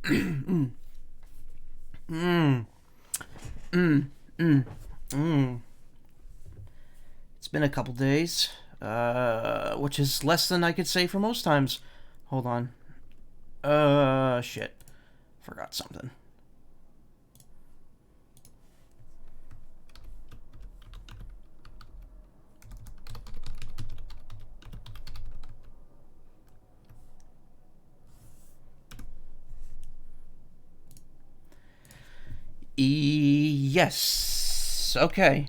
Mm. Mm. Mm. Mm. Mm. It's been a couple days, which is less than I could say for most times. Hold on. Shit. Forgot something. Yes. Okay.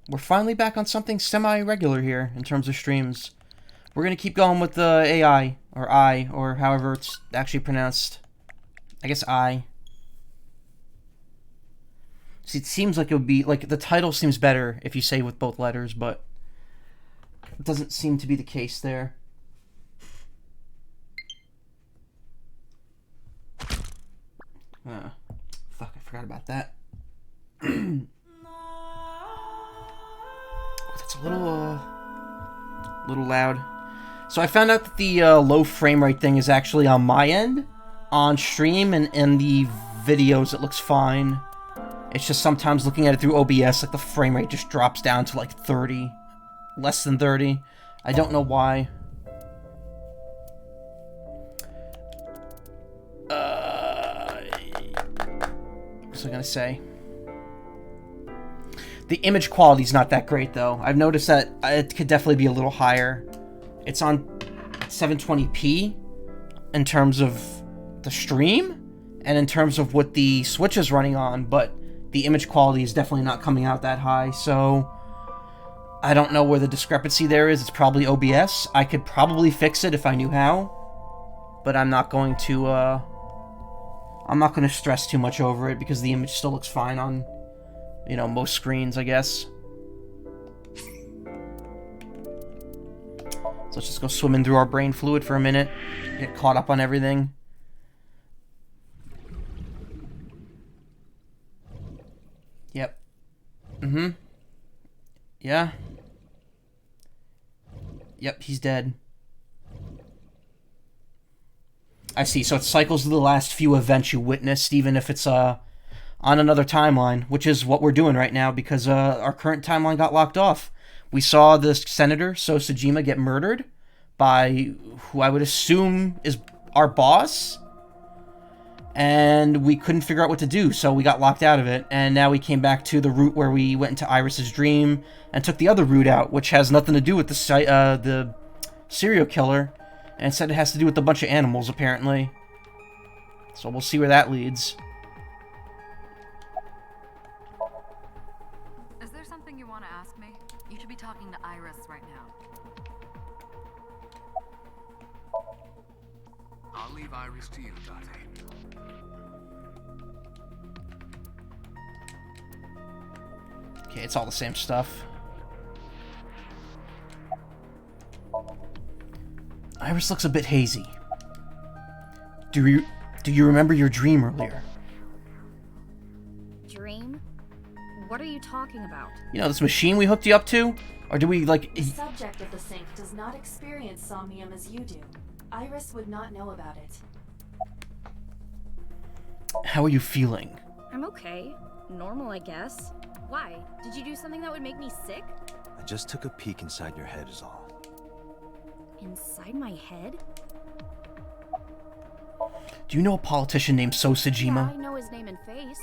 We're finally back on something semi-regular here in terms of streams. We're gonna keep going with the AI, or I, or however it's actually pronounced. I guess I. See, it seems like it would be, like, the title seems better if you say with both letters, but it doesn't seem to be the case there. Fuck, I forgot about that. Oh, that's a little loud. So I found out that the low frame rate thing is actually on my end, on stream, and in the videos it looks fine. It's just sometimes looking at it through OBS, like the frame rate just drops down to like 30, less than 30. I don't know why. What was I gonna say? The image quality is not that great though. I've noticed that it could definitely be a little higher. It's on 720p in terms of the stream and in terms of what the Switch is running on, but the image quality is definitely not coming out that high, so I don't know where the discrepancy there is. It's probably OBS. I could probably fix it if I knew how, but I'm not going to stress too much over it because the image still looks fine on, you know, most screens, I guess. So let's just go swimming through our brain fluid for a minute, get caught up on everything. Yep. Mm-hmm. Yeah. Yep, he's dead. I see, so it cycles through the last few events you witnessed, even if it's on another timeline, which is what we're doing right now, because our current timeline got locked off. We saw the senator, Sosajima, get murdered by who I would assume is our boss, and we couldn't figure out what to do, so we got locked out of it, and now we came back to the route where we went into Iris's dream and took the other route out, which has nothing to do with the serial killer, and instead it has to do with a bunch of animals, apparently. So we'll see where that leads. Is there something you want to ask me? You should be talking to Iris right now. I'll leave Iris to you, Dante. Okay, it's all the same stuff. Iris looks a bit hazy. Do you remember your dream earlier? Dream? What are you talking about? You know, this machine we hooked you up to? Or do we, like... The subject of the sync does not experience Somnium as you do. Iris would not know about it. How are you feeling? I'm okay. Normal, I guess. Why? Did you do something that would make me sick? I just took a peek inside your head is all. Inside my head? Do you know a politician named Yeah, Sosajima? I know his name and face.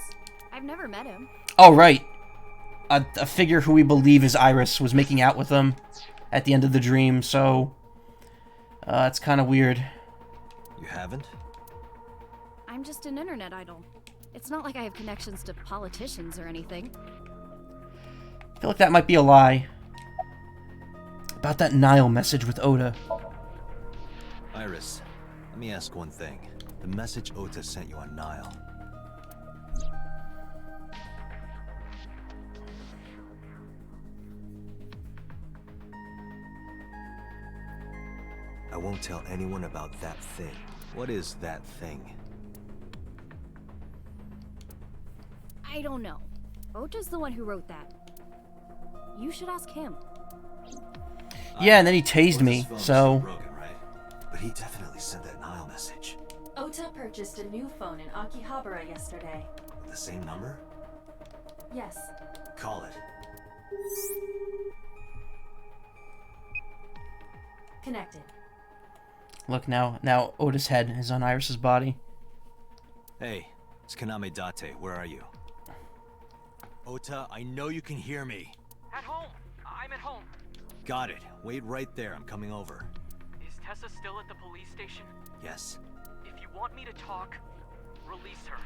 I've never met him. Oh, right. A figure who we believe is Iris was making out with him at the end of the dream, so... it's kind of weird. You haven't? I'm just an internet idol. It's not like I have connections to politicians or anything. I feel like that might be a lie. About that Nile message with Oda. Iris, let me ask one thing. The message Ota sent you on Nile. I won't tell anyone about that thing. What is that thing? I don't know. Ota's the one who wrote that. You should ask him. Yeah, and then he tased me, Ota's phone is so... broken, right? But he definitely sent that Nile message. Ota purchased purchased a new phone in Akihabara yesterday. The same number? Yes. Call it. Connected. Look, now Oda's head is on Iris's body. Hey, it's Kaname Date. Where are you? Ota, I know you can hear me. At home. I'm at home. Got it. Wait right there. I'm coming over. Is Tessa still at the police station? Yes. If you want me to talk, release her.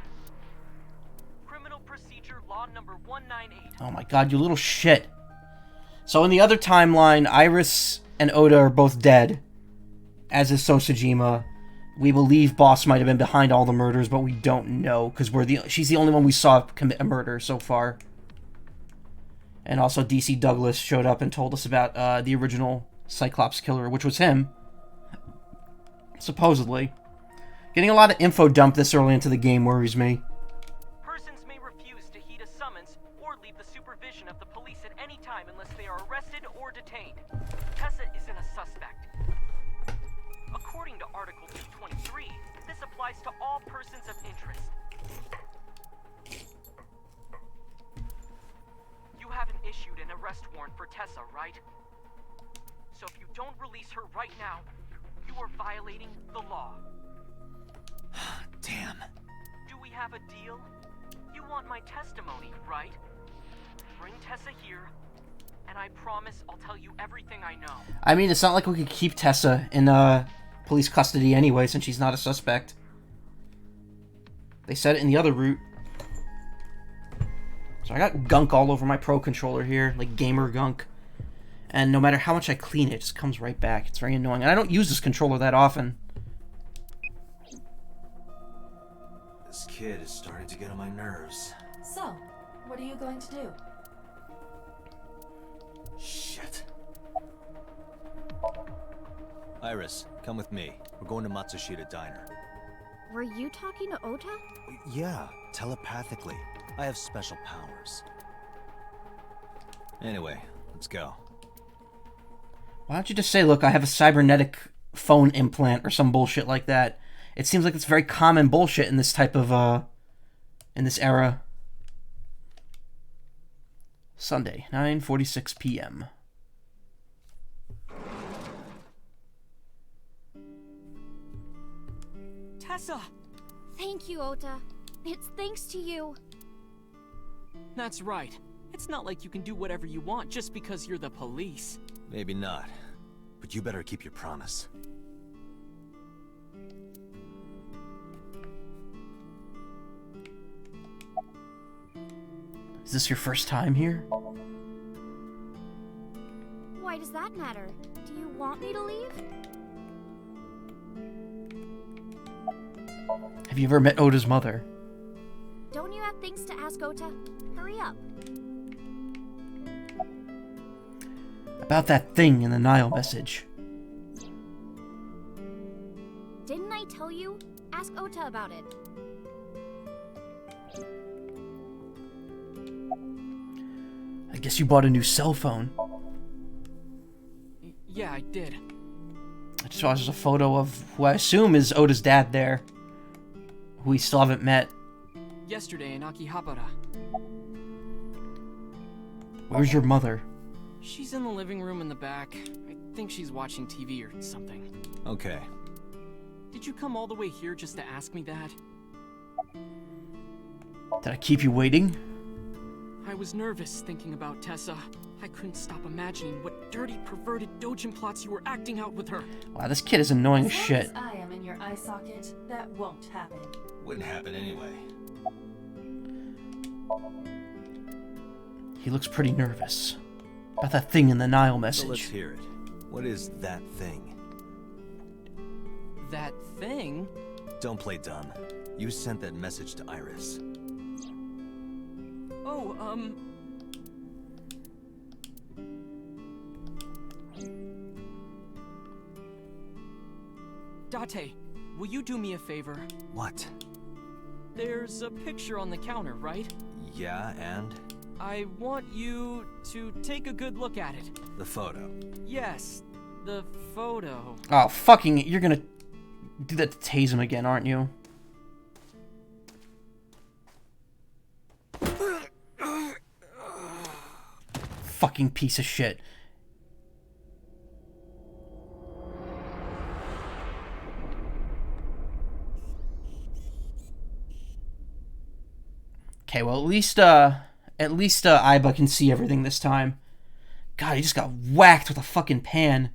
Criminal Procedure Law number 198. Oh my god, you little shit. So in the other timeline, Iris and Oda are both dead, as is Sosajima. We believe Boss might have been behind all the murders, but we don't know, because she's the only one we saw commit a murder so far. And also DC Douglas showed up and told us about the original Cyclops killer, which was him. Supposedly. Getting a lot of info dumped this early into the game worries me. Persons may refuse to heed a summons or leave the supervision of the police at any time unless they are arrested or detained. Tessa isn't a suspect. According to Article 223, this applies to all persons of interest. You haven't issued an arrest warrant for Tessa, right? So if you don't release her right now, you are violating the law. Damn. Do we have a deal? You want my testimony, right? Bring Tessa here, and I promise I'll tell you everything I know. I mean, it's not like we could keep Tessa in police custody anyway, since she's not a suspect. They said it in the other route. So I got gunk all over my Pro Controller here, like gamer gunk. And no matter how much I clean it, it just comes right back. It's very annoying. And I don't use this controller that often. This kid is starting to get on my nerves. So, what are you going to do? Shit. Iris, come with me. We're going to Matsushita Diner. Were you talking to Ota? Yeah, telepathically. I have special powers. Anyway, let's go. Why don't you just say, look, I have a cybernetic phone implant or some bullshit like that? It seems like it's very common bullshit in this type of, in this era. Sunday, 9:46 p.m. Tessa! Thank you, Ota. It's thanks to you. That's right. It's not like you can do whatever you want just because you're the police. Maybe not. But you better keep your promise. Is this your first time here? Why does that matter? Do you want me to leave? Have you ever met Oda's mother? Don't you have things to ask Ota? Hurry up. About that thing in the Nile message. Didn't I tell you? Ask Ota about it. I guess you bought a new cell phone. Yeah, I did. I just saw there's a photo of who I assume is Oda's dad there. Who we still haven't met. Yesterday in Akihabara. Where's your mother? She's in the living room in the back. I think she's watching TV or something. Okay. Did you come all the way here just to ask me that? Did I keep you waiting? I was nervous thinking about Tessa. I couldn't stop imagining what dirty, perverted dojin plots you were acting out with her. Wow, this kid is annoying as As long shit. as I am in your eye socket, that won't happen. Wouldn't happen anyway. He looks pretty nervous. About that thing in the Nile So let's message. hear it. What is that thing? That thing? Don't play dumb. You sent that message to Iris. Oh, Date, will you do me a favor? What? There's a picture on the counter, right? Yeah, and? I want you to take a good look at it. The photo. Yes, the photo. Oh, fucking, you're gonna do that to tase him again, aren't you? fucking piece of shit. Okay, well, at least Iba can see everything this time. God, he just got whacked with a fucking pan.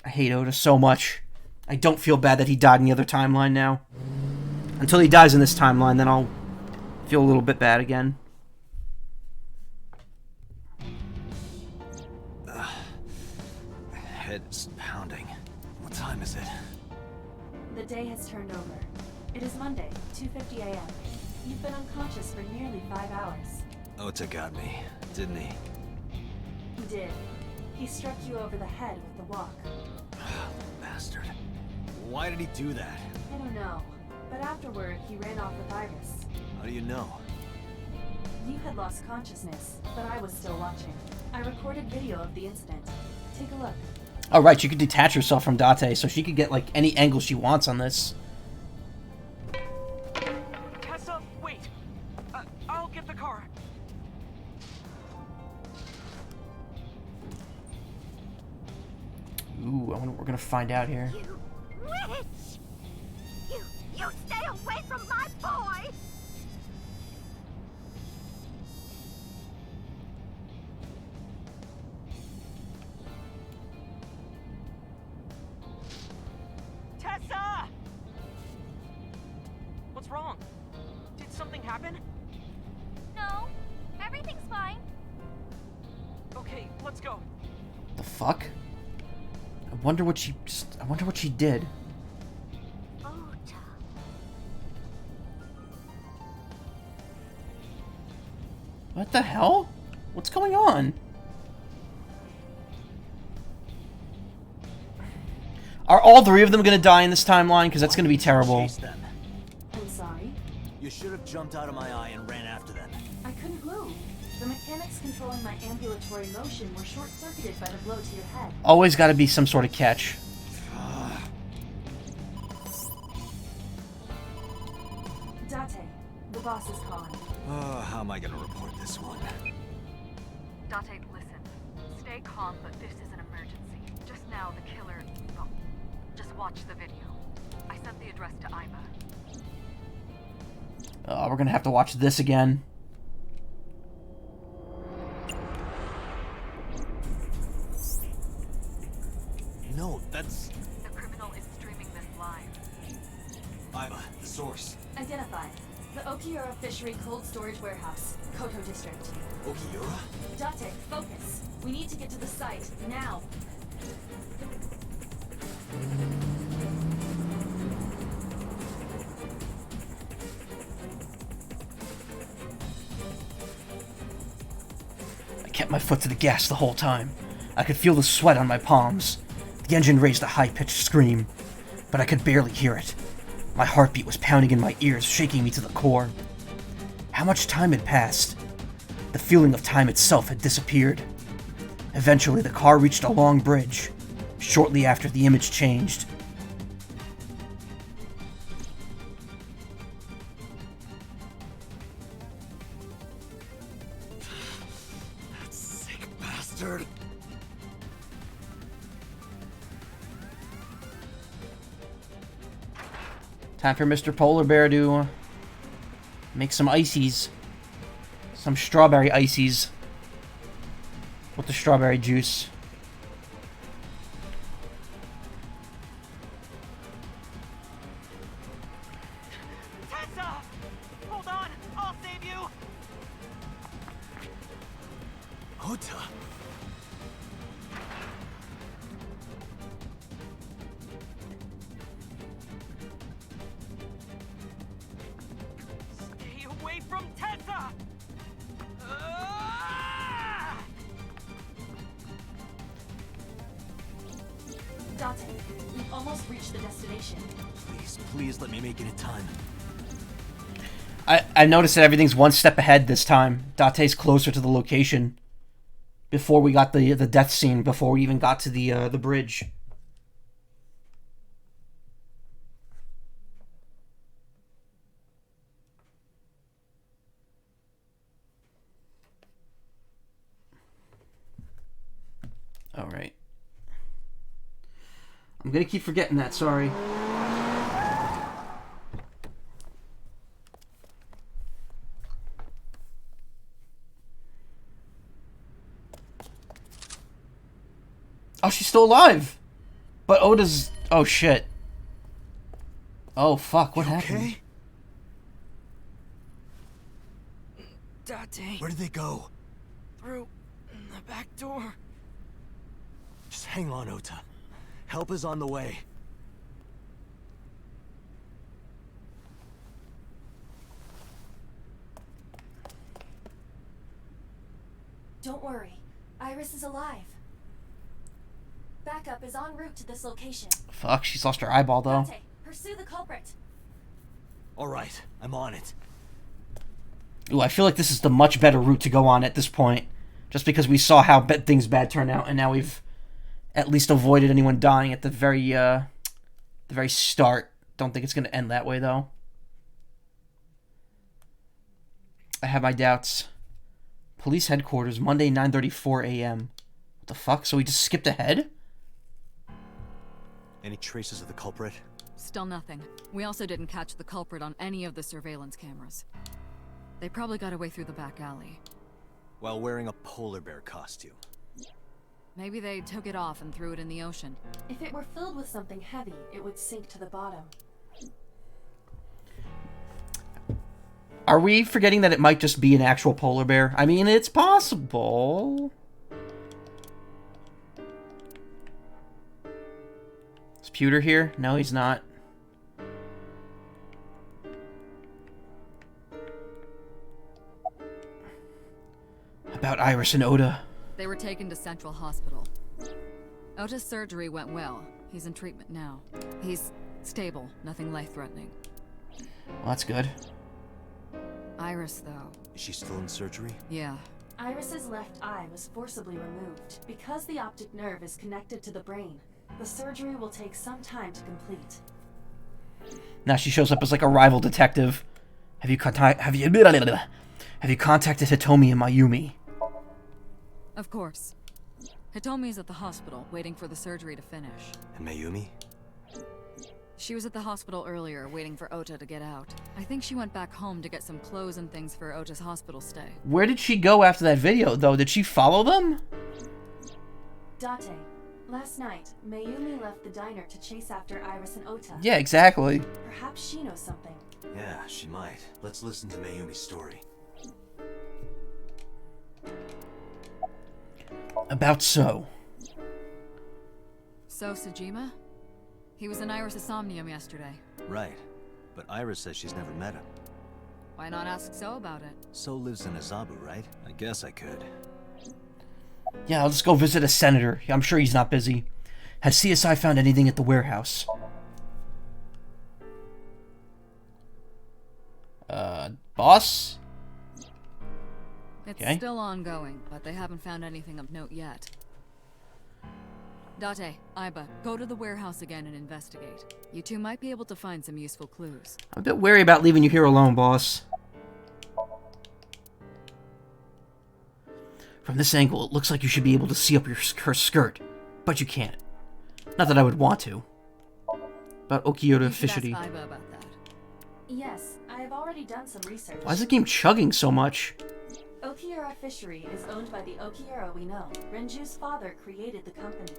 I hate Oda so much. I don't feel bad that he died in the other timeline now. Until he dies in this timeline, then I'll feel a little bit bad again. Head is pounding. What time is it? The day has turned over. It is Monday, 2:50 a.m. You've been unconscious for nearly 5 hours. Ota got me, didn't he? He did. He struck you over the head with the walk. Bastard. Why did he do that? I don't know. But afterward, he ran off with Iris. How do you know? You had lost consciousness, but I was still watching. I recorded video of the incident. Take a look. Oh, right, she could detach herself from Date, so she could get, like, any angle she wants on this. Tessa, wait. I'll get the car. Ooh, I wonder what we're gonna find out here. You witch! You stay away from my boy! Tessa! What's wrong? Did something happen? No, everything's fine. Okay, let's go. The fuck? I wonder what she did. Ota. What the hell? What's going on? Are all three of them gonna die in this timeline? Because that's gonna be terrible. Chase them. I'm sorry. You should have jumped out of my eye and ran after them. I couldn't move. The mechanics controlling my ambulatory motion were short-circuited by the blow to your head. Always gotta be some sort of catch. Date, the boss is calling. Oh, how am I gonna report this one? Date, listen. Stay calm, but this is an emergency. Just now, the killer... Oh, just watch the video. I sent the address to Iba. We're gonna have to watch this again. No, that's... The criminal is streaming this live. Iba, the source. Identified. The Okiura Fishery Cold Storage Warehouse, Koto District. Okiura? Date, focus. We need to get to the site, now. I kept my foot to the gas the whole time. I could feel the sweat on my palms. The engine raised a high-pitched scream, but I could barely hear it. My heartbeat was pounding in my ears, shaking me to the core. How much time had passed? The feeling of time itself had disappeared. Eventually, the car reached a long bridge. Shortly after, the image changed. That sick bastard. Time for Mr. Polar Bear to make some ices. Some strawberry ices. With the strawberry juice. Tessa! Hold on! I'll save you! Ota? Stay away from Tessa! Ah! Date, we've almost reached the destination. Please let me make it in time. I noticed that everything's one step ahead this time. Date's closer to the location. Before we got the death scene, before we even got to the bridge. I'm gonna keep forgetting that, sorry. Oh, she's still alive! But Oda's... Oh, shit. Oh, fuck, what happened? Okay? Date. Where did they go? Through the back door. Just hang on, Ota. Help is on the way. Don't worry. Iris is alive. Backup is en route to this location. Fuck, she's lost her eyeball, though. Dante, pursue the culprit. Alright, I'm on it. Ooh, I feel like this is the much better route to go on at this point. Just because we saw how things bad turn out, and now we've at least avoided anyone dying at the very start. Don't think it's going to end that way, though. I have my doubts. Police headquarters, Monday, 9:34 a.m. What the fuck? So we just skipped ahead? Any traces of the culprit? Still nothing. We also didn't catch the culprit on any of the surveillance cameras. They probably got away through the back alley. While wearing a polar bear costume. Maybe they took it off and threw it in the ocean. If it were filled with something heavy, it would sink to the bottom. Are we forgetting that it might just be an actual polar bear? I mean, it's possible. Is Pewter here? No, he's not. About Iris and Oda. They were taken to Central Hospital. Ota's surgery went well. He's in treatment now. He's stable, nothing life-threatening. Well, that's good. Iris, though. Is she still in surgery? Yeah. Iris's left eye was forcibly removed. Because the optic nerve is connected to the brain, the surgery will take some time to complete. Now she shows up as like a rival detective. Have you contacted Hitomi and Mayumi? Of course. Hitomi's at the hospital, waiting for the surgery to finish. And Mayumi? She was at the hospital earlier, waiting for Ota to get out. I think she went back home to get some clothes and things for Ota's hospital stay. Where did she go after that video, though? Did she follow them? Date, last night, Mayumi left the diner to chase after Iris and Ota. Yeah, exactly. Perhaps she knows something. Yeah, she might. Let's listen to Mayumi's story. About so. So, Sejima? He was in Iris' Somnium yesterday. Right. But Iris says she's never met him. Why not ask So about it? So lives in Azabu, right? I guess I could. Yeah, I'll just go visit a senator. I'm sure he's not busy. Has CSI found anything at the warehouse? Boss? It's Okay. still ongoing, but they haven't found anything of note yet. Date, Aiba, go to the warehouse again and investigate. You two might be able to find some useful clues. I'm a bit wary about leaving you here alone, boss. From this angle, it looks like you should be able to see up her skirt, but you can't. Not that I would want to. About Okiyota You should ask Fishery. Aiba about that. Yes, I have already done some research. Why is the game chugging so much? Okiura Fishery is owned by the Okiura we know. Renju's father created the company.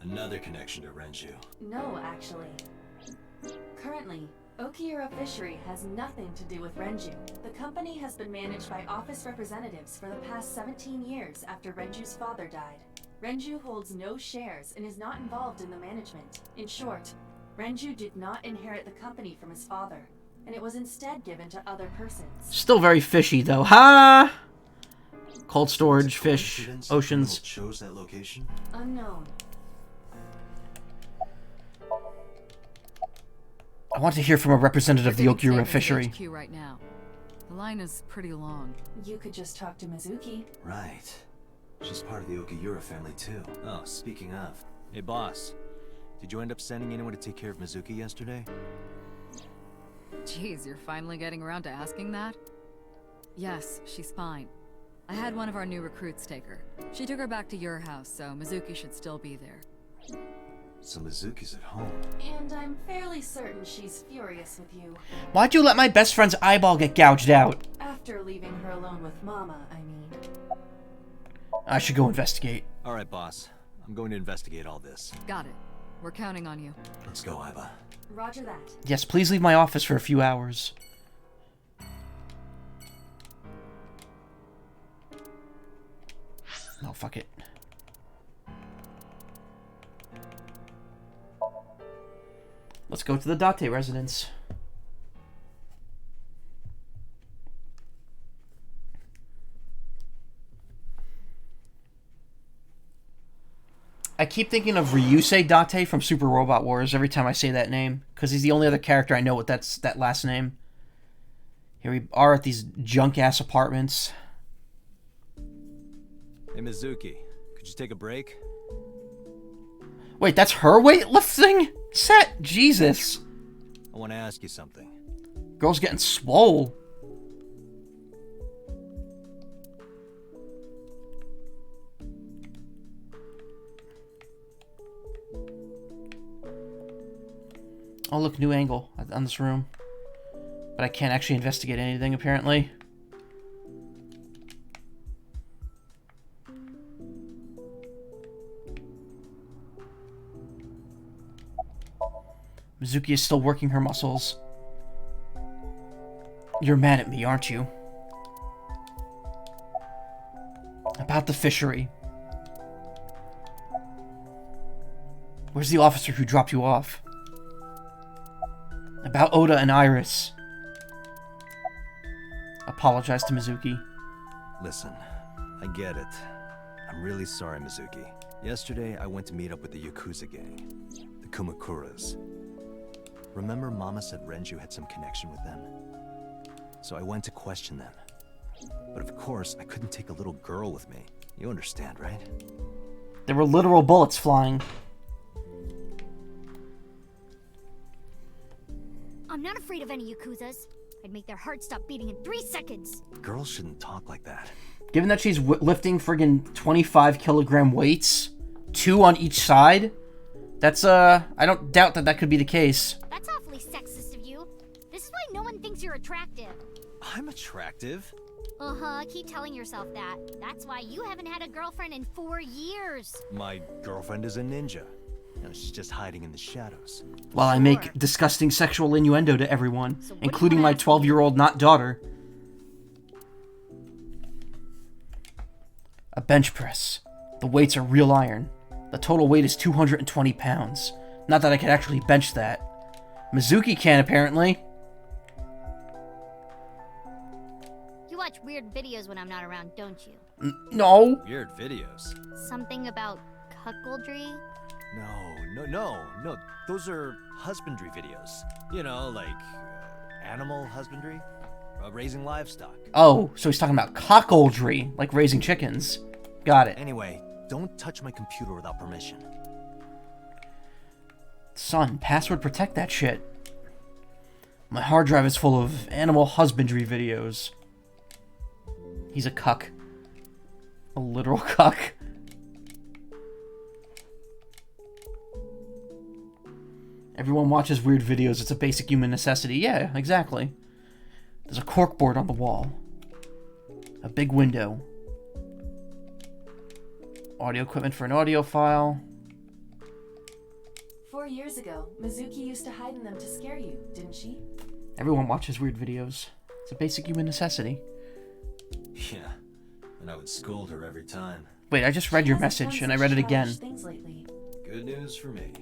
Another connection to Renju. No, actually. Currently, Okiura Fishery has nothing to do with Renju. The company has been managed by office representatives for the past 17 years after Renju's father died. Renju holds no shares and is not involved in the management. In short, Renju did not inherit the company from his father, and it was instead given to other persons. Still very fishy, though. Ha! Cold storage, Is it fish, coincidence the oceans. criminal chose that location? Unknown. I want to hear from a representative of the We're getting Okiyura statements Fishery. HQ right now. The line is pretty long. You could just talk to Mizuki. Right. She's part of the Okiura family, too. Oh, speaking of. Hey, boss. Did you end up sending anyone to take care of Mizuki yesterday? Jeez, you're finally getting around to asking that? Yes, she's fine. I had one of our new recruits take her. She took her back to your house, so Mizuki should still be there. So Mizuki's at home. And I'm fairly certain she's furious with you. Why'd you let my best friend's eyeball get gouged out? After leaving her alone with Mama, I mean. I should go investigate. Alright, boss. I'm going to investigate all this. Got it. We're counting on you. Let's go, Iva. Roger that. Yes, please leave my office for a few hours. Oh, fuck it. Let's go to the Date residence. I keep thinking of Ryusei Date from Super Robot Wars every time I say that name, because he's the only other character I know with that last name. Here we are at these junk-ass apartments. Hey, Mizuki. Could you take a break? Wait, that's her weightlifting set? Jesus. I want to ask you something. Girl's getting swole. Oh, look, new angle on this room. But I can't actually investigate anything, apparently. Mizuki is still working her muscles. You're mad at me, aren't you? About the fishery. Where's the officer who dropped you off? About Oda and Iris. Apologize to Mizuki. Listen, I get it. I'm really sorry, Mizuki. Yesterday, I went to meet up with the Yakuza gang, the Kumakuras. Remember Mama said Renju had some connection with them? So I went to question them. But of course, I couldn't take a little girl with me. You understand, right? There were literal bullets flying. I'm not afraid of any Yakuzas. I'd make their hearts stop beating in 3 seconds. Girls shouldn't talk like that. Given that she's lifting friggin' 25 kilogram weights, 2 on each side, that's, I don't doubt that that could be the case. That's awfully sexist of you. This is why no one thinks you're attractive. I'm attractive. Uh-huh, keep telling yourself that. That's why you haven't had a girlfriend in 4 years. My girlfriend is a ninja. No, she's just hiding in the shadows. While I make disgusting sexual innuendo to everyone, including my 12-year-old not daughter. A bench press. The weights are real iron. The total weight is 220 pounds. Not that I could actually bench that. Mizuki can, apparently. You watch weird videos when I'm not around, don't you? No. Weird videos. Something about cuckoldry? No. Those are husbandry videos. You know, like animal husbandry, raising livestock. Oh, so he's talking about cockoldry, like raising chickens. Got it. Anyway, don't touch my computer without permission. Son, password protect that shit. My hard drive is full of animal husbandry videos. He's a cuck. A literal cuck. Everyone watches weird videos. It's a basic human necessity. Yeah, exactly. There's a corkboard on the wall. A big window. Audio equipment for an audio file. 4 years ago, Mizuki used to hide in them to scare you, didn't she? Everyone watches weird videos. It's a basic human necessity. Yeah, and I would scold her every time. Wait, I just read your She hasn't message done and I such read it again. childish things lately. Good news for me.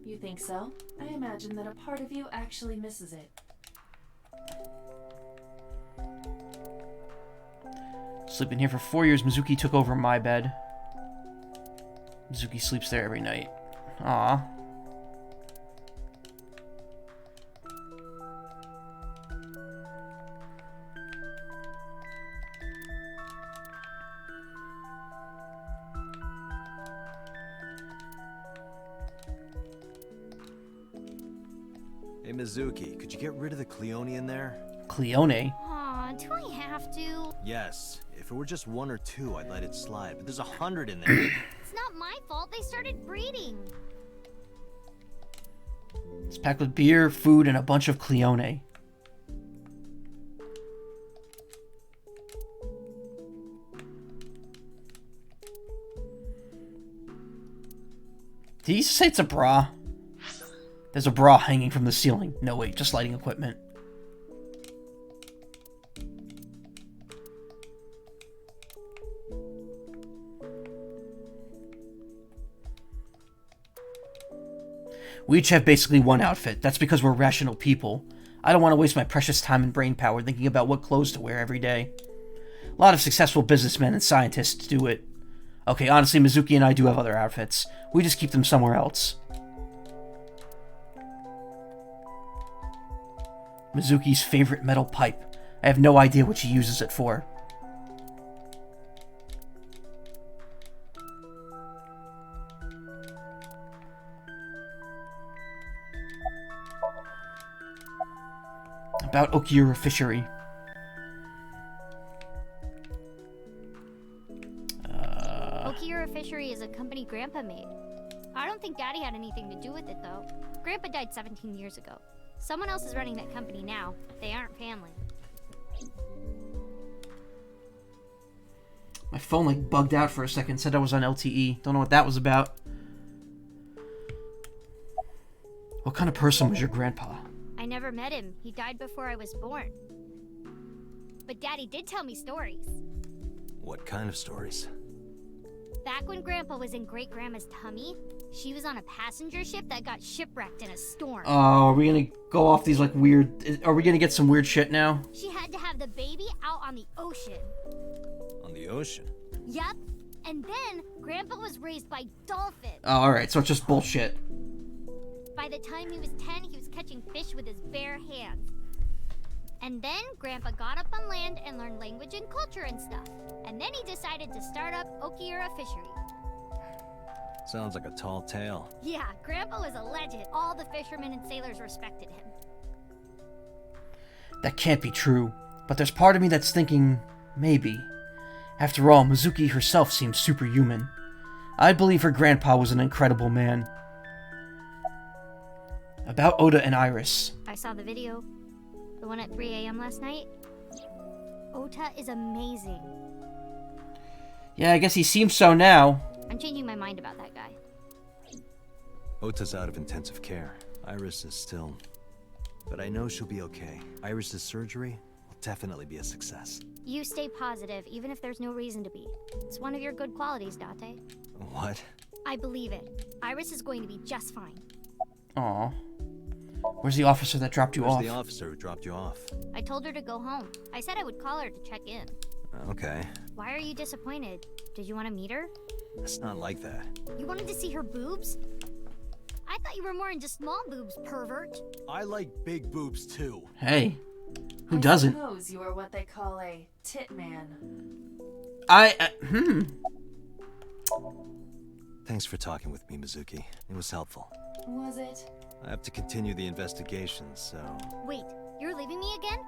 You think so? I imagine that a part of you actually misses it. Sleeping here for 4 years, Mizuki took over my bed. Mizuki sleeps there every night. Aww. Hey, Mizuki, could you get rid of the Cleone in there? Cleone? Aw, do I have to? Yes. If it were just 1 or 2, I'd let it slide, but there's 100 in there. It's not my fault they started breeding. It's packed with beer, food, and a bunch of Cleone. Did he say it's a bra? There's a bra hanging from the ceiling. No, wait, just lighting equipment. We each have basically one outfit. That's because we're rational people. I don't want to waste my precious time and brain power thinking about what clothes to wear every day. A lot of successful businessmen and scientists do it. Okay, honestly, Mizuki and I do have other outfits. We just keep them somewhere else. Mizuki's favorite metal pipe. I have no idea what she uses it for. About Okiura Fishery. Okiura Fishery is a company Grandpa made. I don't think Daddy had anything to do with it, though. Grandpa died 17 years ago. Someone else is running that company now. They aren't family. My phone like bugged out for a second, said I was on LTE. Don't know what that was about. What kind of person was your grandpa? I never met him. He died before I was born. But Daddy did tell me stories. What kind of stories? Back when Grandpa was in Great-Grandma's tummy, she was on a passenger ship that got shipwrecked in a storm. Oh, are we gonna go off these like weird... Are we gonna get some weird shit now? She had to have the baby out on the ocean. On the ocean? Yep. And then Grandpa was raised by dolphins. Oh, alright, so it's just bullshit. By the time he was 10, he was catching fish with his bare hands. And then Grandpa got up on land and learned language and culture and stuff. And then he decided to start up Okiura Fishery. Sounds like a tall tale. Yeah, Grandpa was a legend. All the fishermen and sailors respected him. That can't be true. But there's part of me that's thinking, maybe. After all, Mizuki herself seems superhuman. I believe her grandpa was an incredible man. About Oda and Iris. I saw the video. The one at 3 a.m. last night. Ota is amazing. Yeah, I guess he seems so now. I'm changing my mind about that guy. Ota's out of intensive care. Iris is still... But I know she'll be okay. Iris's surgery will definitely be a success. You stay positive, even if there's no reason to be. It's one of your good qualities, Date. What? I believe it. Iris is going to be just fine. Aw. Where's the officer that dropped you off? Where's the officer who dropped you off? I told her to go home. I said I would call her to check in. Okay. Why are you disappointed? Did you want to meet her? It's not like that. You wanted to see her boobs? I thought you were more into small boobs, pervert. I like big boobs too. Hey. Who doesn't? I suppose you are what they call a tit man. Thanks for talking with me, Mizuki. It was helpful. Was it? I have to continue the investigation, so... Wait, you're leaving me again?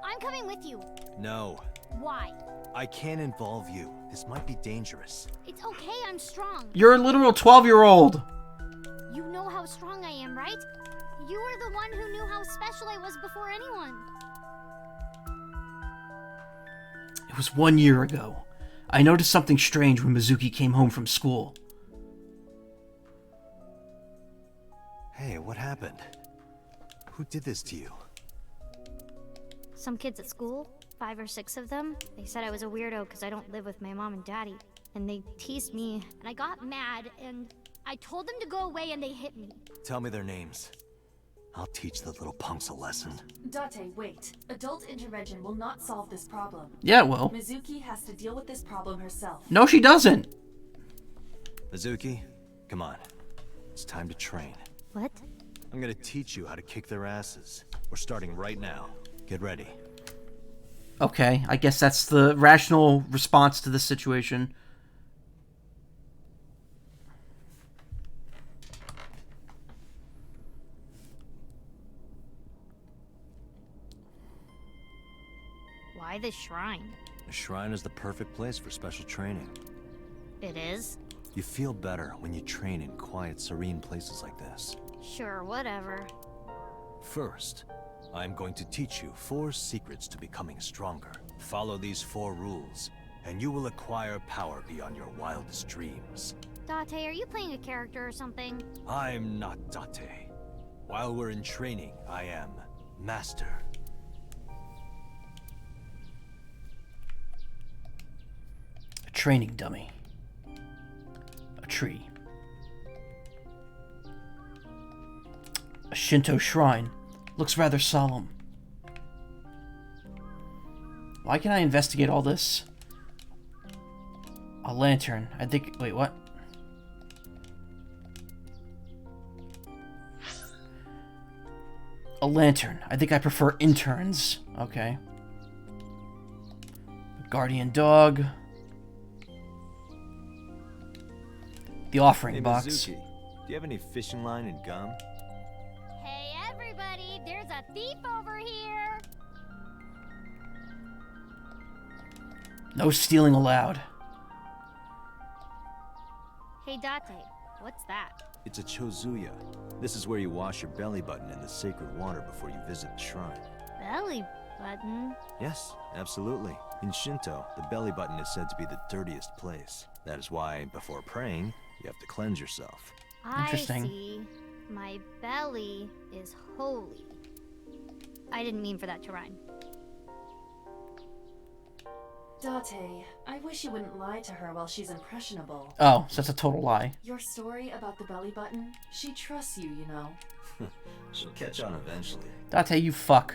I'm coming with you. No. Why? I can't involve you. This might be dangerous. It's okay, I'm strong. You're a literal 12-year-old. You know how strong I am, right? You were the one who knew how special I was before anyone. It was 1 year ago. I noticed something strange when Mizuki came home from school. Hey, what happened? Who did this to you? Some kids at school, 5 or 6 of them, they said I was a weirdo because I don't live with my mom and daddy. And they teased me, and I got mad, and I told them to go away, and they hit me. Tell me their names. I'll teach the little punks a lesson. Date, wait. Adult intervention will not solve this problem. Yeah, it will. Mizuki has to deal with this problem herself. No, she doesn't. Mizuki, come on. It's time to train. What? I'm gonna teach you how to kick their asses. We're starting right now. Get ready. Okay, I guess that's the rational response to this situation. Why the shrine? The shrine is the perfect place for special training. It is? You feel better when you train in quiet, serene places like this. Sure, whatever. First, I'm going to teach you 4 secrets to becoming stronger. Follow these 4 rules, and you will acquire power beyond your wildest dreams. Date, are you playing a character or something? I'm not Date. While we're in training, I am Master. A training dummy. A tree. A Shinto shrine. Looks rather solemn. Why can I investigate all this? A lantern. I think... Wait, what? A lantern. I think I prefer interns. Okay. A guardian dog. The offering box. Mizuki, do you have any fishing line and gum? Hey, everybody! There's a thief over here! No stealing allowed. Hey, Date, what's that? It's a chozuya. This is where you wash your belly button in the sacred water before you visit the shrine. Belly button? Yes, absolutely. In Shinto, the belly button is said to be the dirtiest place. That is why, before praying, you have to cleanse yourself. Interesting. I see. My belly is holy. I didn't mean for that to rhyme. Date, I wish you wouldn't lie to her while she's impressionable. Oh, so that's a total lie. Your story about the belly button, she trusts you, you know. She'll catch on eventually. Date, you fuck.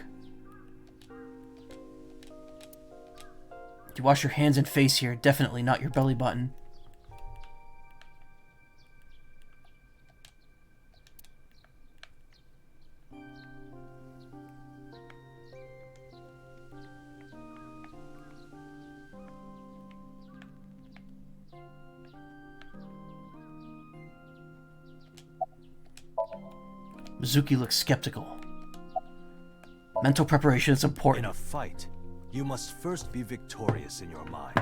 You wash your hands and face here, definitely not your belly button. Mizuki looks skeptical. Mental preparation is important. In a fight, you must first be victorious in your mind.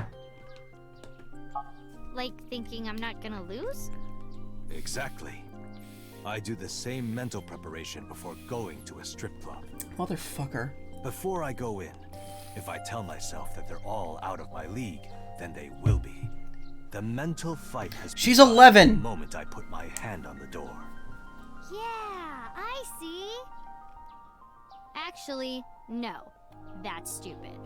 Like thinking I'm not gonna lose? Exactly. I do the same mental preparation before going to a strip club. Motherfucker. Before I go in, if I tell myself that they're all out of my league, then they will be. The mental fight has She's begun 11. the moment I put my hand on the door. Yeah, I see. Actually, no. That's stupid.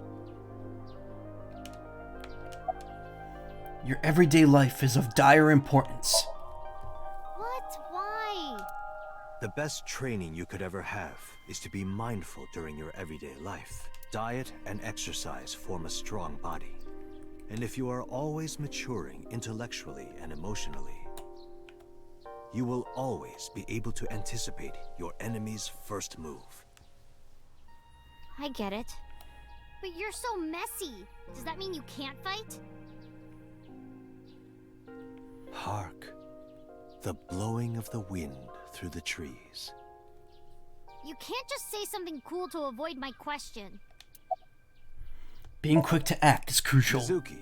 Your everyday life is of dire importance. What? Why? The best training you could ever have is to be mindful during your everyday life. Diet and exercise form a strong body. And if you are always maturing intellectually and emotionally, you will always be able to anticipate your enemy's first move. I get it. But you're so messy. Does that mean you can't fight? Hark, the blowing of the wind through the trees. You can't just say something cool to avoid my question. Being quick to act is crucial. Mizuki,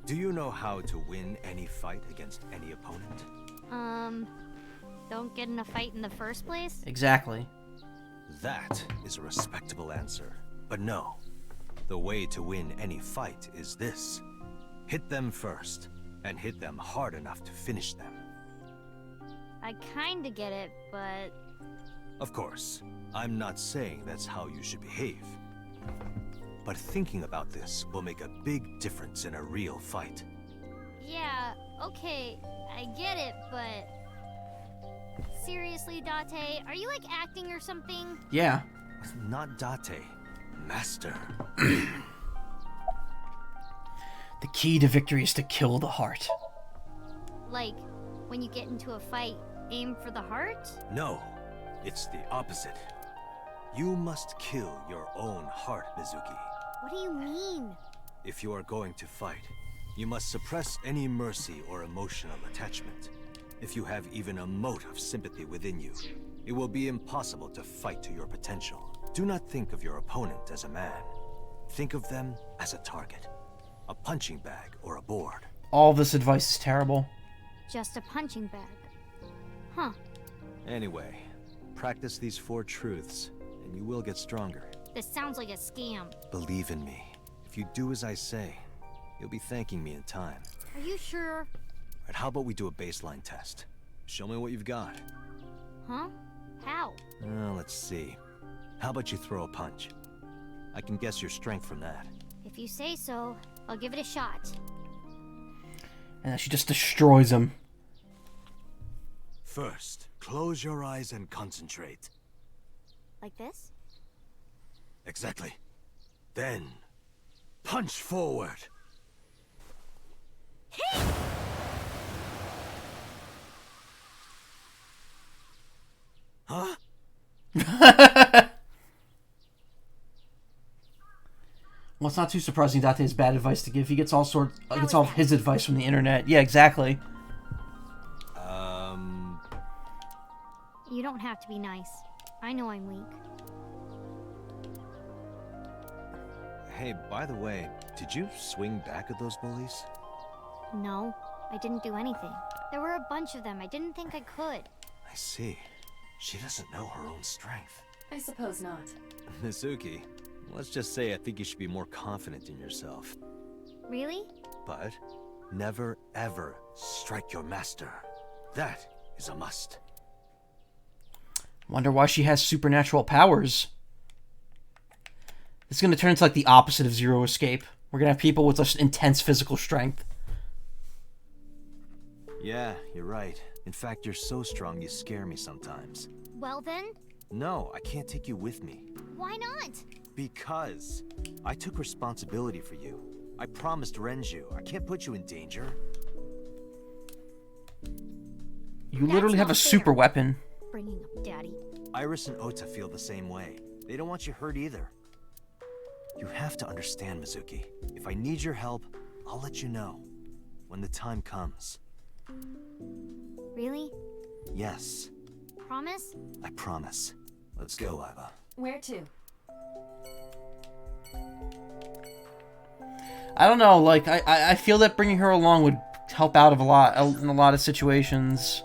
do you know how to win any fight against any opponent? Don't get in a fight in the first place? Exactly. That is a respectable answer. But no, the way to win any fight is this. Hit them first, and hit them hard enough to finish them. I kinda get it, but... Of course, I'm not saying that's how you should behave. But thinking about this will make a big difference in a real fight. Yeah, okay, I get it, but... Seriously, Date, are you like acting or something? Yeah. Not Date, Master. The key to victory is to kill the heart. Like, when you get into a fight, aim for the heart? No, it's the opposite. You must kill your own heart, Mizuki. What do you mean? If you are going to fight, you must suppress any mercy or emotional attachment. If you have even a mote of sympathy within you, it will be impossible to fight to your potential. Do not think of your opponent as a man. Think of them as a target, a punching bag or a board. All this advice is terrible. Just a punching bag. Huh. Anyway, practice these 4 truths, and you will get stronger. This sounds like a scam. Believe in me. If you do as I say, you'll be thanking me in time. Are you sure? Alright, how about we do a baseline test? Show me what you've got. Huh? How? Let's see. How about you throw a punch? I can guess your strength from that. If you say so, I'll give it a shot. And she just destroys him. First, close your eyes and concentrate. Like this? Exactly. Then, punch forward. Huh? Well, it's not too surprising Date has bad advice to give. He gets all of his advice from the internet. Yeah, exactly. You don't have to be nice. I know I'm weak. Hey, by the way, did you swing back at those bullies? No, I didn't do anything. There were a bunch of them. I didn't think I could. I see. She doesn't know her own strength. I suppose not. Mizuki, let's just say I think you should be more confident in yourself. Really? But never ever strike your master. That is a must. Wonder why she has supernatural powers. It's going to turn into like the opposite of Zero Escape. We're going to have people with just intense physical strength. Yeah, you're right. In fact, you're so strong you scare me sometimes. Well then? No, I can't take you with me. Why not? Because I took responsibility for you. I promised Renju. I can't put you in danger. You literally have a super weapon. Bringing up Daddy. Iris and Ota feel the same way. They don't want you hurt either. You have to understand, Mizuki. If I need your help, I'll let you know. When the time comes. Really? Yes. Promise? I promise. Let's go, Iva. Where to? I don't know, like, I feel that bringing her along would help out in a lot of situations.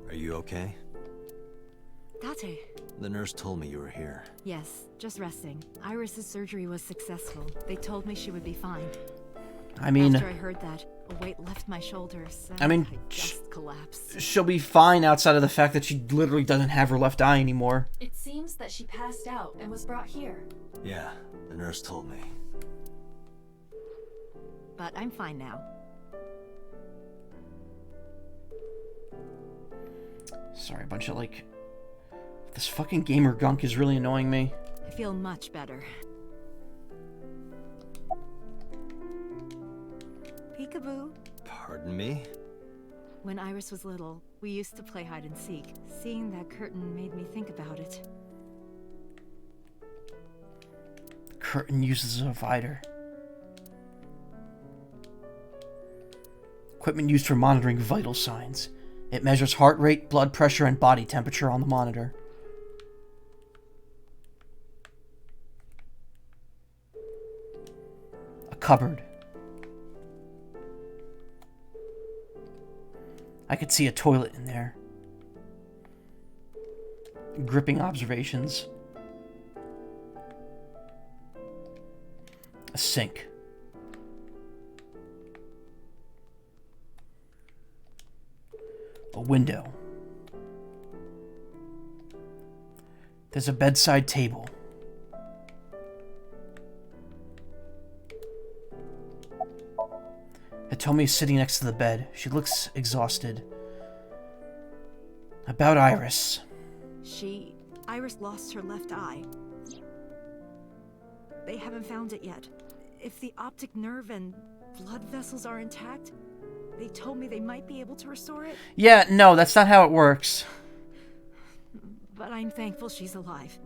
Are you okay? Date. The nurse told me you were here. Yes, just resting. Iris's surgery was successful. They told me she would be fine. I mean... After I heard that, a weight left my shoulders, and I mean, I just collapsed. she'll be fine outside of the fact that she literally doesn't have her left eye anymore. It seems that she passed out and was brought here. Yeah, the nurse told me. But I'm fine now. Sorry, a bunch of, like... This fucking gamer gunk is really annoying me. I feel much better. Peekaboo. Pardon me? When Iris was little, we used to play hide and seek. Seeing that curtain made me think about it. Curtain uses a divider. Equipment used for monitoring vital signs. It measures heart rate, blood pressure, and body temperature on the monitor. A cupboard. I could see a toilet in there. Gripping observations. A sink. A window. There's a bedside table. Hitomi is sitting next to the bed. She looks exhausted. About Iris. Iris lost her left eye. They haven't found it yet. If the optic nerve and blood vessels are intact, They told me they might be able to restore it. Yeah, no, that's not how it works. But I'm thankful she's alive.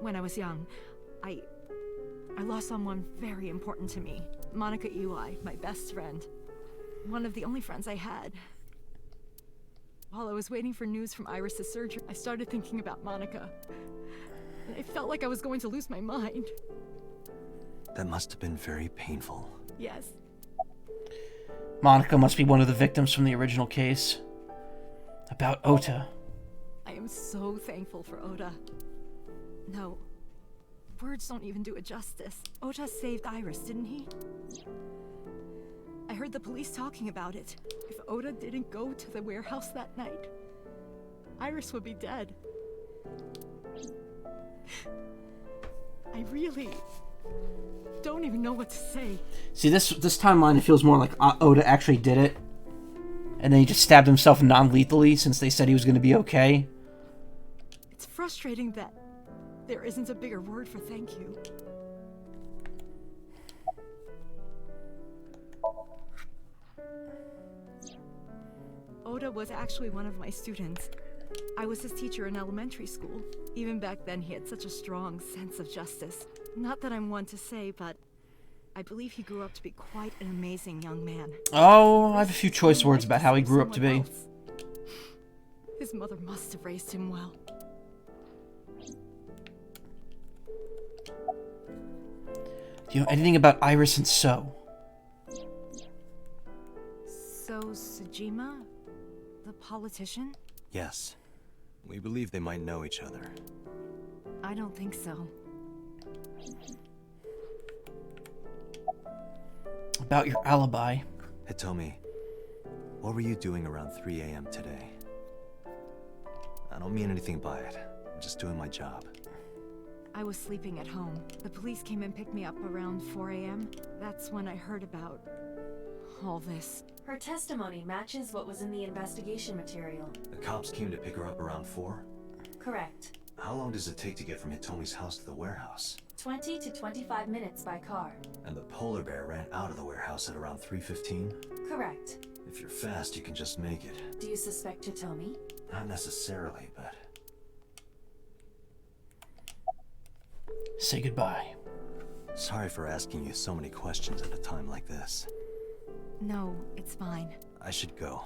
When I was young, I lost someone very important to me. Monica Eli, my best friend. One of the only friends I had. While I was waiting for news from Iris's surgery, I started thinking about Monica. And I felt like I was going to lose my mind. That must have been very painful. Yes. Monica must be one of the victims from the original case. About Ota. I am so thankful for Ota. No, words don't even do it justice. Ota saved Iris, didn't he? I heard the police talking about it. If Ota didn't go to the warehouse that night, Iris would be dead. I really don't even know what to say. See, this timeline, it feels more like Ota actually did it. And then he just stabbed himself non-lethally since they said he was going to be okay. It's frustrating that there isn't a bigger word for thank you. Ota was actually one of my students. I was his teacher in elementary school. Even back then, he had such a strong sense of justice. Not that I'm one to say, but I believe he grew up to be quite an amazing young man. Oh, I have a few choice words about how he grew up to be. His mother must have raised him well. Do you know anything about Iris and So? So, Sejima? The politician? Yes. We believe they might know each other. I don't think so. About your alibi. Hitomi, what were you doing around 3 a.m. today? I don't mean anything by it. I'm just doing my job. I was sleeping at home. The police came and picked me up around 4 a.m. That's when I heard about all this. Her testimony matches what was in the investigation material. The cops came to pick her up around 4? Correct. How long does it take to get from Hitomi's house to the warehouse? 20 to 25 minutes by car. And the polar bear ran out of the warehouse at around 3:15? Correct. If you're fast, you can just make it. Do you suspect Hitomi? Not necessarily, but... Say goodbye. Sorry for asking you so many questions at a time like this. No, it's fine. I should go.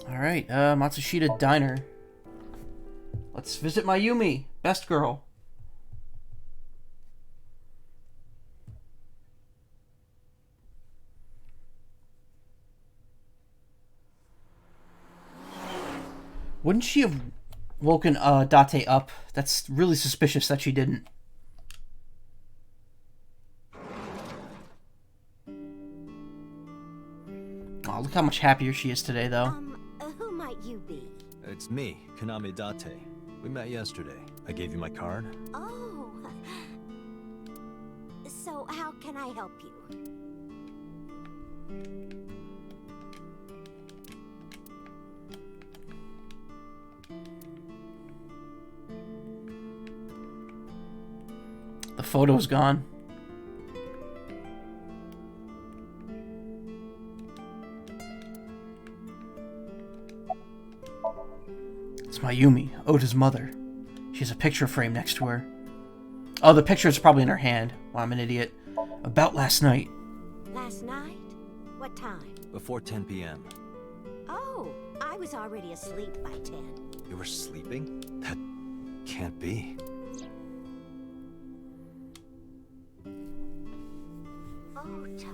Alright, Matsushita Diner. Let's visit Mayumi, best girl. Wouldn't she have woken Date up? That's really suspicious that she didn't. Oh, look how much happier she is today, though. Who might you be? It's me, Kaname Date. We met yesterday. I gave you my card. Oh. So how can I help you? The photo's gone. It's Mayumi, Oda's mother. She has a picture frame next to her. Oh, the picture is probably in her hand. Well, I'm an idiot. About last night. Last night? What time? Before 10 p.m. Oh, I was already asleep by 10. You were sleeping? That can't be. Ota.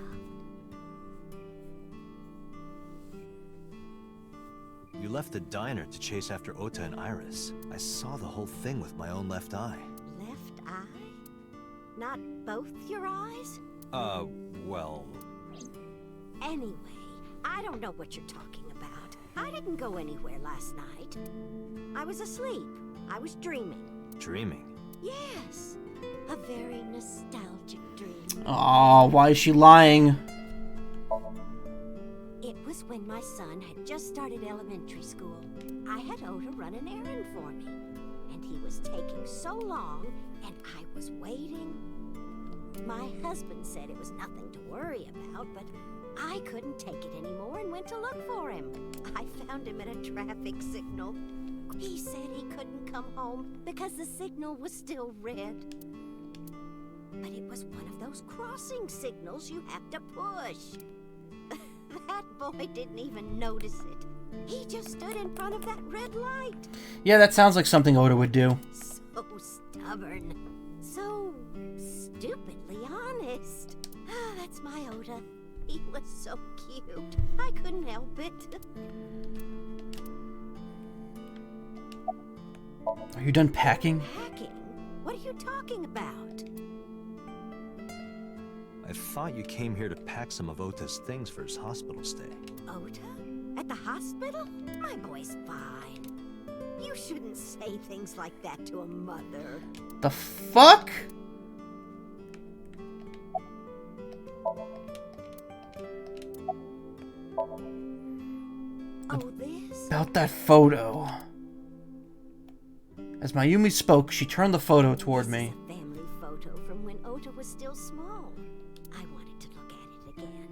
You left the diner to chase after Ota and Iris. I saw the whole thing with my own left eye. Left eye? Not both your eyes? Well... Anyway, I don't know what you're talking about. I didn't go anywhere last night. I was asleep. I was dreaming. Dreaming? Yes. A very nostalgic dream. Oh, why is she lying? It was when my son had just started elementary school. I had Ota run an errand for me. And he was taking so long, and I was waiting. My husband said it was nothing to worry about, but I couldn't take it anymore and went to look for him. I found him at a traffic signal. He said he couldn't come home because the signal was still red. But it was one of those crossing signals you have to push. That boy didn't even notice it. He just stood in front of that red light. Yeah, that sounds like something Oda would do. So stubborn. So stupidly honest. Ah, that's my Oda. He was so cute. I couldn't help it. Are you done packing? Packing? What are you talking about? I thought you came here to pack some of Ota's things for his hospital stay. Ota? At the hospital? My boy's fine. You shouldn't say things like that to a mother. The fuck? Oh, this? About that photo. As Mayumi spoke, she turned the photo toward me. This is a family photo from when Ota was still small. I wanted to look at it again.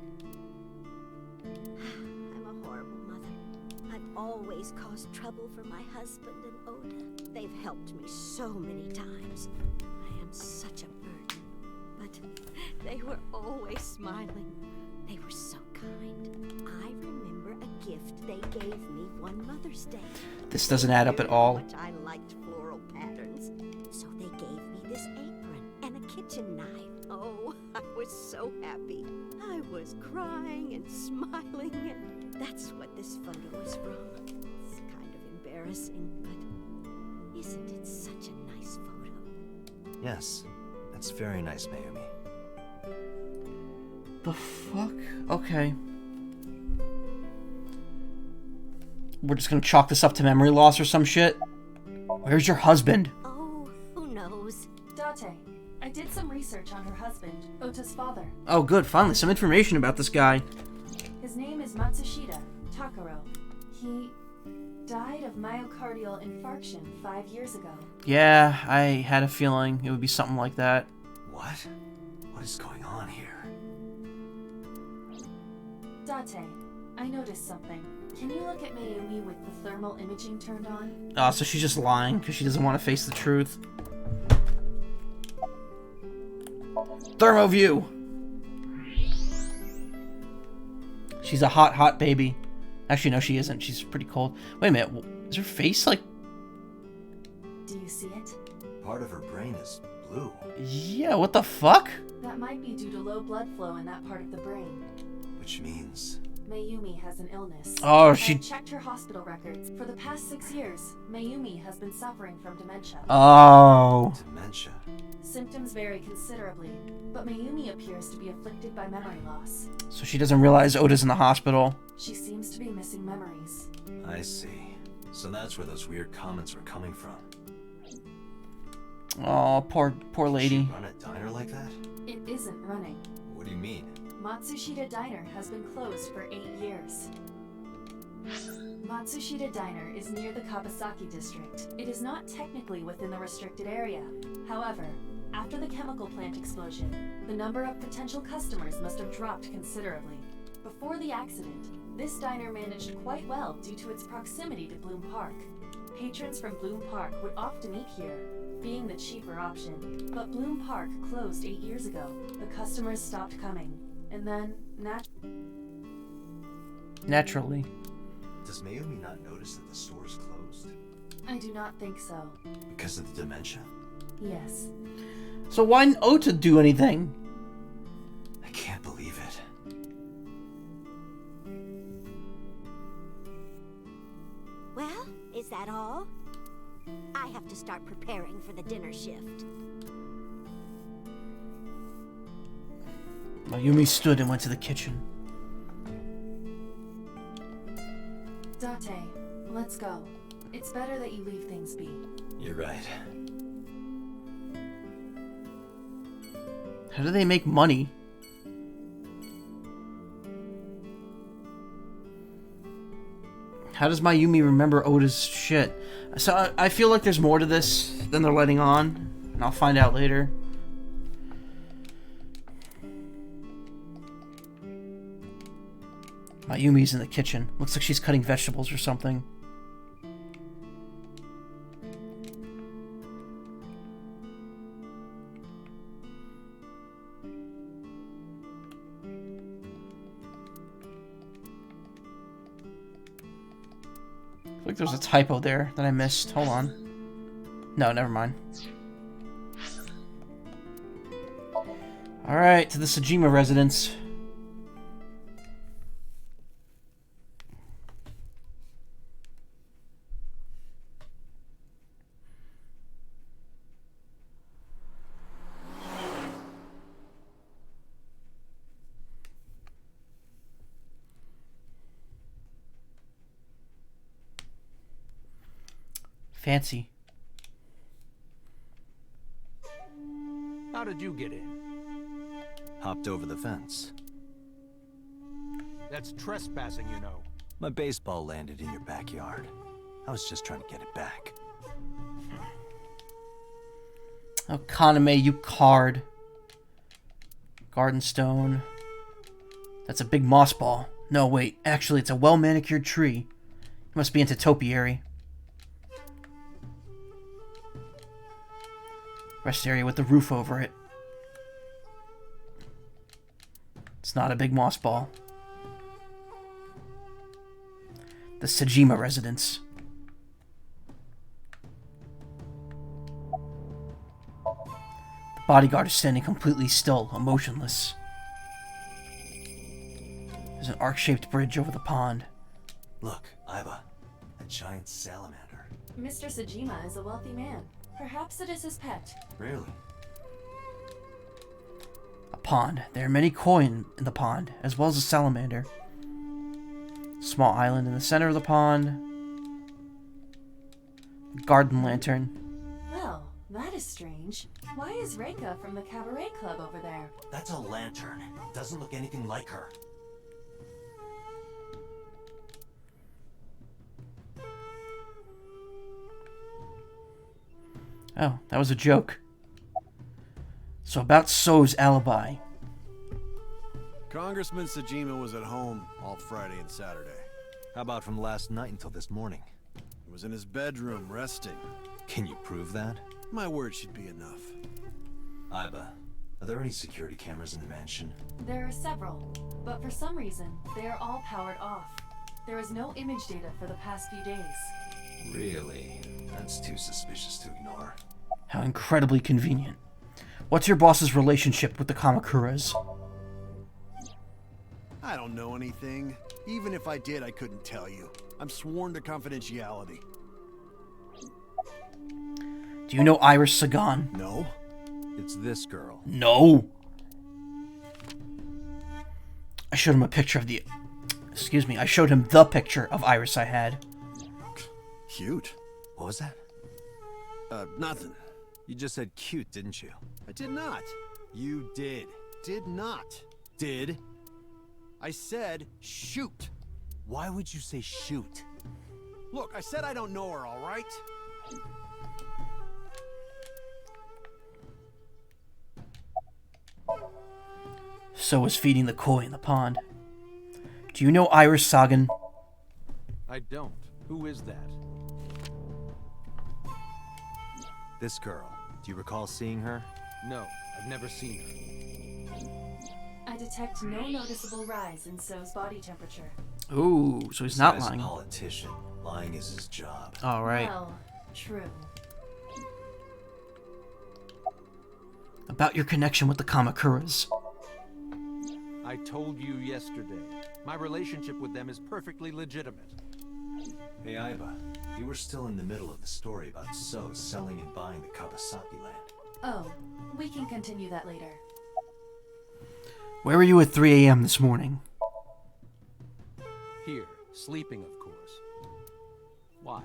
I'm a horrible mother. I've always caused trouble for my husband and Ota. They've helped me so many times. I am such a burden. But they were always smiling. They were so kind. I remember a gift they gave me one Mother's Day. This doesn't add up at all. How much I liked floral patterns. So they gave me this apron and a kitchen knife. Oh, I was so happy. I was crying and smiling, and that's what this photo is from. It's kind of embarrassing, but isn't it such a nice photo? Yes, that's very nice, Mayumi. The fuck? Okay. We're just gonna chalk this up to memory loss or some shit? Where's your husband? Oh, who knows? Date, I did some research on her husband, Ota's father. Oh good, finally, some information about this guy. His name is Matsushita Takaro. He died of myocardial infarction 5 years ago. Yeah, I had a feeling it would be something like that. What? What is going on here? Date, I noticed something. Can you look at Mayumi with the thermal imaging turned on? Oh, so she's just lying because she doesn't want to face the truth. Thermo view. She's a hot, hot baby. Actually, no, she isn't. She's pretty cold. Wait a minute. Is her face like... Do you see it? Part of her brain is blue. Yeah, what the fuck? That might be due to low blood flow in that part of the brain. Which means... Mayumi has an illness. Oh, I've she... checked her hospital records. For the past 6 years, Mayumi has been suffering from dementia. Oh. Dementia. Symptoms vary considerably, but Mayumi appears to be afflicted by memory loss. So she doesn't realize Oda's in the hospital. She seems to be missing memories. I see. So that's where those weird comments were coming from. Oh, poor lady. Did she run a diner like that? It isn't running. What do you mean? Matsushita Diner has been closed for 8 years. Matsushita Diner is near the Kabasaki district. It is not technically within the restricted area. However, after the chemical plant explosion, the number of potential customers must have dropped considerably. Before the accident, this diner managed quite well due to its proximity to Bloom Park. Patrons from Bloom Park would often eat here, being the cheaper option. But Bloom Park closed 8 years ago. The customers stopped coming. And then, Naturally. Does Mayumi not notice that the store is closed? I do not think so. Because of the dementia? Yes. So why didn't Ota do anything? I can't believe it. Well, is that all? I have to start preparing for the dinner shift. Mayumi stood and went to the kitchen. Date, let's go. It's better that you leave things be. You're right. How do they make money? How does Mayumi remember Oda's shit? So I feel like there's more to this than they're letting on. and I'll find out later. Mayumi's in the kitchen. Looks like she's cutting vegetables or something. I think there's a typo there that I missed. Hold on. No, never mind. Alright, to the Sajima residence. Fancy. How did you get in? Hopped over the fence. That's trespassing, you know. My baseball landed in your backyard. I was just trying to get it back. Oh, Kaname, you card. Garden stone. That's a big moss ball. No, wait. Actually, it's a well-manicured tree. It must be into topiary. Rest area with the roof over it. It's not a big moss ball. The Sajima residence. The bodyguard is standing completely still, emotionless. There's an arc-shaped bridge over the pond. Look, Iva. A giant salamander. Mr. Sajima is a wealthy man. Perhaps it is his pet. Really? A pond. There are many koi in the pond, as well as a salamander. Small island in the center of the pond. Garden lantern. Well, that is strange. Why is Reika from the cabaret club over there? That's a lantern. Doesn't look anything like her. Oh, that was a joke. So about So's alibi. Congressman Sajima was at home all Friday and Saturday. How about from last night until this morning? He was in his bedroom, resting. Can you prove that? My word should be enough. Iva, are there any security cameras in the mansion? There are several, but for some reason, they are all powered off. There is no image data for the past few days. Really? That's too suspicious to ignore. How incredibly convenient. What's your boss's relationship with the Kamakuras? I don't know anything. Even if I did, I couldn't tell you. I'm sworn to confidentiality. Do you know Iris Sagan? No? It's this girl. No! I showed him a picture of the... Excuse me, I showed him the picture of Iris I had. Cute. What was that? Nothing. You just said cute, didn't you? I did not. You did. Did not. Did. I said shoot. Why would you say shoot? Look, I said I don't know her, all right? So was feeding the koi in the pond. Do you know Iris Sagan? I don't. Who is that? This girl. Do you recall seeing her? No, I've never seen her. I detect no noticeable rise in So's body temperature. Ooh, so he's not This guy's lying. a politician. Lying is his job. Alright. Well, true. About your connection with the Kamakuras. I told you yesterday. My relationship with them is perfectly legitimate. Hey, Iva. You were still in the middle of the story about So selling and buying the Kawasaki land. Oh, we can continue that later. Where were you at 3 a.m. this morning? Here, sleeping, of course. Why?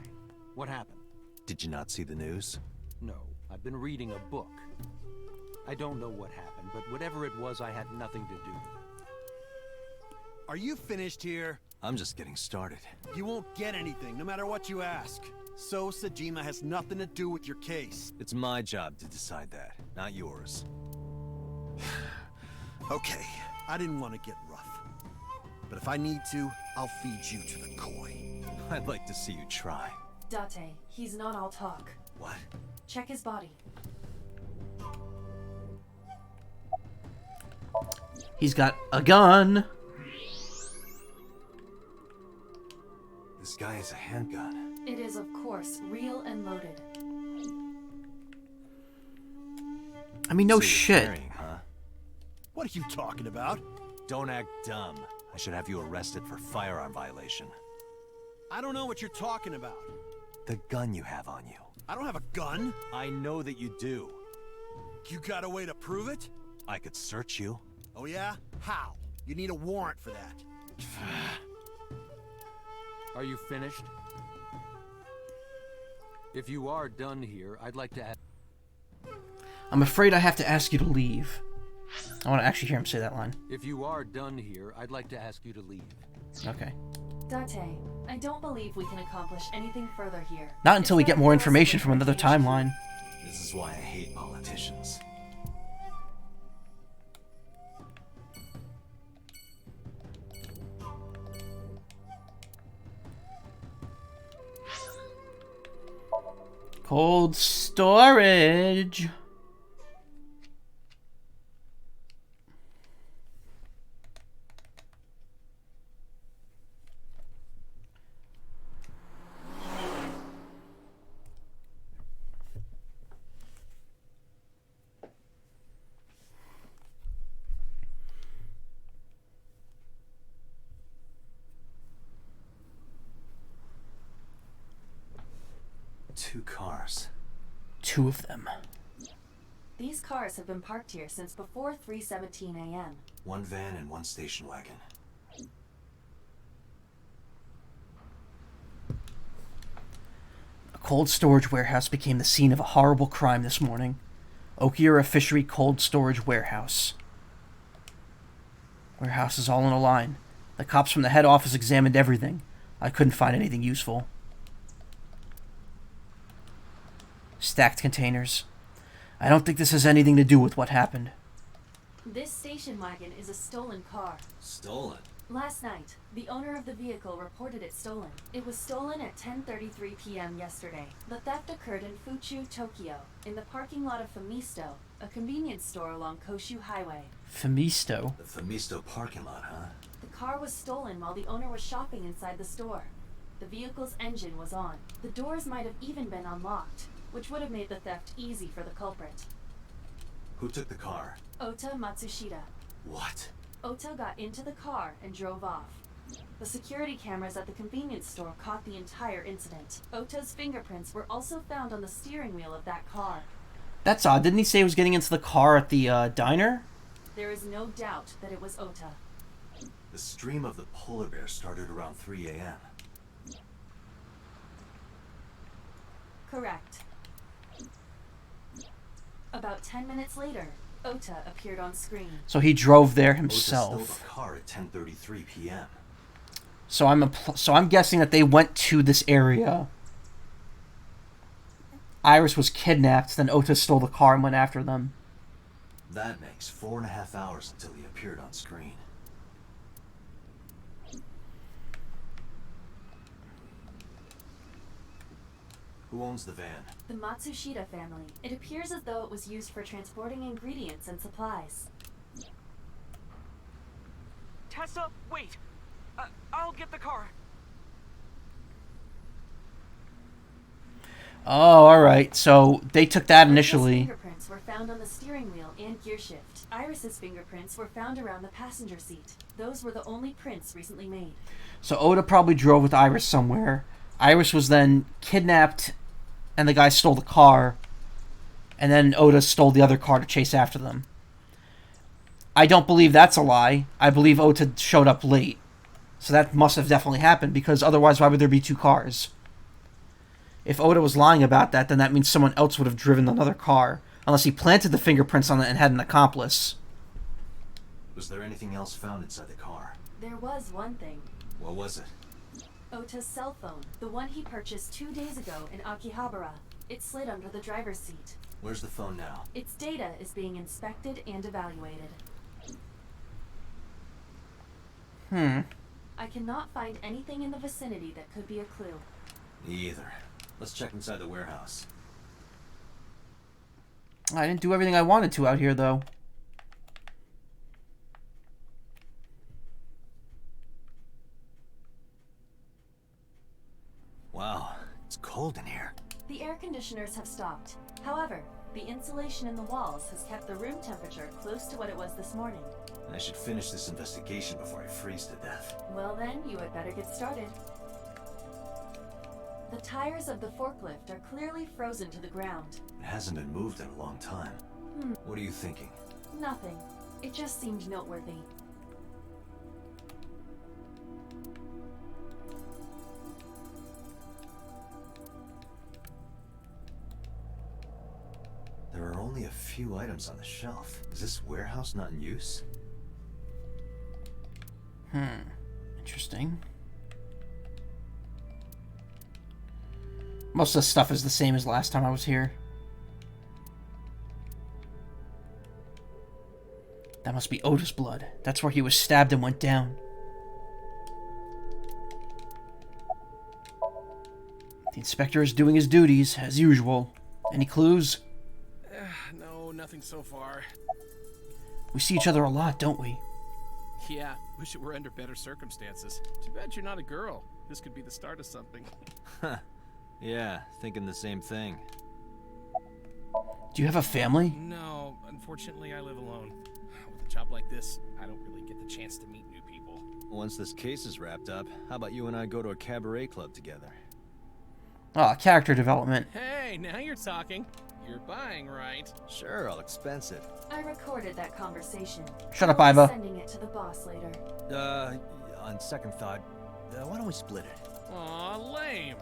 What happened? Did you not see the news? No, I've been reading a book. I don't know what happened, but whatever it was, I had nothing to do with it. Are you finished here? I'm just getting started. You won't get anything, no matter what you ask. So Sajima has nothing to do with your case. It's my job to decide that, not yours. Okay, I didn't want to get rough. But if I need to, I'll feed you to the koi. I'd like to see you try. Date, he's not all talk. What? Check his body. He's got a gun. This guy has a handgun. It is, of course, real and loaded. I mean, no So you're shit. carrying, huh? What are you talking about? Don't act dumb. I should have you arrested for firearm violation. I don't know what you're talking about. The gun you have on you. I don't have a gun. I know that you do. You got a way to prove it? I could search you. Oh yeah? How? You need a warrant for that. Are you finished? If you are done here, I'd like to ask... I'm afraid I have to ask you to leave. I want to actually hear him say that line. If you are done here, I'd like to ask you to leave. Okay. Date, I don't believe we can accomplish anything further here. Not until we Is there get more a information possible from another information? timeline. This is why I hate politicians. Cold storage. Two cars. Two of them. These cars have been parked here since before 3:17 a.m. One van and one station wagon. A cold storage warehouse became the scene of a horrible crime this morning. Okiura Fishery Cold Storage Warehouse. Warehouse is all in a line. The cops from the head office examined everything. I couldn't find anything useful. Stacked containers. I don't think this has anything to do with what happened. This station wagon is a stolen car. Stolen? Last night, the owner of the vehicle reported it stolen. It was stolen at 10:33 p.m. yesterday. The theft occurred in Fuchu, Tokyo, in the parking lot of Famisto, a convenience store along Koshu Highway. Famisto. The Famisto parking lot, huh? The car was stolen while the owner was shopping inside the store. The vehicle's engine was on. The doors might have even been unlocked, which would have made the theft easy for the culprit. Who took the car? Ota Matsushita. What? Ota got into the car and drove off. The security cameras at the convenience store caught the entire incident. Ota's fingerprints were also found on the steering wheel of that car. That's odd. Didn't he say he was getting into the car at the diner? There is no doubt that it was Ota. The stream of the polar bear started around 3 a.m. Correct. About 10 minutes later, Ota appeared on screen. So he drove there Ota stole himself. the car at 10:33 p.m. So I'm guessing that they went to this area. Iris was kidnapped, then Ota stole the car and went after them. That makes 4.5 hours until he appeared on screen. Who owns the van? The Matsushita family. It appears as though it was used for transporting ingredients and supplies. Tessa, wait! I'll get the car. Oh, alright. So they took that Ota's initially. fingerprints were found on the steering wheel and gear shift. Iris's fingerprints were found around the passenger seat. Those were the only prints recently made. So Ota probably drove with Iris somewhere. Iris was then kidnapped, and the guy stole the car. And then Ota stole the other car to chase after them. I don't believe that's a lie. I believe Ota showed up late. So that must have definitely happened, because otherwise why would there be two cars? If Ota was lying about that, then that means someone else would have driven another car. Unless he planted the fingerprints on it and had an accomplice. Was there anything else found inside the car? There was one thing. What was it? Ota's cell phone, the one he purchased 2 days ago in Akihabara. It slid under the driver's seat. Where's the phone now? Its data is being inspected and evaluated. I cannot find anything in the vicinity that could be a clue. Me either. Let's check inside the warehouse. I didn't do everything I wanted to out here, though. Wow, it's cold in here. The air conditioners have stopped. However, the insulation in the walls has kept the room temperature close to what it was this morning. I should finish this investigation before I freeze to death. Well then, you had better get started. The tires of the forklift are clearly frozen to the ground. It hasn't been moved in a long time. What are you thinking? Nothing. It just seemed noteworthy. There are only a few items on the shelf. Is this warehouse not in use? Interesting. Most of the stuff is the same as last time I was here. That must be Otis' blood. That's where he was stabbed and went down. The inspector is doing his duties, as usual. Any clues? No, nothing so far. We see each other a lot, don't we? Yeah, wish it were under better circumstances. Too bad you're not a girl. This could be the start of something. Yeah, thinking the same thing. Do you have a family? No, unfortunately I live alone. With a job like this, I don't really get the chance to meet new people. Once this case is wrapped up, how about you and I go to a cabaret club together? Ah, character development. Hey, now you're talking. You're buying, right? Sure, I'll expense it. I recorded that conversation. Shut up, I'll be Iva. sending it to the boss later. On second thought, why don't we split it? Aw, lame.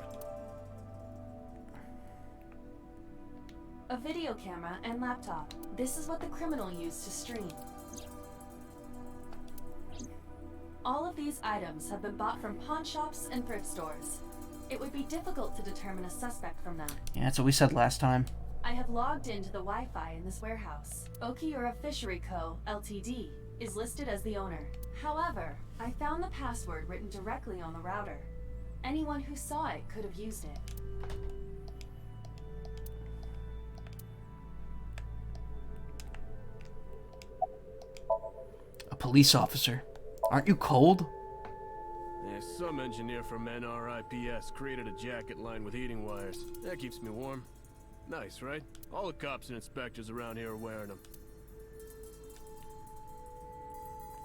A video camera and laptop. This is what the criminal used to stream. All of these items have been bought from pawn shops and thrift stores. It would be difficult to determine a suspect from them. Yeah, that's what we said last time. I have logged into the Wi-Fi in this warehouse. Okiura Fishery Co., Ltd. is listed as the owner. However, I found the password written directly on the router. Anyone who saw it could have used it. A police officer. Aren't you cold? Yeah, some engineer from NRIPS created a jacket lined with heating wires. That keeps me warm. Nice, right? All the cops and inspectors around here are wearing them.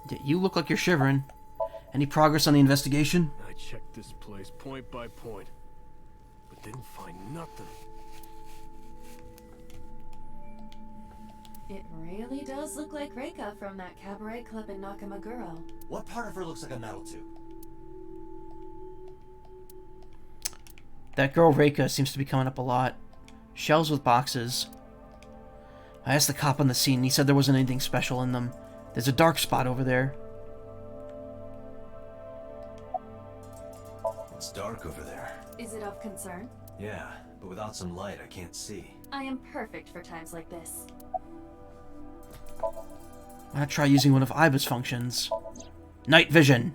Yeah, you look like you're shivering. Any progress on the investigation? I checked this place point by point, but didn't find nothing. It really does look like Reika from that cabaret club in Nakamaguro. What part of her looks like a metal tube? That girl Reika seems to be coming up a lot. Shelves with boxes. I asked the cop on the scene and he said there wasn't anything special in them. There's a dark spot over there. It's dark over there. Is it of concern? Yeah, but without some light, I can't see. I am perfect for times like this. Why not try using one of Iva's functions? Night vision.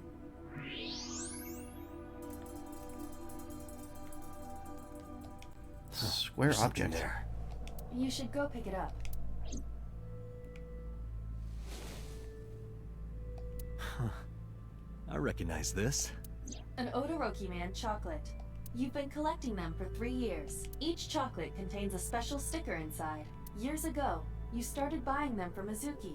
Square object. There. You should go pick it up. I recognize this. An Odoroki Man chocolate. You've been collecting them for 3 years. Each chocolate contains a special sticker inside. Years ago, you started buying them for Mizuki.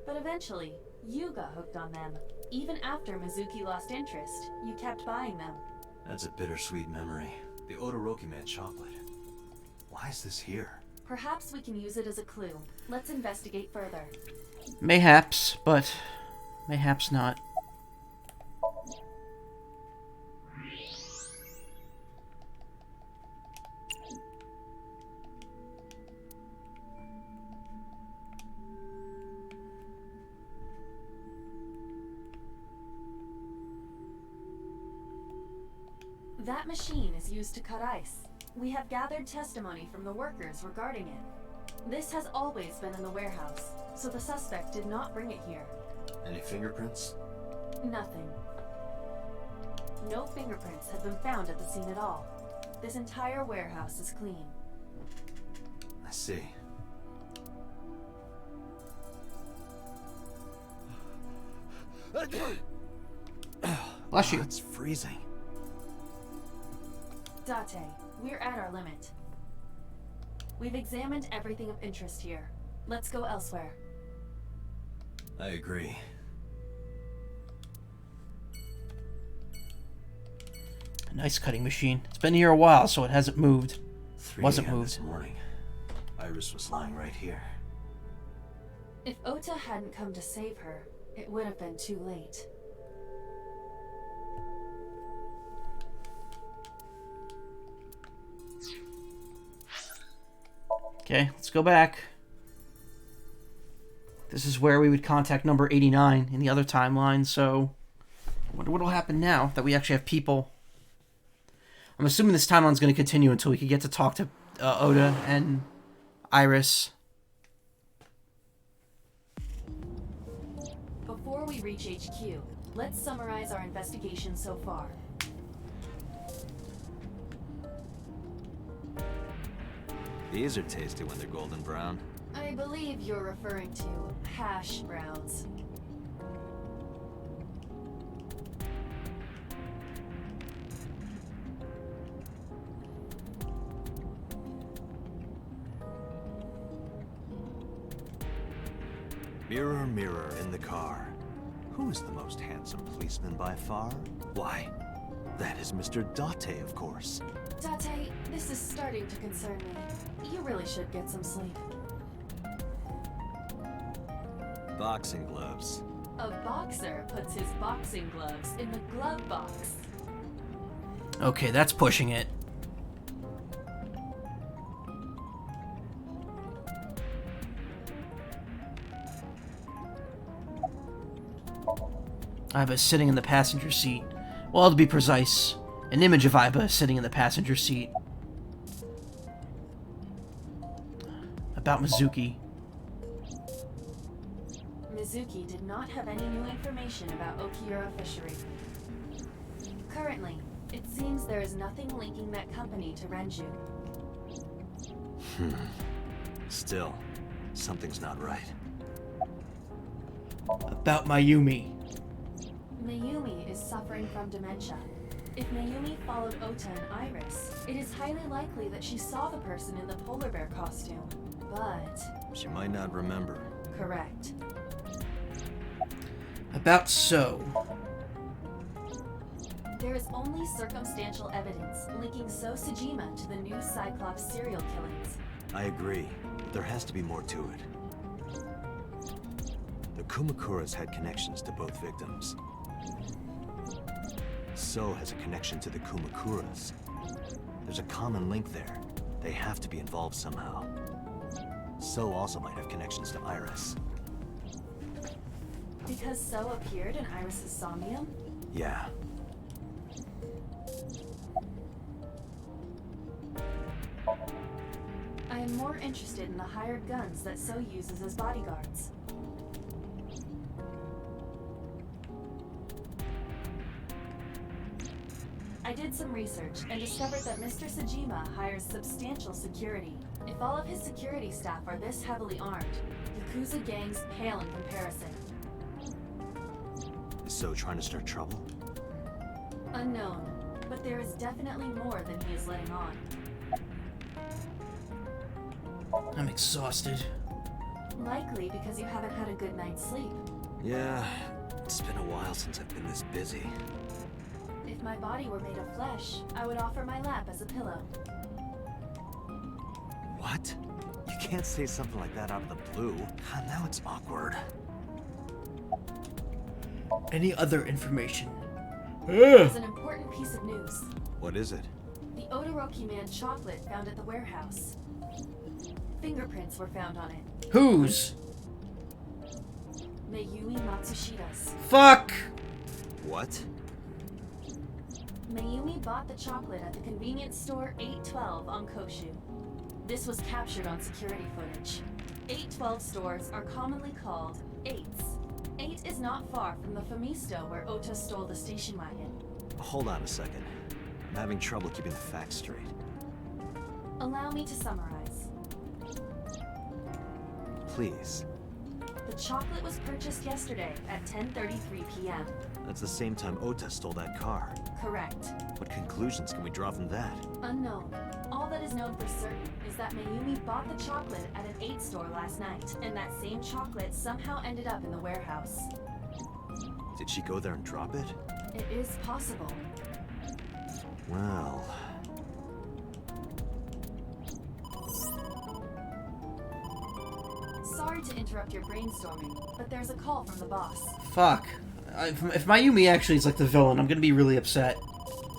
But eventually, you got hooked on them. Even after Mizuki lost interest, you kept buying them. That's a bittersweet memory. The Odoroki Man chocolate. Why is this here? Perhaps we can use it as a clue. Let's investigate further. Mayhaps, but mayhaps not. That machine is used to cut ice. We have gathered testimony from the workers regarding it. This has always been in the warehouse, so the suspect did not bring it here. Any fingerprints? Nothing. No fingerprints have been found at the scene at all. This entire warehouse is clean. I see. Bless you. It's freezing. Date, we're at our limit. We've examined everything of interest here. Let's go elsewhere. I agree. A nice cutting machine. It's been here a while, so it hasn't moved. 3 Wasn't a.m. moved. this morning. Iris was lying right here. If Ota hadn't come to save her, it would have been too late. Okay, let's go back. This is where we would contact number 89 in the other timeline, so I wonder what'll happen now that we actually have people. I'm assuming this timeline's going to continue until we can get to talk to Ota and Iris. Before we reach HQ, let's summarize our investigation so far. These are tasty when they're golden brown. I believe you're referring to hash browns. Mirror, mirror in the car. Who is the most handsome policeman by far? Why, that is Mr. Date, of course. Date, this is starting to concern me. You really should get some sleep. Boxing gloves. A boxer puts his boxing gloves in the glove box. Okay, that's pushing it. Iba sitting in the passenger seat. Well, to be precise, an image of Iba sitting in the passenger seat. About Mizuki. Mizuki did not have any new information about Okiura Fishery. Currently, it seems there is nothing linking that company to Renju. Still, something's not right. About Mayumi. Mayumi is suffering from dementia. If Mayumi followed Ota and Iris, it is highly likely that she saw the person in the polar bear costume. But... She might not remember. correct. About So. There is only circumstantial evidence linking So Sejima to the new Cyclops serial killings. I agree, but there has to be more to it. The Kumakuras had connections to both victims. So has a connection to the Kumakuras. There's a common link there. They have to be involved somehow. So also might have connections to Iris. Because So appeared in Iris's Somnium? Yeah. I am more interested in the hired guns that So uses as bodyguards. I did some research and discovered that Mr. Sejima hires substantial security. If all of his security staff are this heavily armed, Yakuza gangs pale in comparison. Is So trying to start trouble? Unknown, but there is definitely more than he is letting on. I'm exhausted. Likely because you haven't had a good night's sleep. Yeah, it's been a while since I've been this busy. If my body were made of flesh, I would offer my lap as a pillow. What? You can't say something like that out of the blue. Now it's awkward. Any other information? There's an important piece of news. What is it? The Odoroki Man chocolate found at the warehouse. Fingerprints were found on it. Whose? Mayumi Matsushida's. Fuck! What? Mayumi bought the chocolate at the convenience store 812 on Koshu. This was captured on security footage. 812 stores are commonly called 8s. 8 is not far from the Famisto where Ota stole the station wagon. Hold on a second. I'm having trouble keeping the facts straight. Allow me to summarize. Please. The chocolate was purchased yesterday at 10:33 p.m. That's the same time Ota stole that car. Correct. What conclusions can we draw from that? Unknown. All that is known for certain is that Mayumi bought the chocolate at an 8 store last night, and that same chocolate somehow ended up in the warehouse. Did she go there and drop it? It is possible. Well... Sorry to interrupt your brainstorming, but there's a call from the boss. Fuck. If Mayumi actually is like the villain, I'm gonna be really upset.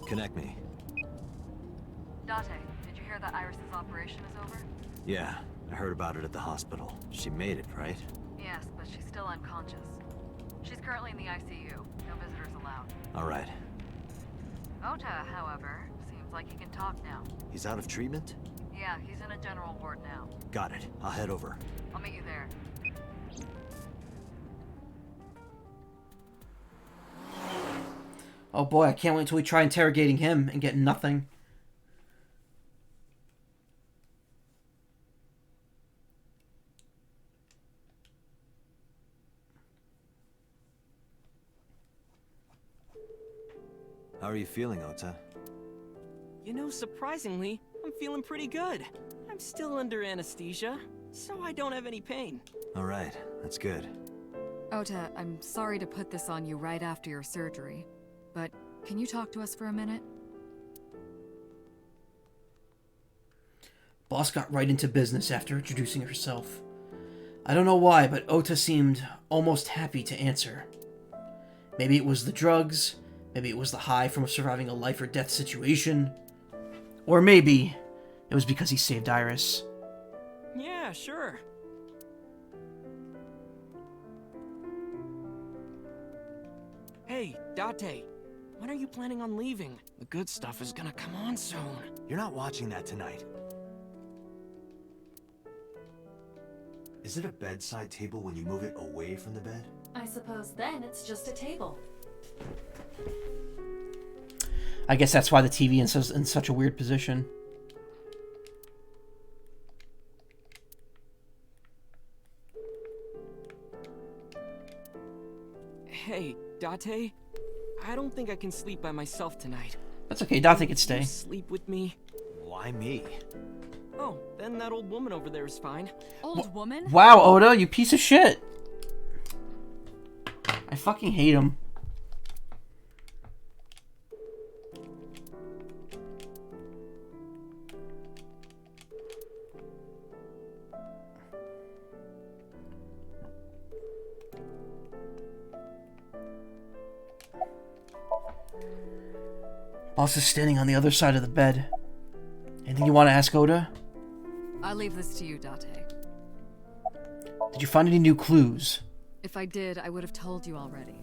Connect me. Date, did you hear that Iris's operation is over? Yeah, I heard about it at the hospital. She made it, right? Yes, but she's still unconscious. She's currently in the ICU. No visitors allowed. Alright. Ota, however, seems like he can talk now. He's out of treatment? Yeah, he's in a general ward now. Got it. I'll head over. I'll meet you there. Oh boy, I can't wait till we try interrogating him and get nothing. How are you feeling, Ota? You know, surprisingly, I'm feeling pretty good. I'm still under anesthesia, so I don't have any pain. Alright, that's good. Ota, I'm sorry to put this on you right after your surgery, but can you talk to us for a minute? Boss got right into business after introducing herself. I don't know why, but Ota seemed almost happy to answer. Maybe it was the drugs, maybe it was the high from surviving a life or death situation, or maybe it was because he saved Iris. Yeah, sure. Hey, Date, when are you planning on leaving? The good stuff is gonna come on soon. You're not watching that tonight. Is it a bedside table when you move it away from the bed? I suppose then it's just a table. I guess that's why the TV is in such a weird position. Hey, Date, I don't think I can sleep by myself tonight. That's okay, Date can You stay. sleep with me? Why me? Oh, then that old woman over there is fine. Old woman? Wow, Oda, you piece of shit! I fucking hate him. Boss is standing on the other side of the bed. Anything you want to ask Oda? I'll leave this to you, Date. Did you find any new clues? If I did, I would have told you already.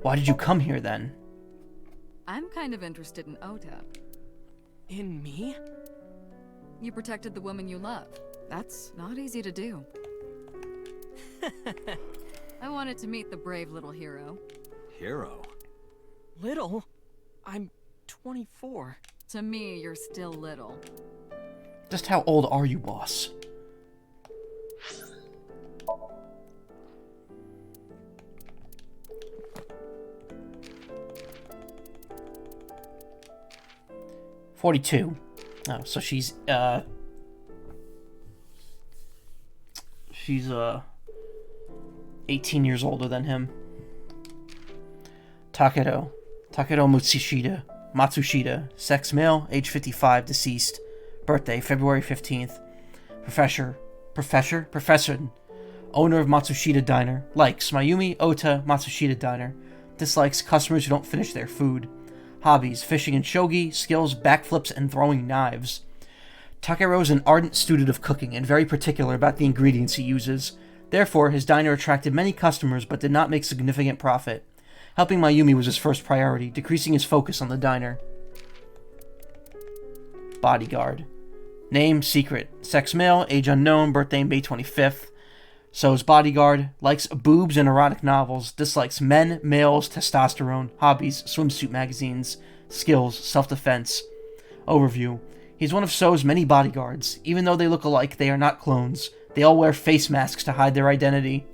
Why did you come here then? I'm kind of interested in Ota. In me? You protected the woman you love. That's not easy to do. I wanted to meet the brave little hero. Hero? Little? I'm 24. To me, you're still little. Just how old are you, boss? "42. Oh, so she's 18 years older than him. Takero Matsushita, sex male, age 55, deceased, birthday February 15th, professor, owner of Matsushita Diner, likes Mayumi Ota Matsushita Diner, dislikes customers who don't finish their food, hobbies, fishing and shogi, skills, backflips, and throwing knives. Takero is an ardent student of cooking and very particular about the ingredients he uses. Therefore, his diner attracted many customers but did not make significant profit. Helping Mayumi was his first priority, decreasing his focus on the diner. Bodyguard. Name, secret. Sex male, age unknown, birthday May 25th. So his bodyguard likes boobs and erotic novels, dislikes men, males, testosterone, hobbies, swimsuit magazines, skills, self-defense. Overview. He's one of So's many bodyguards. Even though they look alike, they are not clones. They all wear face masks to hide their identity.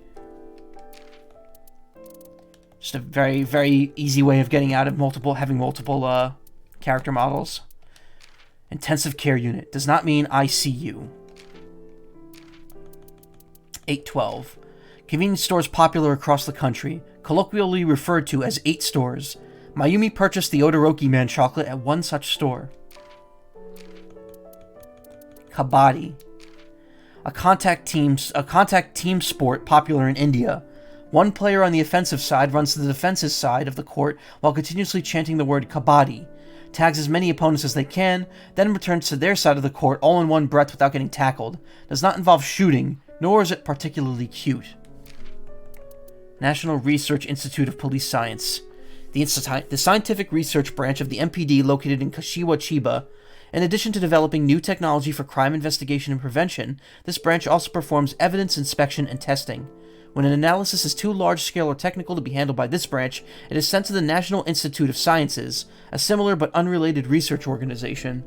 Just a very, very easy way of getting out of having multiple character models. Intensive care unit. Does not mean ICU. 812. Convenience stores popular across the country, colloquially referred to as 8 stores. Mayumi purchased the Odoroki Man chocolate at one such store. Kabaddi. A contact team sport popular in India. One player on the offensive side runs to the defensive side of the court while continuously chanting the word Kabaddi, tags as many opponents as they can, then returns to their side of the court all in one breath without getting tackled. Does not involve shooting, nor is it particularly cute. National Research Institute of Police Science. The scientific research branch of the MPD located in Kashiwa, Chiba. In addition to developing new technology for crime investigation and prevention, this branch also performs evidence inspection and testing. When an analysis is too large-scale or technical to be handled by this branch, it is sent to the National Institute of Sciences, a similar but unrelated research organization.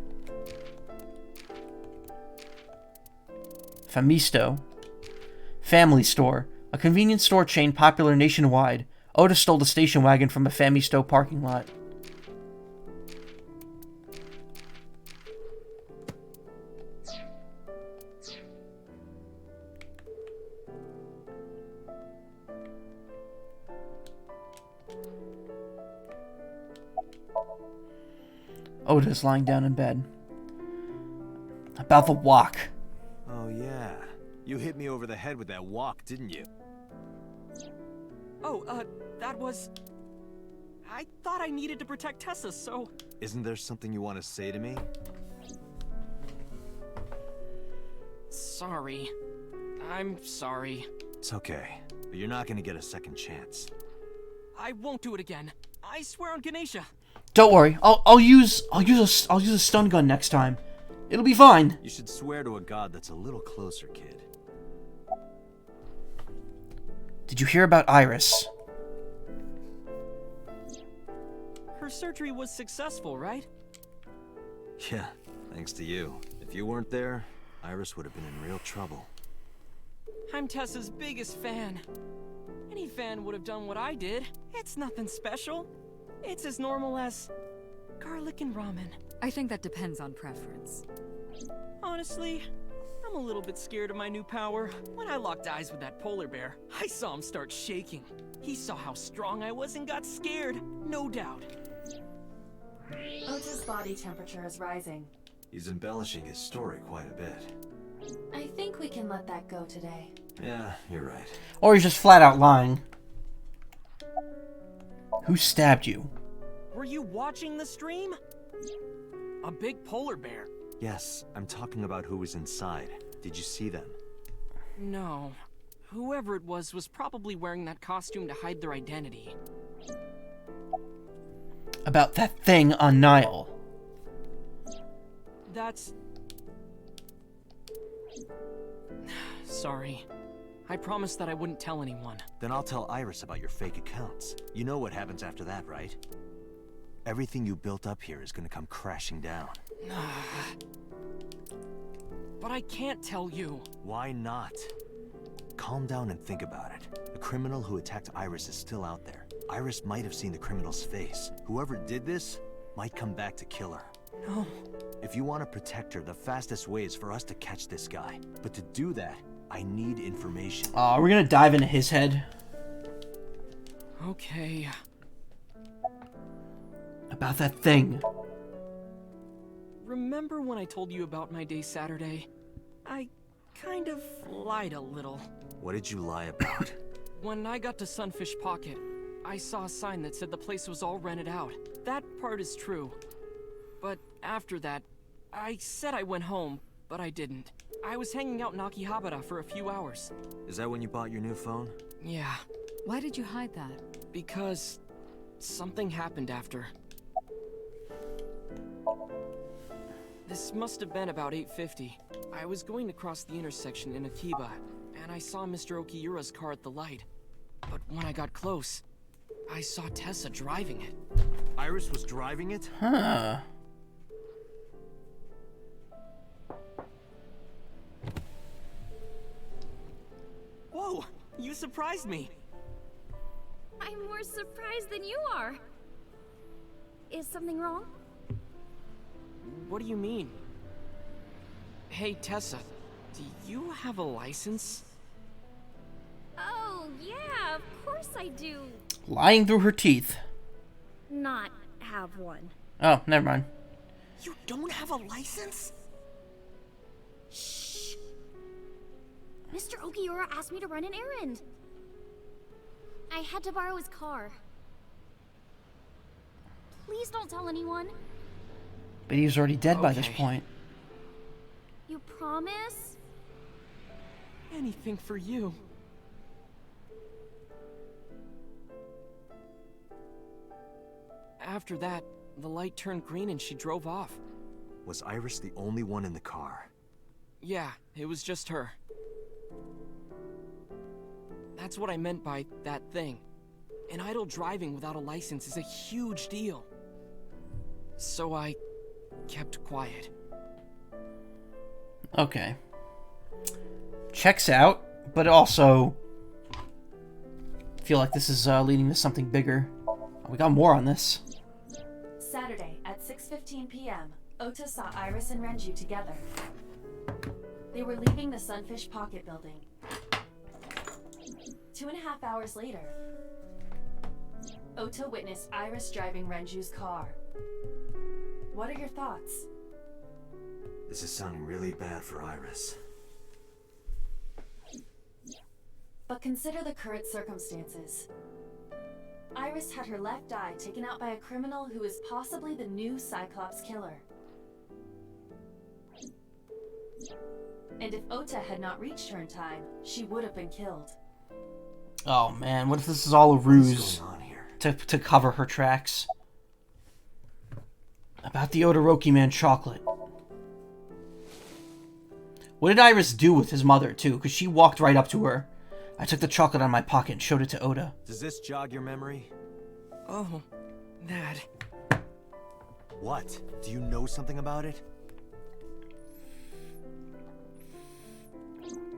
Famisto. Family Store. A convenience store chain popular nationwide. Oda stole the station wagon from a Famisto parking lot. Oda is lying down in bed. About the walk. Oh yeah. You hit me over the head with that walk, didn't you? Oh, that was... I thought I needed to protect Tessa, so... Isn't there something you want to say to me? Sorry. I'm sorry. It's okay, but you're not gonna get a second chance. I won't do it again. I swear on Ganesha. Don't worry. I'll use a stun gun next time. It'll be fine. You should swear to a god that's a little closer, kid. Did you hear about Iris? Her surgery was successful, right? Yeah, thanks to you. If you weren't there, Iris would have been in real trouble. I'm Tessa's biggest fan. Any fan would have done what I did. It's nothing special. It's as normal as garlic and ramen. I think that depends on preference. Honestly, I'm a little bit scared of my new power. When I locked eyes with that polar bear, I saw him start shaking. He saw how strong I was and got scared, no doubt. Ota's body temperature is rising. He's embellishing his story quite a bit. I think we can let that go today. Yeah, you're right. Or he's just flat out lying. Who stabbed you? Were you watching the stream? A big polar bear. Yes, I'm talking about who was inside. Did you see them? No. Whoever it was probably wearing that costume to hide their identity. About that thing on Nile. That's... Sorry. I promised that I wouldn't tell anyone. Then I'll tell Iris about your fake accounts. You know what happens after that, right? Everything you built up here is gonna come crashing down. But I can't tell you. Why not? Calm down and think about it. The criminal who attacked Iris is still out there. Iris might have seen the criminal's face. Whoever did this might come back to kill her. No. If you want to protect her, the fastest way is for us to catch this guy. But to do that, I need information. We're gonna dive into his head. Okay. About that thing. Remember when I told you about my day Saturday? I kind of lied a little. What did you lie about? When I got to Sunfish Pocket, I saw a sign that said the place was all rented out. That part is true. But after that, I said I went home, but I didn't. I was hanging out in Akihabara for a few hours. Is that when you bought your new phone? Yeah. Why did you hide that? Because something happened after. This must have been about 8:50. I was going to cross the intersection in Akiba, and I saw Mr. Okiura's car at the light. But when I got close, I saw Tessa driving it. Iris was driving it? Huh. Whoa! You surprised me! I'm more surprised than you are. Is something wrong? What do you mean? Hey, Tessa, do you have a license? Oh, yeah, of course I do. Lying through her teeth. Not have one. Oh, never mind. You don't have a license? Shh. Mr. Okiura asked me to run an errand. I had to borrow his car. Please don't tell anyone. But he was already dead by this point. You promise? Anything for you. After that, the light turned green and she drove off. Was Iris the only one in the car? Yeah, it was just her. That's what I meant by that thing. An idle driving without a license is a huge deal. So I kept quiet. Okay. Checks out, but also feel like this is leading to something bigger. We got more on this. Saturday at 6:15 p.m., Ota saw Iris and Renju together. They were leaving the Sunfish Pocket building. 2.5 hours later, Ota witnessed Iris driving Renju's car. What are your thoughts? This is sounding really bad for Iris. But consider the current circumstances. Iris had her left eye taken out by a criminal who is possibly the new Cyclops killer. And if Ota had not reached her in time, she would have been killed. Oh man, what if this is all a ruse going on here? to cover her tracks? About the Todoroki Man chocolate. What did Iris do with his mother, too? Because she walked right up to her. I took the chocolate out of my pocket and showed it to Oda. Does this jog your memory? Oh, that. What? Do you know something about it?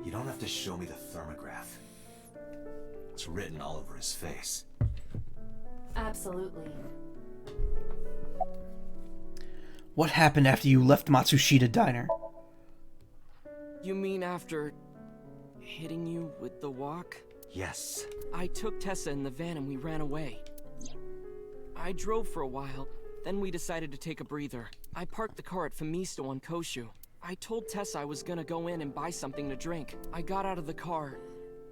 You don't have to show me the thermograph. It's written all over his face. Absolutely. What happened after you left Matsushita Diner? You mean after hitting you with the walk? Yes. I took Tessa in the van and we ran away. I drove for a while, then we decided to take a breather. I parked the car at Famisto on Koshu. I told Tessa I was gonna go in and buy something to drink. I got out of the car,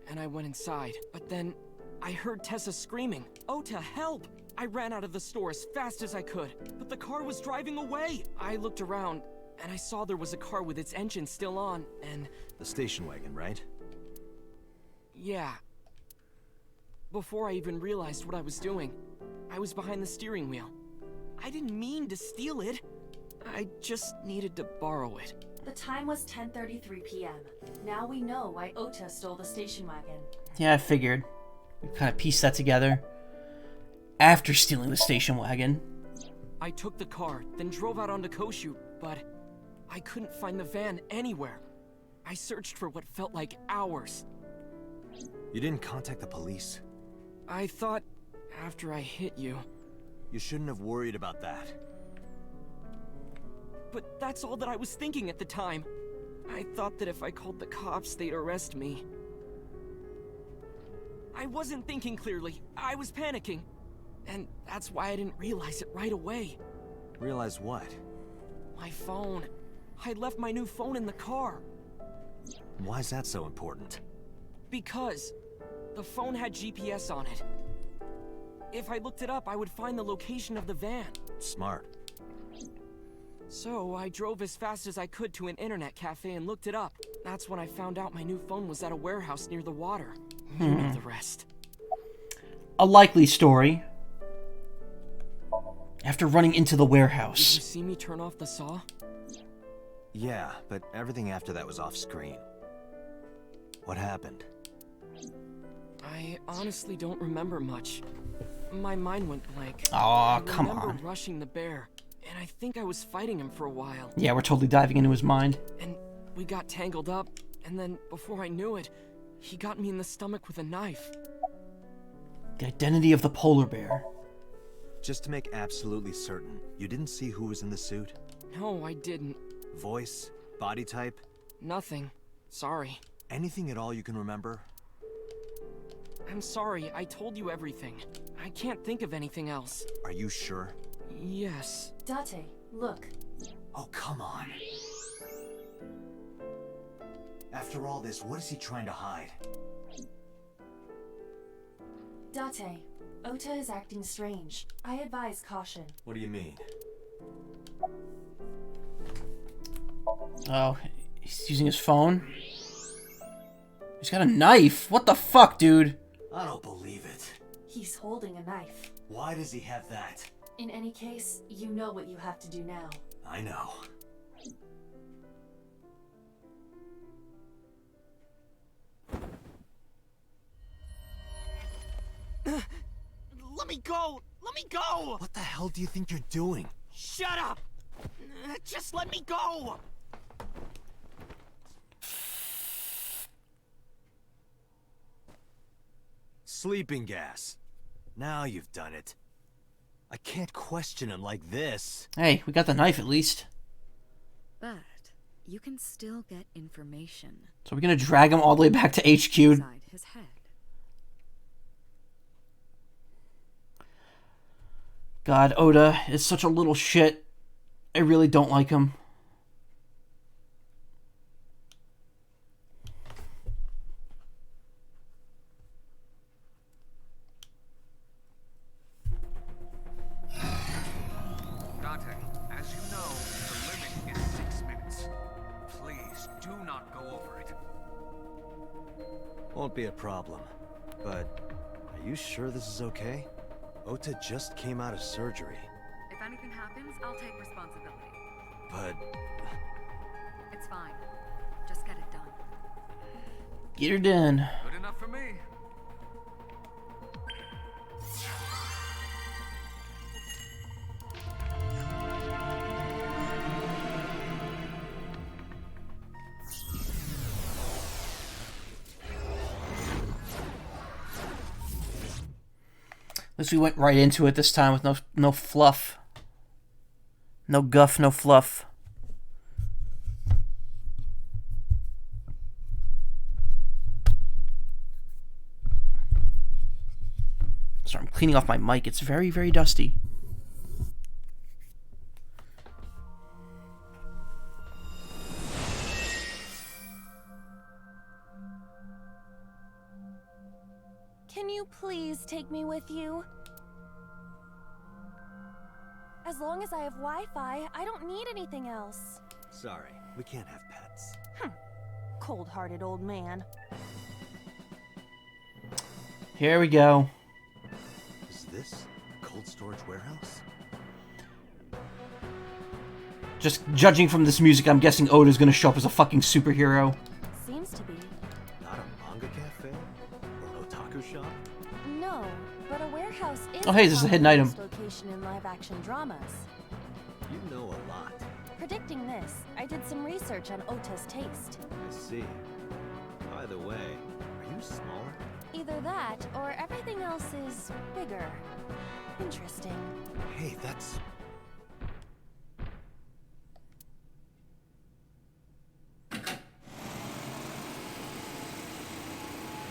and I went inside. But then, I heard Tessa screaming, "Ota, help!" I ran out of the store as fast as I could, but the car was driving away! I looked around, and I saw there was a car with its engine still on, and... The station wagon, right? Yeah. Before I even realized what I was doing, I was behind the steering wheel. I didn't mean to steal it. I just needed to borrow it. The time was 10:33 p.m. Now we know why Ota stole the station wagon. Yeah, I figured. We kind of pieced that together. After stealing the station wagon. I took the car, then drove out onto Koshu, but I couldn't find the van anywhere. I searched for what felt like hours. You didn't contact the police? I thought after I hit you. You shouldn't have worried about that. But that's all that I was thinking at the time. I thought that if I called the cops, they'd arrest me. I wasn't thinking clearly. I was panicking. And that's why I didn't realize it right away. Realize what? My phone. I left my new phone in the car. Why is that so important? Because the phone had GPS on it. If I looked it up, I would find the location of the van. Smart. So I drove as fast as I could to an internet cafe and looked it up. That's when I found out my new phone was at a warehouse near the water. You know the rest. A likely story. After running into the Did warehouse. you see me turn off the saw? Yeah, but everything after that was off screen. What happened? I honestly don't remember much. My mind went blank. Aw, come I remember on. rushing the bear, and I think I was fighting him for a while. Yeah, we're totally diving into his mind. And we got tangled up, and then before I knew it, he got me in the stomach with a knife. The identity of the polar bear. Just to make absolutely certain, you didn't see who was in the suit? No, I didn't. Voice? Body type? Nothing. Sorry. Anything at all you can remember? I'm sorry, I told you everything. I can't think of anything else. Are you sure? Yes. Date, look. Oh, come on. After all this, what is he trying to hide? Date, Ota is acting strange. I advise caution. What do you mean? Oh, he's using his phone? He's got a knife? What the fuck, dude? I don't believe it. He's holding a knife. Why does he have that? In any case, you know what you have to do now. I know. Let me go! Let me go! What the hell do you think you're doing? Shut up! Just let me go! Sleeping gas. Now you've done it. I can't question him like this. Hey, we got the knife at least. But you can still get information. So we're gonna drag him all the way back to HQ. Inside his head. God, Oda is such a little shit. I really don't like him. Dante, as you know, the limit is 6 minutes. Please do not go over it. Won't be a problem. But are you sure this is okay? Ota just came out of surgery. If anything happens, I'll take responsibility. But It's fine. Just get it done. Get her done. Good enough for me. At least we went right into it this time with no fluff. No guff, no fluff. Sorry, I'm cleaning off my mic. It's very, very dusty. Can you please take me with you? As long as I have Wi-Fi, I don't need anything else. sorry, we can't have pets. Cold-hearted old man. Here we go. Is this a cold storage warehouse? Just judging from this music, I'm guessing Oda's gonna show up as a fucking superhero. Seems to be. Not a manga cafe? Or an otaku shop? No, but a warehouse is Oh, hey, this is a hidden item. location in live-action dramas. You know a lot. Predicting this, I did some research on Ota's taste. I see. By the way, are you smaller? Either that, or everything else is bigger. Interesting. Hey, that's...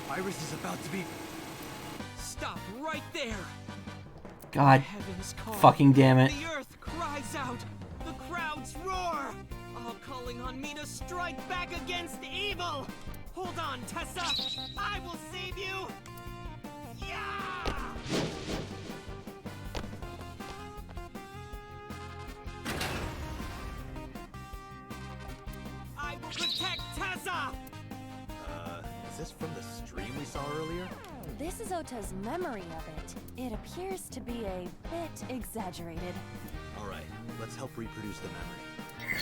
Iris is about to be... Stop right there! God Heavens call. fucking damn it. The earth cries out. The crowds roar. All calling on me to strike back against evil. Hold on, Tessa. I will save you. Yeah! I will protect Tessa. Is this from the stream we saw earlier? This is Ota's memory of it. It appears to be a bit exaggerated. Alright, let's help reproduce the memory.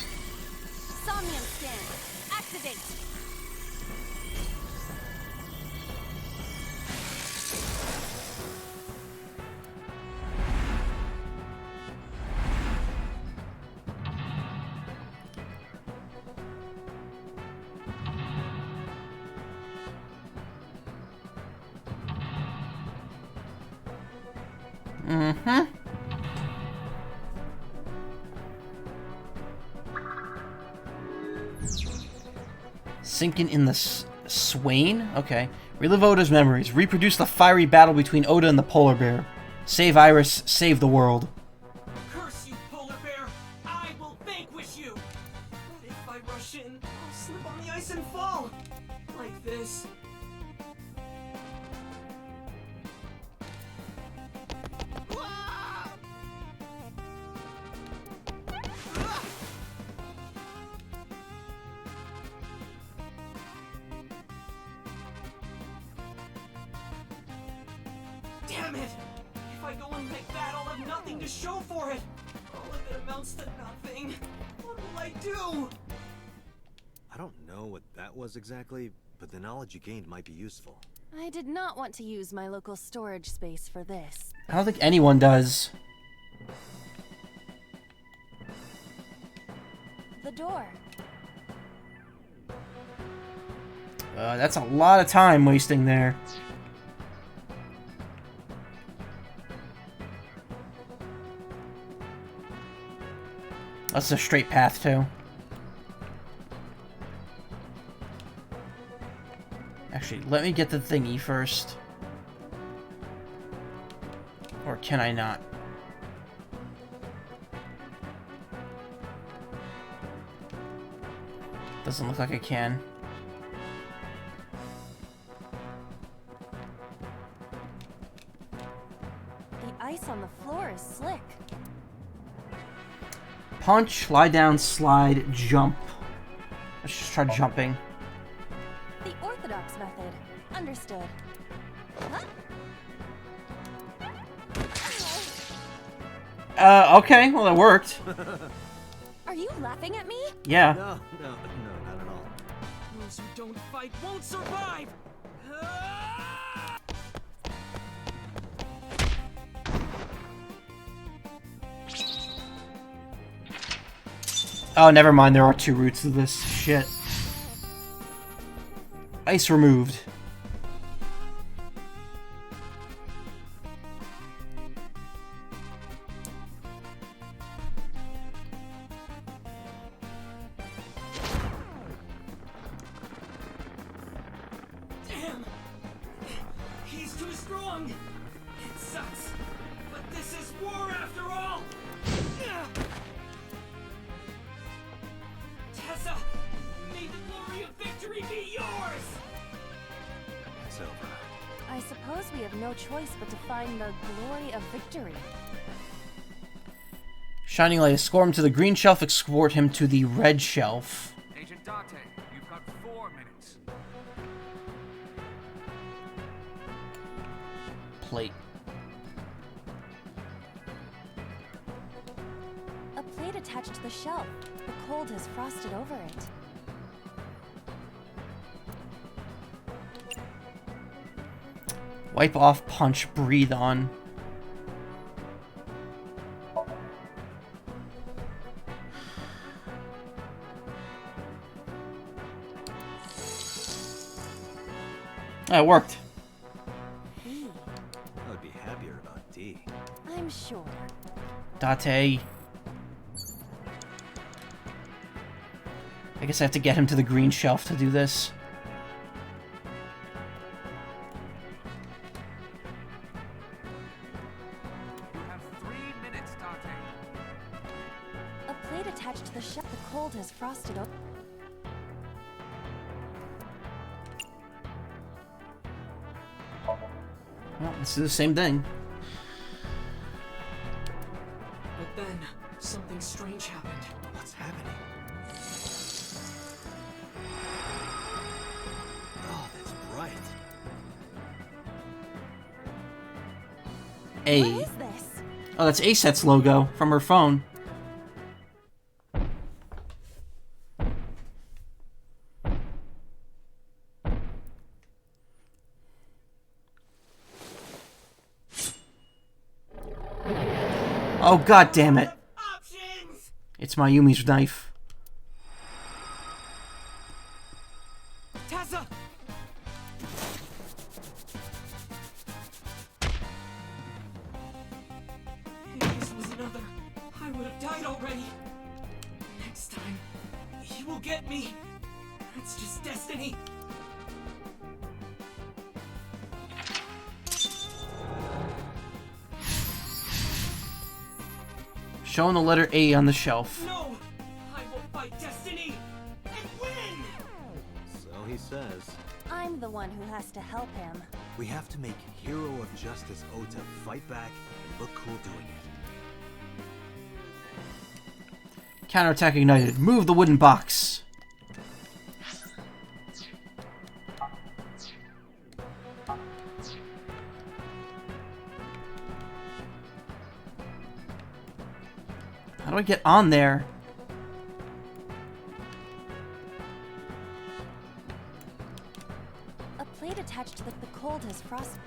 Somnium scan. Activate. Mm-hmm. Sinking in the Swain? Okay. Relive Oda's memories. Reproduce the fiery battle between Oda and the polar bear. Save Iris, save the world. Curse you, polar bear! I will vanquish you! But if I rush in, I'll slip on the ice and fall! Like this. Damn it! If I go in like that, I'll have nothing to show for it! All of it amounts to nothing. What will I do? I don't know what that was exactly, but the knowledge you gained might be useful. I did not want to use my local storage space for this. I don't think anyone does. The door. That's a lot of time wasting there. That's a straight path, too. Actually, let me get the thingy first. Or can I not? Doesn't look like I can. The ice on the floor is slick. Punch, lie down, slide, jump. Let's just try jumping. The orthodox method. Understood. Huh? Okay, well that worked. Are you laughing at me? Yeah. No, not at all. Those who don't fight won't survive! Oh, never mind. There are two routes to this shit. Ice removed. Damn! He's too strong! It sucks, but this is war after all! Tessa, may the glory of victory be yours! It's over. I suppose we have no choice but to find the glory of victory. Shining light, escort him to the green shelf, escort him to the red shelf. Agent Date, you've got 4 minutes. Plate. A plate attached to the shelf. The cold has frosted over it. Wipe off, punch, breathe on. It worked. D. I would be happier about D. I'm sure. Date. I guess I have to get him to the green shelf to do this. You have 3 minutes, Date. A plate attached to the shelf. The cold has frosted over. Well, let's do the same thing. But then, something strange happened. What's happening? Oh, that's bright. A. What is this? Oh, that's ASET's logo from her phone. Oh, god damn it. It's Mayumi's knife. Tessa! If this was another, I would have died already. Next time, he will get me. That's just destiny. Showing the letter A on the shelf. No! I will fight destiny and win! So he says. I'm the one who has to help him. We have to make Hero of Justice Ota fight back and look cool doing it. Counterattack ignited. Move the wooden box. How do I get on there? A plate attached to the cold has frost.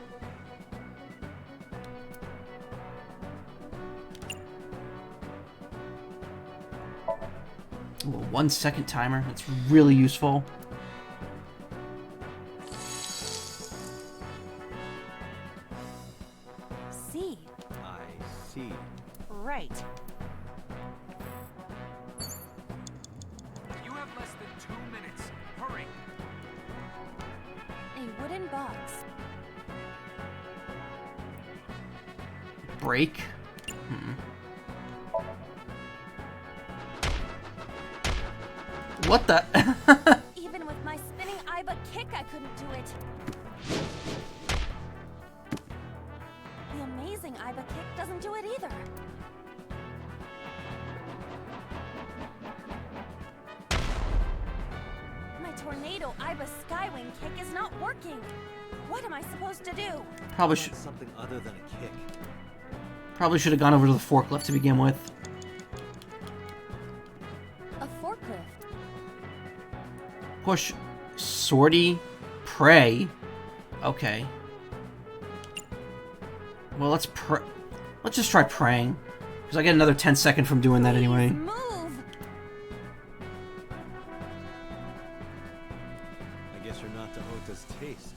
Ooh, a 1 second timer. That's really useful. See. I see. Right. You have less than 2 minutes. Hurry. A wooden box. Break. What the? Even with my spinning Iba kick, I couldn't do it. The amazing Iba kick doesn't do it either. My tornado Iba skywing kick is not working. What am I supposed to do? Probably should. Something other than a kick. Probably should have gone over to the forklift to begin with. A forklift. Push, sortie, pray. Okay. Well, let's just try praying, because I get another 10 seconds from doing that anyway. Move! I guess you're not to Ota's taste.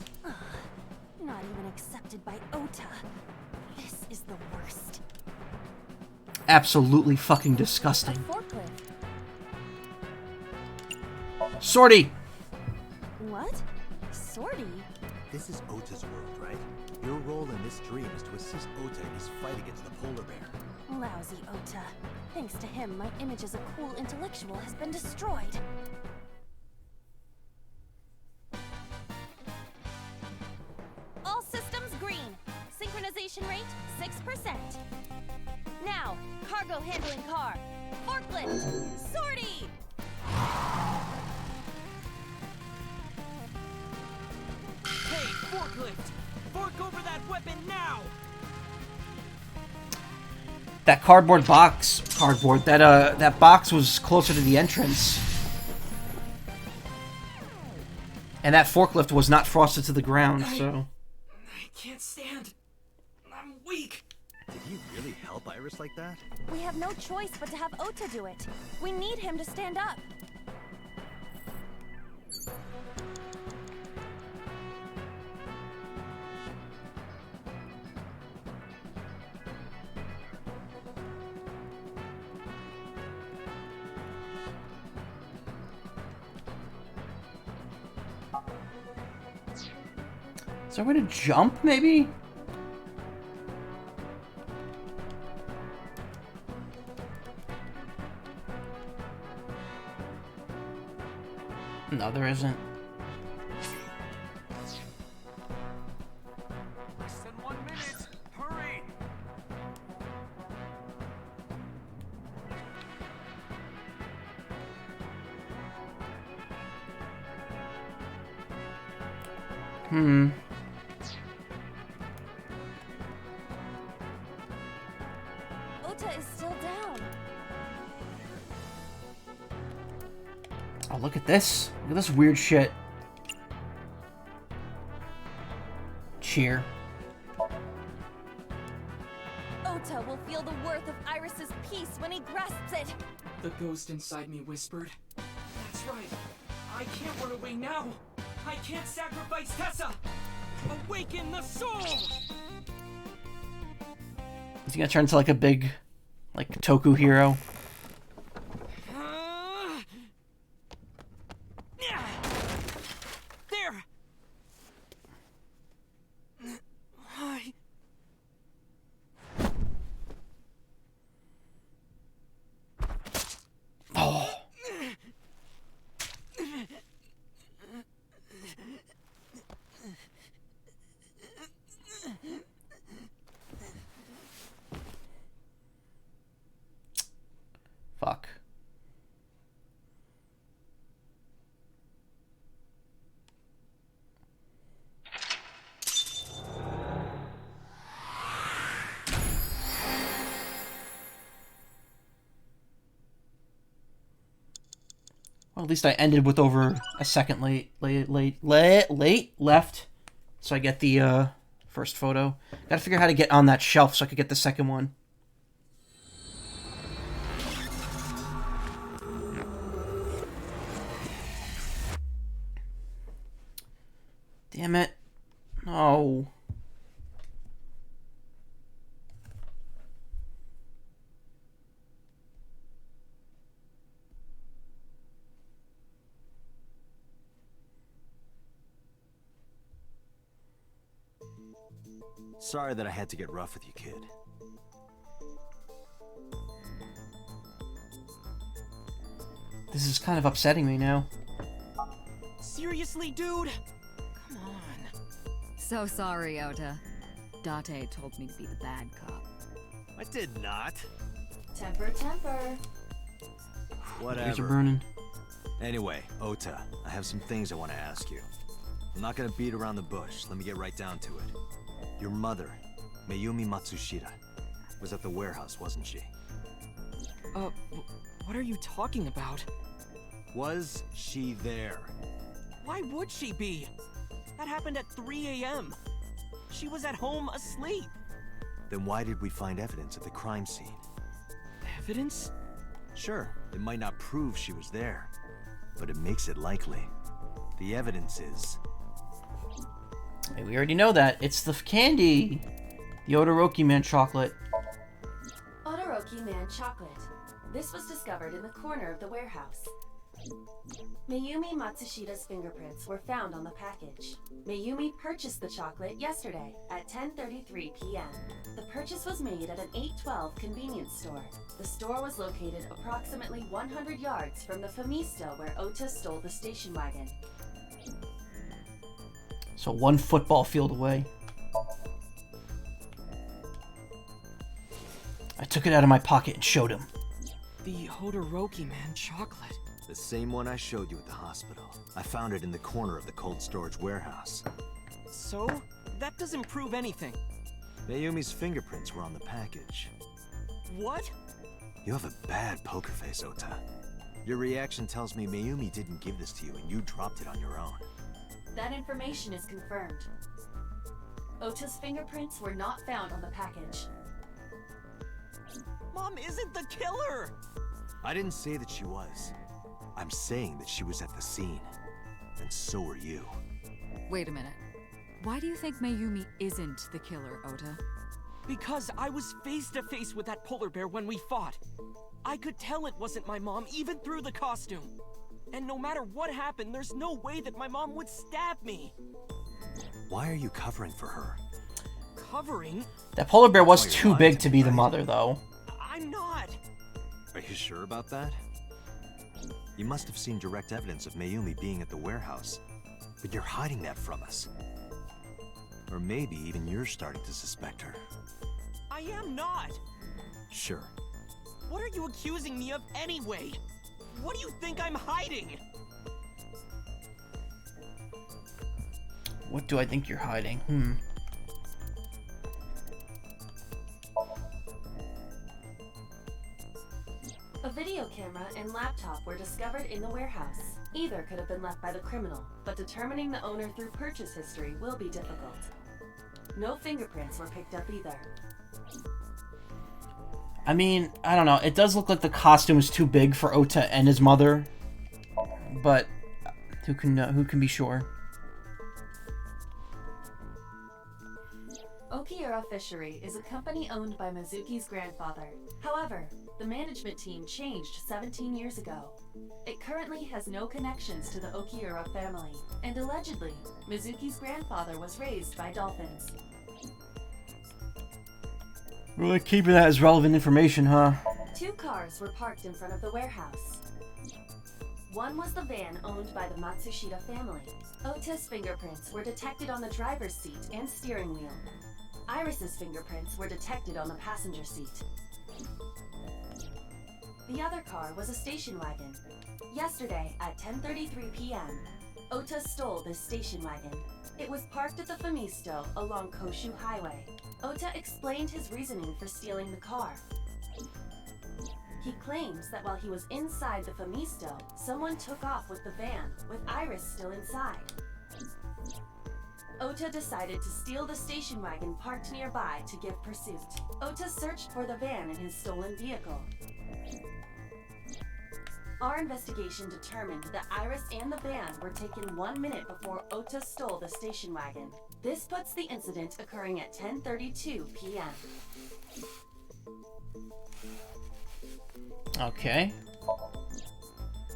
Not even accepted by Ota. This is the worst. Absolutely fucking disgusting. Forklift. Sortie! What? Sortie? This is Ota's world, right? Your role in this dream is to assist Ota in his fight against the polar bear. Lousy Ota. Thanks to him, my image as a cool intellectual has been destroyed. All systems green. Synchronization rate 6%. Now, cargo handling car. Forklift. Sortie! Hey, forklift! Fork over that weapon now! That that box was closer to the entrance. And that forklift was not frosted to the ground, so... I can't stand. I'm weak. Did he really help Iris like that? We have no choice but to have Ota do it. We need him to stand up. Is there a way to jump, maybe? No, there isn't. Less than 1 minute. Hurry. Ota is still down. Oh, look at this. Look at this weird shit. Cheer. Ota will feel the worth of Iris's peace when he grasps it. The ghost inside me whispered. That's right. I can't run away now. I can't sacrifice Tessa. Awaken the soul! Is he gonna turn into like a big, like, Toku hero? There! I... Oh. Fuck. Well, at least I ended with over a second late left. So I get the first photo. Gotta figure out how to get on that shelf so I could get the second one. Damn it. No. Sorry that I had to get rough with you, kid. This is kind of upsetting me now. Seriously, dude? Come on. So sorry, Ota. Date told me to be the bad cop. I did not. Temper, temper. Whatever. Ears are burning. Anyway, Ota, I have some things I want to ask you. I'm not gonna beat around the bush. Let me get right down to it. Your mother, Mayumi Matsushita, was at the warehouse, wasn't she? What are you talking about? Was she there? Why would she be? That happened at 3 a.m. She was at home asleep. Then why did we find evidence at the crime scene? Evidence? Sure, it might not prove she was there, but it makes it likely. The evidence is... Hey, we already know that. It's the candy! The Odoroki Man chocolate. Odoroki Man chocolate. This was discovered in the corner of the warehouse. Mayumi Matsushita's fingerprints were found on the package. Mayumi purchased the chocolate yesterday at 10:33 p.m. The purchase was made at an 812 convenience store. The store was located approximately 100 yards from the Famisto where Ota stole the station wagon. So 1 football field away. I took it out of my pocket and showed him. The Hodoroki Man chocolate. The same one I showed you at the hospital. I found it in the corner of the cold storage warehouse. So? That doesn't prove anything. Mayumi's fingerprints were on the package. What? You have a bad poker face, Ota. Your reaction tells me Mayumi didn't give this to you and you dropped it on your own. That information is confirmed. Ota's fingerprints were not found on the package. Mom isn't the killer! I didn't say that she was. I'm saying that she was at the scene. And so were you. Wait a minute. Why do you think Mayumi isn't the killer, Ota? Because I was face to face with that polar bear when we fought. I could tell it wasn't my mom, even through the costume. And no matter what happened, there's no way that my mom would stab me. Why are you covering for her? Covering? That polar bear was too big to be the mother, though. I'm not. Are you sure about that? You must have seen direct evidence of Mayumi being at the warehouse. But you're hiding that from us. Or maybe even you're starting to suspect her. I am not. Sure. What are you accusing me of anyway? What do you think I'm hiding? What do I think you're hiding? video camera and laptop were discovered in the warehouse. Either could have been left by the criminal, but determining the owner through purchase history will be difficult. No fingerprints were picked up either. I mean, I don't know. It does look like the costume is too big for Ota and his mother, but who can be sure? Okiura Fishery is a company owned by Mizuki's grandfather. However, the management team changed 17 years ago. It currently has no connections to the Okiura family, and allegedly, Mizuki's grandfather was raised by dolphins. Really keeping that as relevant information, huh? 2 cars were parked in front of the warehouse. One was the van owned by the Matsushita family. Ota's fingerprints were detected on the driver's seat and steering wheel. Iris's fingerprints were detected on the passenger seat. The other car was a station wagon. Yesterday at 10:33 p.m., Ota stole this station wagon. It was parked at the Famisto along Koshu Highway. Ota explained his reasoning for stealing the car. He claims that while he was inside the Famisto, someone took off with the van, with Iris still inside. Ota decided to steal the station wagon parked nearby to give pursuit. Ota searched for the van in his stolen vehicle. Our investigation determined that Iris and the van were taken 1 minute before Ota stole the station wagon. This puts the incident occurring at 10:32 p.m. Okay.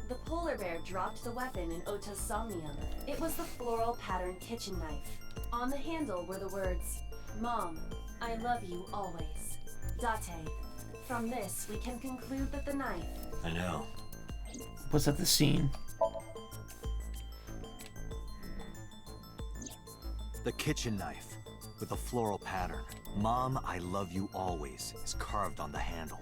The polar bear dropped the weapon in Ota's Somnium. It was the floral pattern kitchen knife. On the handle were the words, "Mom, I love you always. Date." From this, we can conclude that the knife... I know. Was that the scene? The kitchen knife with a floral pattern. "Mom, I love you always" is carved on the handle.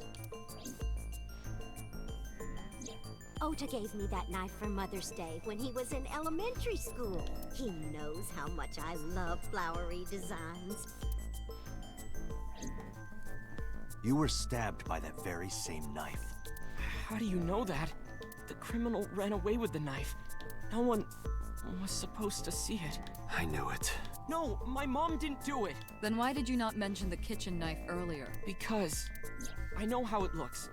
Ota gave me that knife for Mother's Day when he was in elementary school. He knows how much I love flowery designs. You were stabbed by that very same knife. How do you know that? The criminal ran away with the knife. No one was supposed to see it. I knew it. No, my mom didn't do it. Then why did you not mention the kitchen knife earlier? Because I know how it looks.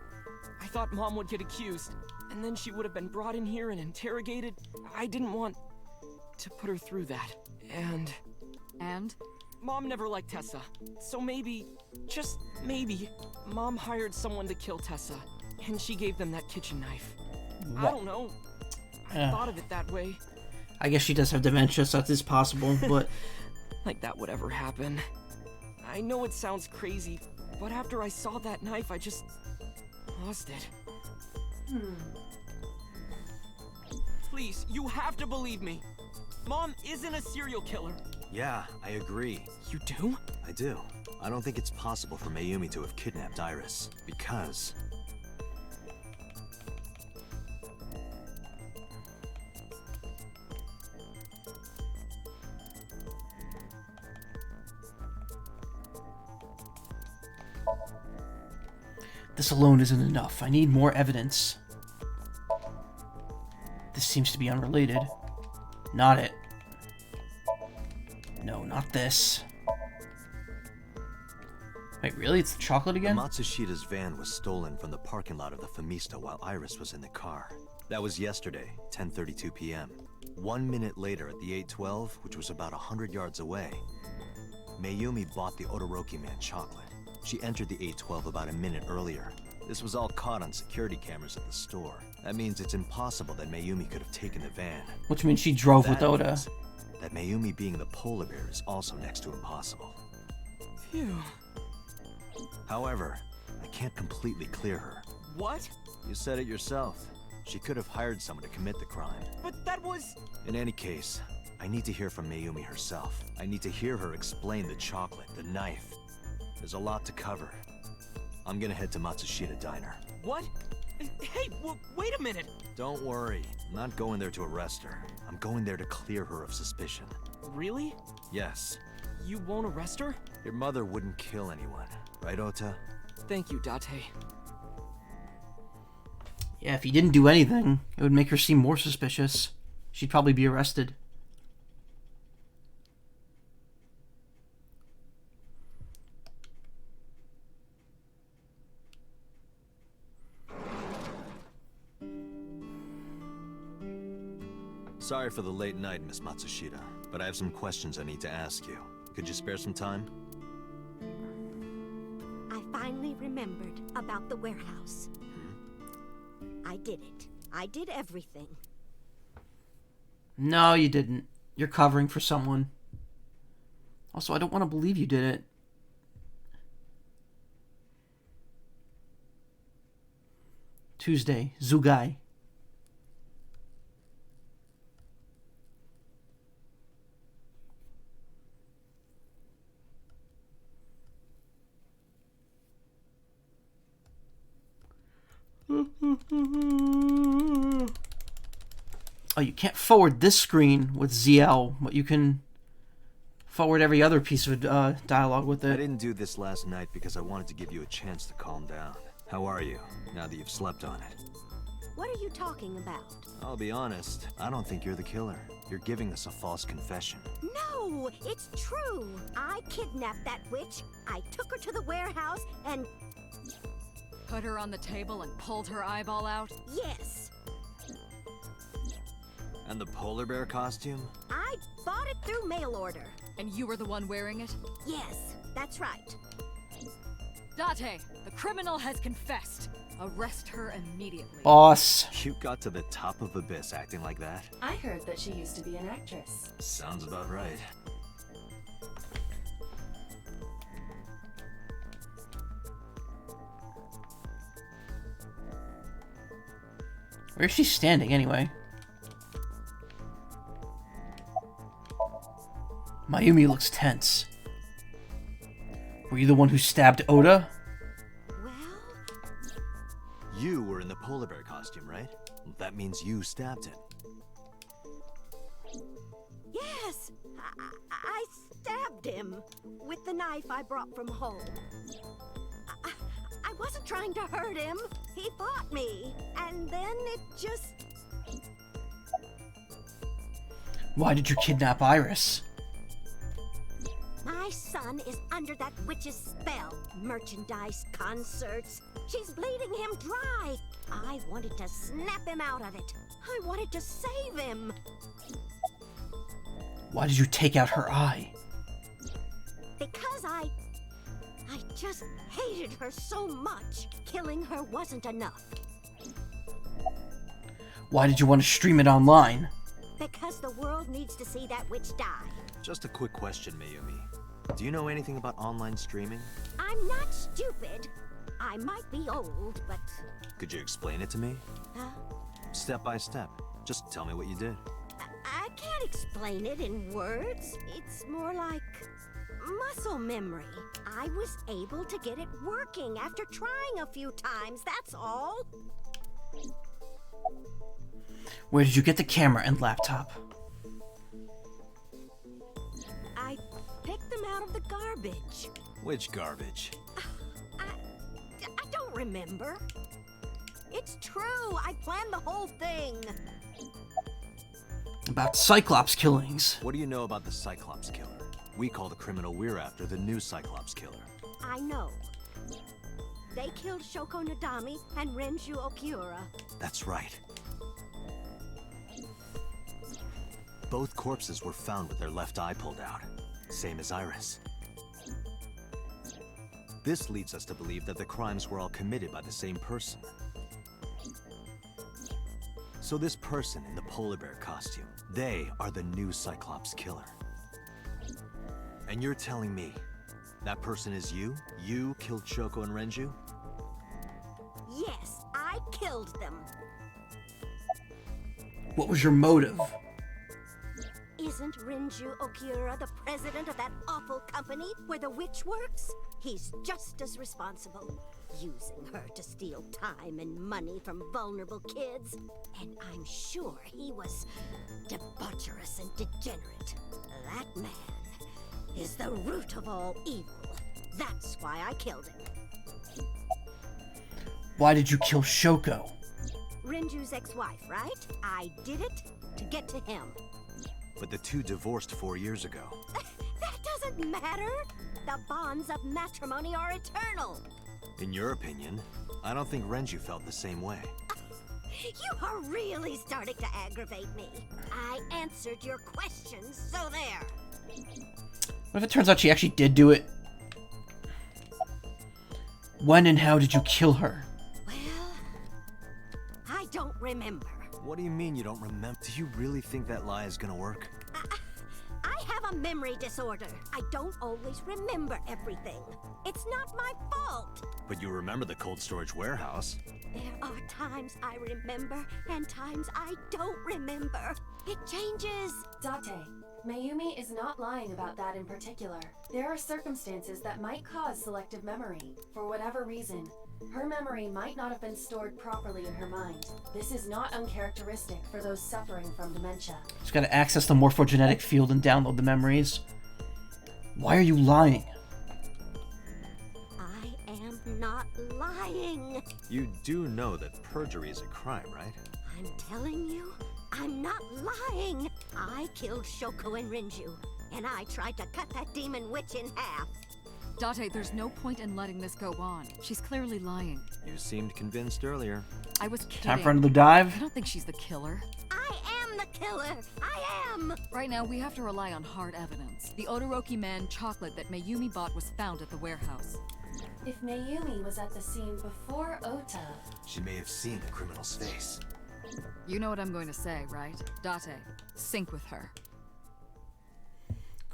I thought Mom would get accused, and then she would have been brought in here and interrogated. I didn't want to put her through that. And? Mom never liked Tessa. So maybe, just maybe, Mom hired someone to kill Tessa, and she gave them that kitchen knife. What? I don't know. I thought of it that way. I guess she does have dementia, so that is possible, but... Like that would ever happen. I know it sounds crazy, but after I saw that knife, I just lost it. Please, you have to believe me. Mom isn't a serial killer. Yeah, I agree. You do? I do. I don't think it's possible for Mayumi to have kidnapped Iris, because... This alone isn't enough. I need more evidence. This seems to be unrelated. Not it. No, not this. Wait, really? It's the chocolate again? Matsushita's van was stolen from the parking lot of the Famisto while Iris was in the car. That was yesterday, 10:32 p.m. 1 minute later at the 812, which was about 100 yards away, Mayumi bought the Odoroki Man chocolate. She entered the 812 about a minute earlier. This was all caught on security cameras at the store. That means it's impossible that Mayumi could have taken the van. Which means she drove with Oda. Means that Mayumi being the polar bear is also next to impossible. Phew. However, I can't completely clear her. What? You said it yourself. She could have hired someone to commit the crime. But that was... In any case, I need to hear from Mayumi herself. I need to hear her explain the chocolate, the knife. There's a lot to cover. I'm gonna head to Matsushita Diner. What? Hey, wait a minute! Don't worry. I'm not going there to arrest her. I'm going there to clear her of suspicion. Really? Yes. You won't arrest her? Your mother wouldn't kill anyone, right, Ota? Thank you, Date. Yeah, if he didn't do anything, it would make her seem more suspicious. She'd probably be arrested. Sorry for the late night, Miss Matsushita, but I have some questions I need to ask you. Could you spare some time? I finally remembered about the warehouse. I did it. I did everything. No, you didn't. You're covering for someone. Also, I don't want to believe you did it. Tuesday, Zugai. Oh, you can't forward this screen with ZL, but you can forward every other piece of dialogue with it. I didn't do this last night because I wanted to give you a chance to calm down. How are you, now that you've slept on it? What are you talking about? I'll be honest, I don't think you're the killer. You're giving us a false confession. No, it's true. I kidnapped that witch. I took her to the warehouse and... Put her on the table and pulled her eyeball out? Yes. And the polar bear costume? I bought it through mail order. And you were the one wearing it? Yes, that's right. Date, the criminal has confessed. Arrest her immediately. Boss. You got to the top of Abyss acting like that? I heard that she used to be an actress. Sounds about right. Where's she standing, anyway? Mayumi looks tense. Were you the one who stabbed Oda? You were in the polar bear costume, right? That means you stabbed him. Yes, I stabbed him with the knife I brought from home. I wasn't trying to hurt him. He fought me, and then it just... Why did you kidnap Iris? My son is under that witch's spell. Merchandise, concerts. She's bleeding him dry. I wanted to snap him out of it. I wanted to save him. Why did you take out her eye? Because I just hated her so much. Killing her wasn't enough. Why did you want to stream it online? Because the world needs to see that witch die. Just a quick question, Mayumi. Do you know anything about online streaming? I'm not stupid. I might be old, but... Could you explain it to me? Step by step. Just tell me what you did. I can't explain it in words. It's more like muscle memory. I was able to get it working after trying a few times, that's all. Where did you get the camera and laptop? I picked them out of the garbage. Which garbage? I don't remember. It's true, I planned the whole thing. About Cyclops killings. What do you know about the Cyclops killer? We call the criminal we're after the new Cyclops killer. I know. They killed Shoko Nadami and Renju Okiura. That's right. Both corpses were found with their left eye pulled out. Same as Iris. This leads us to believe that the crimes were all committed by the same person. So this person in the polar bear costume, they are the new Cyclops killer. And you're telling me that person is you? You killed Shoko and Renju? Yes, I killed them. What was your motive? Isn't Renju Okiura the president of that awful company where the witch works? He's just as responsible, using her to steal time and money from vulnerable kids. And I'm sure he was debaucherous and degenerate. That man is the root of all evil. That's why I killed him. Why did you kill Shoko? Renju's ex-wife, right? I did it to get to him. But the two divorced 4 years ago. That doesn't matter. The bonds of matrimony are eternal. In your opinion, I don't think Renju felt the same way. You are really starting to aggravate me. I answered your questions, so there. What if it turns out she actually did do it? When and how did you kill her? I don't remember. What do you mean you don't remember? Do you really think that lie is gonna work? I have a memory disorder. I don't always remember everything. It's not my fault. But you remember the cold storage warehouse. There are times I remember and times I don't remember. It changes. Date, Mayumi is not lying about that in particular. There are circumstances that might cause selective memory. For whatever reason, her memory might not have been stored properly in her mind. This is not uncharacteristic for those suffering from dementia. She's got to access the morphogenetic field and download the memories. Why are you lying? I am not lying. You do know that perjury is a crime, right? I'm telling you, I'm not lying. I killed Shoko and Renju, and I tried to cut that demon witch in half. Date, there's no point in letting this go on. She's clearly lying. You seemed convinced earlier. I was kidding. Time for another dive? I don't think she's the killer. I am the killer! I am! Right now, we have to rely on hard evidence. The Odoroki Man chocolate that Mayumi bought was found at the warehouse. If Mayumi was at the scene before Ota... She may have seen the criminal's face. You know what I'm going to say, right? Date, sync with her.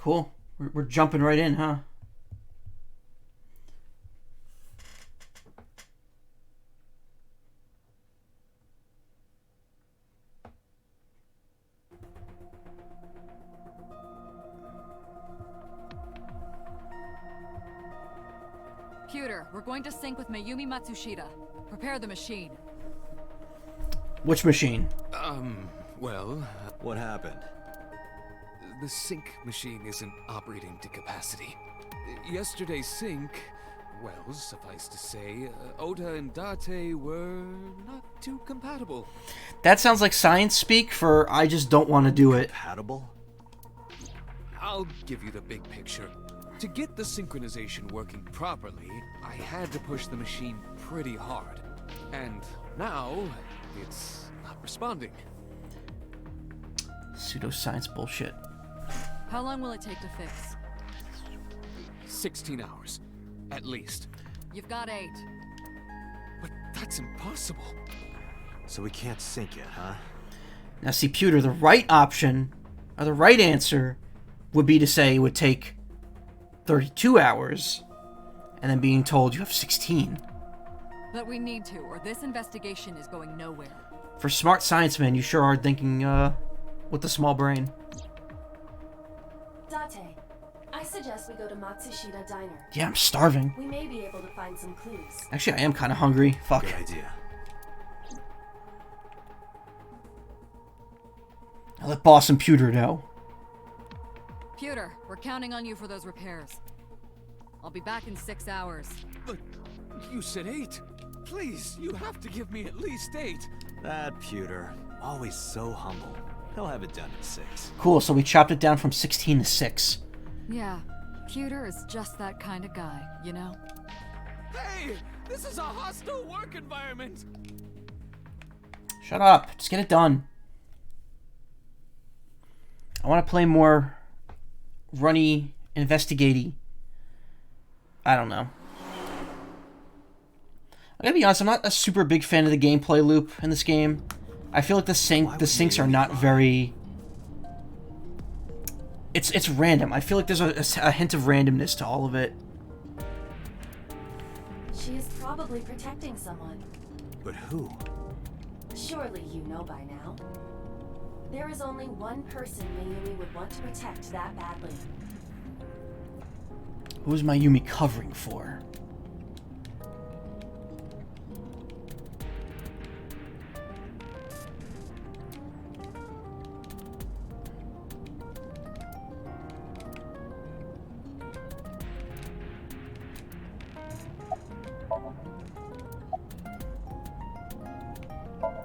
Cool. We're jumping right in, huh? Computer, we're going to sync with Mayumi Matsushita. Prepare the machine. Which machine? Well... What happened? The sync machine isn't operating to capacity. Yesterday's sync... Well, suffice to say, Ota and Date were not too compatible. That sounds like science speak for I just don't want to do it. Compatible? I'll give you the big picture. To get the synchronization working properly, I had to push the machine pretty hard. And now, it's not responding. Pseudoscience bullshit. How long will it take to fix? 16 hours, at least. You've got 8. But that's impossible. So we can't sync yet, huh? Now see, Pewter, the right option, or the right answer, would be to say it would take 32 hours, and then being told you have 16. But we need to, or this investigation is going nowhere. For smart science men, you sure are thinking, with the small brain. Date, I suggest we go to Matsushita Diner. Yeah, I'm starving. We may be able to find some clues. Actually, I am kind of hungry. Fuck. Good idea. I'll let Boss and Pewter know. Pewter, we're counting on you for those repairs. I'll be back in 6 hours. But you said 8. Please, you have to give me at least 8. That Pewter, always so humble. He'll have it done in 6. Cool, so we chopped it down from 16 to 6. Yeah, Pewter is just that kind of guy, you know? Hey! This is a hostile work environment! Shut up. Just get it done. I want to play more runny, investigatey. I don't know. I gotta be honest, I'm not a super big fan of the gameplay loop in this game. I feel like the syncs are not very... It's random. I feel like there's a hint of randomness to all of it. She is probably protecting someone. But who? Surely you know by now. There is only one person Mayumi would want to protect that badly. Who's Mayumi covering for?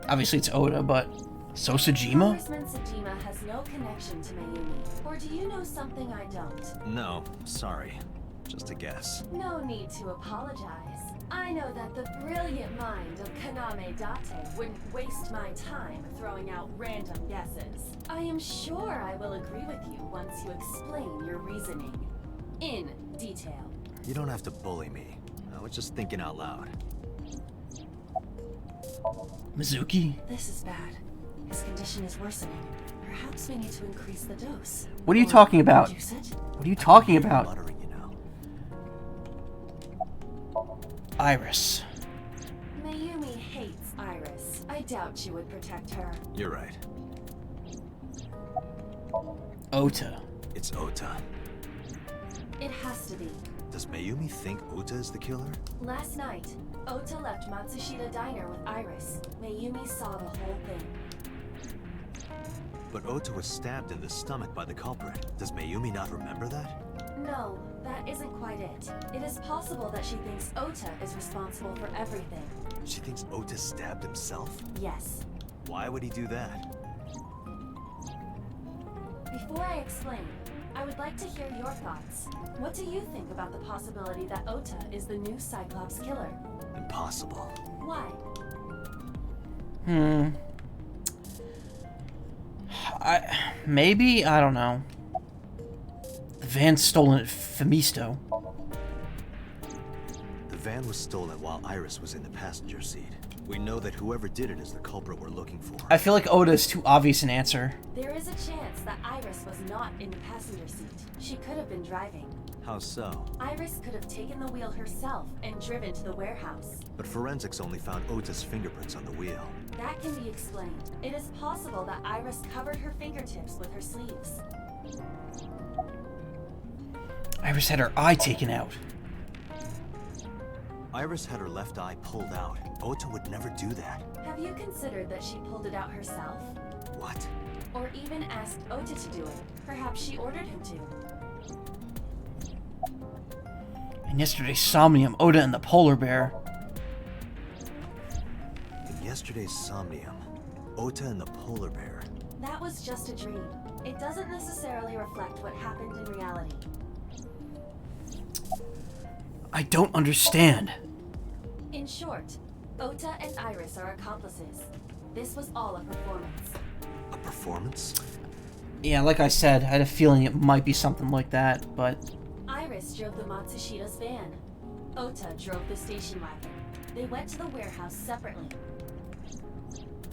Obviously it's Oda, but so Sejima? Congressman Sejima has no connection to Mayumi. Or do you know something I don't? No, sorry. Just a guess. No need to apologize. I know that the brilliant mind of Kaname Date wouldn't waste my time throwing out random guesses. I am sure I will agree with you once you explain your reasoning. In detail. You don't have to bully me. I was just thinking out loud. Mizuki? This is bad. His condition is worsening. Perhaps we need to increase the dose. What are you talking about? Reduce it? What are you talking about? Iris. Mayumi hates Iris. I doubt you would protect her. You're right. Ota. It's Ota. It has to be. Does Mayumi think Ota is the killer? Last night, Ota left Matsushita Diner with Iris. Mayumi saw the whole thing. But Ota was stabbed in the stomach by the culprit. Does Mayumi not remember that? No, that isn't quite it. It is possible that she thinks Ota is responsible for everything. She thinks Ota stabbed himself? Yes. Why would he do that? Before I explain, I would like to hear your thoughts. What do you think about the possibility that Ota is the new Cyclops killer? Impossible. Why? Maybe, I don't know. The van's stolen at Femisto. The van was stolen while Iris was in the passenger seat. We know that whoever did it is the culprit we're looking for. I feel like Oda is too obvious an answer. There is a chance that Iris was not in the passenger seat. She could have been driving. How so? Iris could have taken the wheel herself and driven to the warehouse. But forensics only found Ota's fingerprints on the wheel. That can be explained. It is possible that Iris covered her fingertips with her sleeves. Iris had her eye taken out. Iris had her left eye pulled out. Ota would never do that. Have you considered that she pulled it out herself? What? Or even asked Ota to do it? Perhaps she ordered him to. And yesterday's Somnium, Oda and the polar bear. In yesterday's Somnium, Ota and the polar bear. That was just a dream. It doesn't necessarily reflect what happened in reality. I don't understand. In short, Ota and Iris are accomplices. This was all a performance. A performance? Yeah, like I said, I had a feeling it might be something like that, but... Iris drove the Matsushita's van. Ota drove the station wagon. They went to the warehouse separately.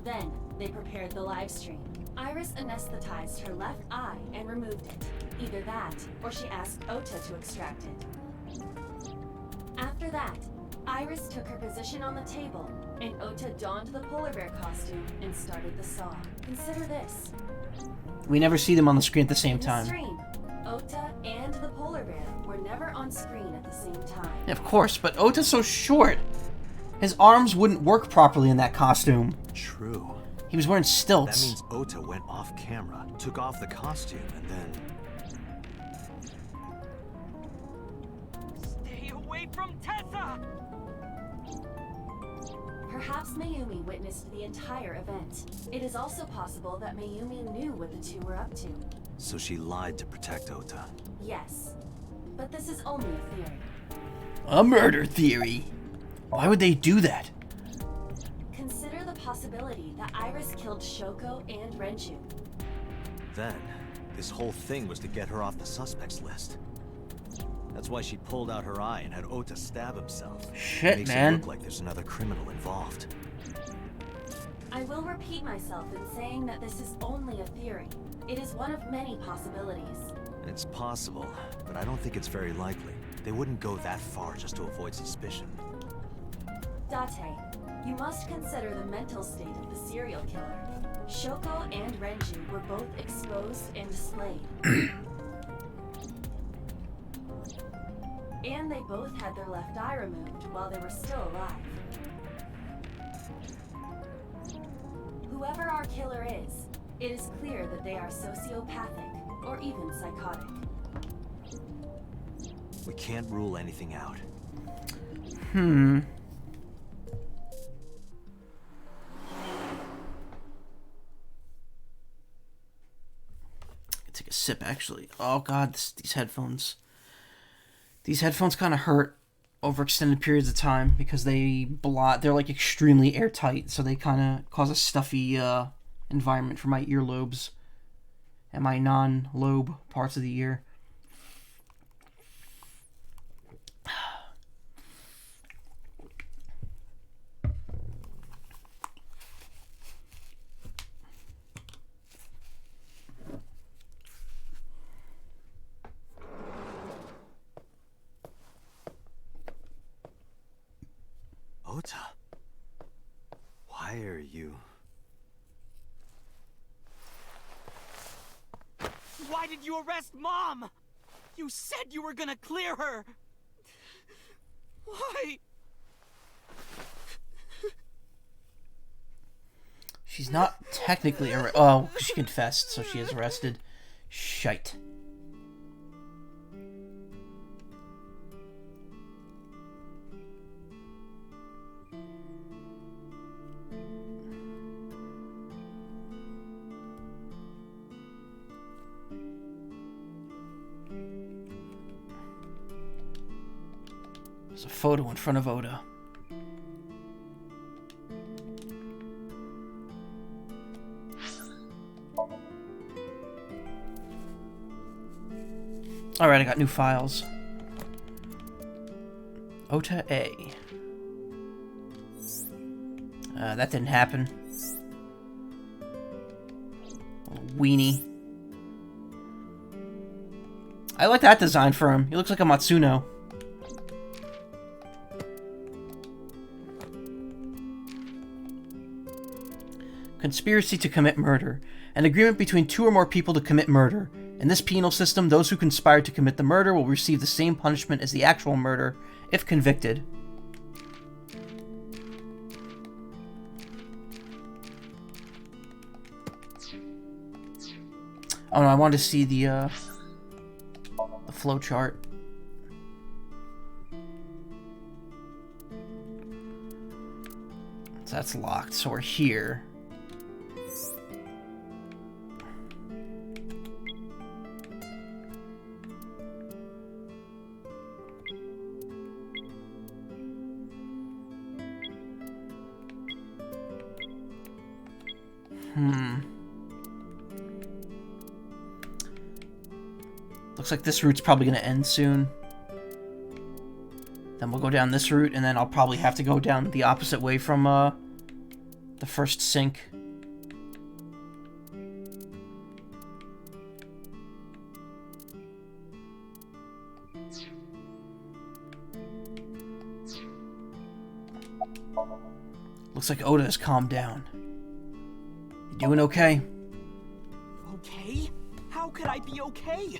Then, they prepared the live stream. Iris anesthetized her left eye and removed it. Either that, or she asked Ota to extract it. After that, Iris took her position on the table, and Ota donned the polar bear costume and started the saw. Consider this. We never see them on the screen at the same In the time. stream, Ota and the polar bear were never on screen at the same time. Yeah, of course, but Ota's so short. His arms wouldn't work properly in that costume. True. He was wearing stilts. That means Ota went off camera, took off the costume, and then... Stay away from Tessa! Perhaps Mayumi witnessed the entire event. It is also possible that Mayumi knew what the two were up to. So she lied to protect Ota. Yes. But this is only a theory. A murder theory. Why would they do that? Consider the possibility that Iris killed Shoko and Renju. Then, this whole thing was to get her off the suspects list. That's why she pulled out her eye and had Ota stab himself. Shit, Makes man. it look like there's another criminal involved. I will repeat myself in saying that this is only a theory. It is one of many possibilities. It's possible, but I don't think it's very likely. They wouldn't go that far just to avoid suspicion. Date, you must consider the mental state of the serial killer. Shoko and Renju were both exposed and displayed. And they both had their left eye removed while they were still alive. Whoever our killer is, it is clear that they are sociopathic or even psychotic. We can't rule anything out. sip, actually. Oh, God, these headphones. These headphones kind of hurt over extended periods of time because they're like extremely airtight, so they kind of cause a stuffy environment for my earlobes and my non-lobe parts of the ear. Ota, why are you... Why did you arrest Mom? You said you were gonna clear her. Why? She's not technically arrested. Oh, she confessed, so she is arrested. Shite. There's a photo in front of Oda. Alright, I got new files. Ota A. That didn't happen. Weenie. I like that design for him. He looks like a Matsuno. Conspiracy to commit murder. An agreement between two or more people to commit murder. In this penal system, those who conspire to commit the murder will receive the same punishment as the actual murder, if convicted. Oh no, I wanted to see the flow chart. So that's locked, so we're here. Looks like this route's probably going to end soon. Then we'll go down this route, and then I'll probably have to go down the opposite way from the first sink. Looks like Oda has calmed down. You doing okay? Okay? How could I be okay?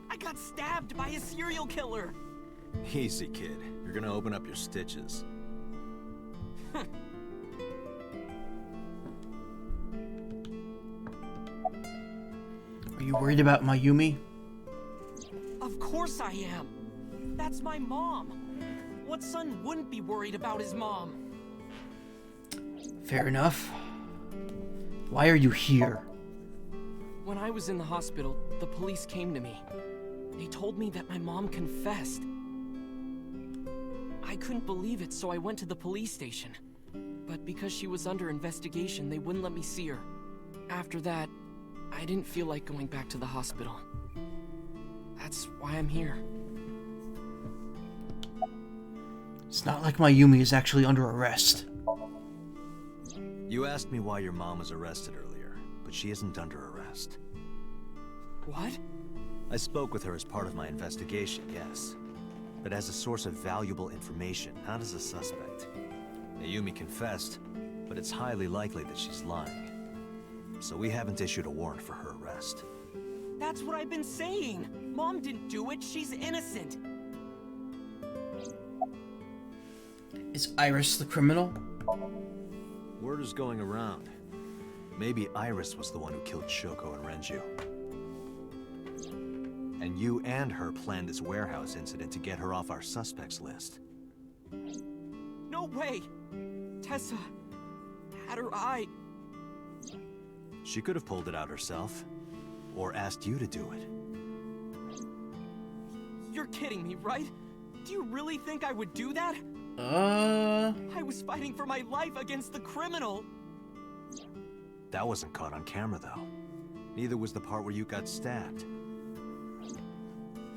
I got stabbed by a serial killer. Easy, kid. You're gonna open up your stitches. Are you worried about Mayumi? Of course I am. That's my mom. What son wouldn't be worried about his mom? Fair enough. Why are you here? When I was in the hospital, the police came to me. They told me that my mom confessed. I couldn't believe it, so I went to the police station. But because she was under investigation, they wouldn't let me see her. After that, I didn't feel like going back to the hospital. That's why I'm here. It's not like Mayumi is actually under arrest. You asked me why your mom was arrested earlier, but she isn't under arrest. What? I spoke with her as part of my investigation, yes. But as a source of valuable information, not as a suspect. Mayumi confessed, but it's highly likely that she's lying. So we haven't issued a warrant for her arrest. That's what I've been saying! Mom didn't do it, she's innocent! Is Iris the criminal? Word is going around. Maybe Iris was the one who killed Shoko and Renju. And you and her planned this warehouse incident to get her off our suspects list. No way! Tessa had her eye. She could have pulled it out herself. or asked you to do it. You're kidding me, right? Do you really think I would do that? I was fighting for my life against the criminal. That wasn't caught on camera, though. Neither was the part where you got stabbed.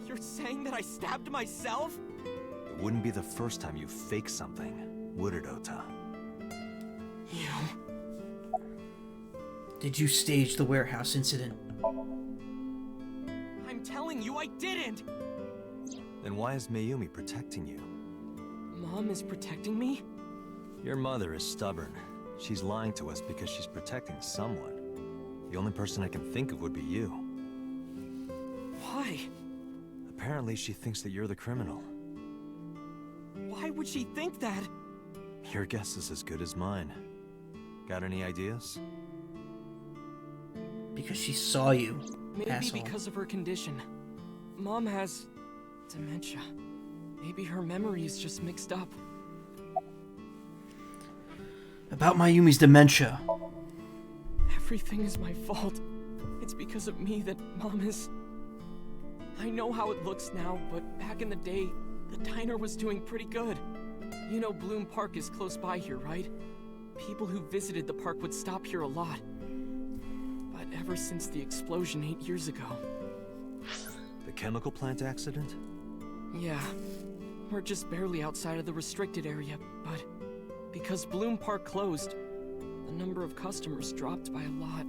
You're saying that I stabbed myself? It wouldn't be the first time you faked something, would it, Ota? You... Did you stage the warehouse incident? I'm telling you, I didn't! Then why is Mayumi protecting you? Mom is protecting me? Your mother is stubborn. She's lying to us because she's protecting someone. The only person I can think of would be you. Why? Apparently she thinks that you're the criminal. Why would she think that? Your guess is as good as mine. Got any ideas? Because she saw you, Maybe asshole. because of her condition. Mom has... dementia. Maybe her memory is just mixed up. About Mayumi's dementia. Everything is my fault. It's because of me that Mom is... I know how it looks now, but back in the day, the diner was doing pretty good. You know Bloom Park is close by here, right? People who visited the park would stop here a lot. But ever since the explosion 8 years ago... The chemical plant accident? Yeah. We're just barely outside of the restricted area, but... because Bloom Park closed, the number of customers dropped by a lot.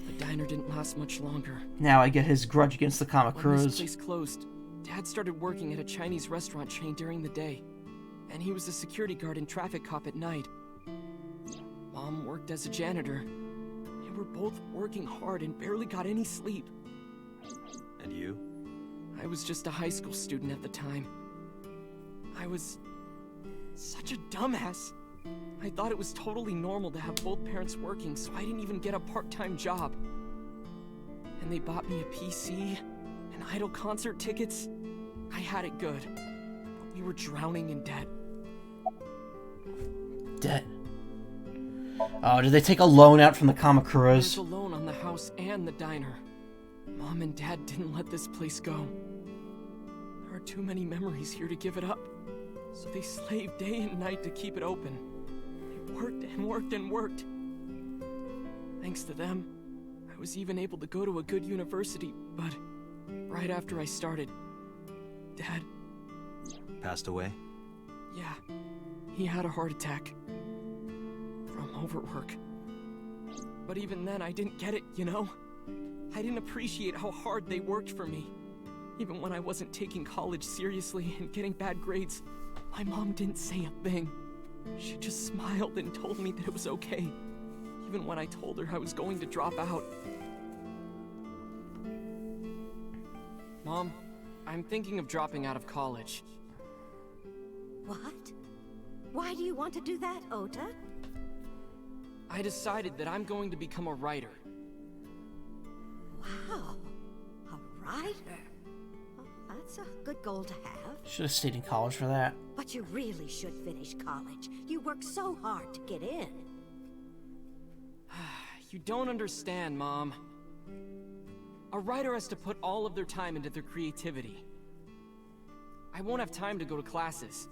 The diner didn't last much longer. Now I get his grudge against the When Kamakuras. this place closed, Dad started working at a Chinese restaurant chain during the day. And he was a security guard and traffic cop at night. Mom worked as a janitor. They were both working hard and barely got any sleep. And you? I was just a high school student at the time. I was... such a dumbass. I thought it was totally normal to have both parents working, so I didn't even get a part-time job. And they bought me a PC and Idol concert tickets. I had it good, but we were drowning in debt. Debt. Oh, did they take a loan out from the There's Kamakuras? a loan on the house and the diner. Mom and Dad didn't let this place go. There are too many memories here to give it up. So they slaved day and night to keep it open. They worked and worked and worked. Thanks to them, I was even able to go to a good university, but right after I started, Dad... Passed away? Yeah, he had a heart attack. From overwork. But even then, I didn't get it, you know? I didn't appreciate how hard they worked for me. Even when I wasn't taking college seriously and getting bad grades, my mom didn't say a thing. She just smiled and told me that it was okay, even when I told her I was going to drop out. Mom, I'm thinking of dropping out of college. What? Why do you want to do that, Ota? I decided that I'm going to become a writer. Wow. A writer? Well, that's a good goal to have. Should have stayed in college for that. But you really should finish college. You worked so hard to get in. You don't understand, Mom. A writer has to put all of their time into their creativity. I won't have time to go to classes.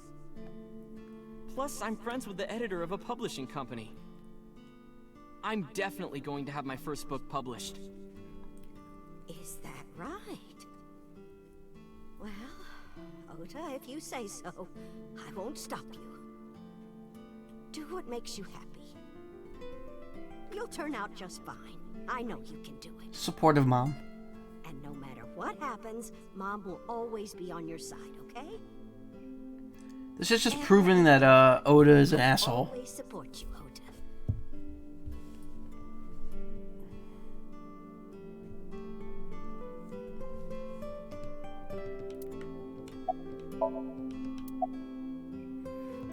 Plus, I'm friends with the editor of a publishing company. I'm definitely going to have my first book published. Is that right? Well, Ota, if you say so, I won't stop you. Do what makes you happy. You'll turn out just fine. I know you can do it. Supportive mom. And no matter what happens, Mom will always be on your side, okay? This is just proving that Oda is an asshole. Always support you, Ota.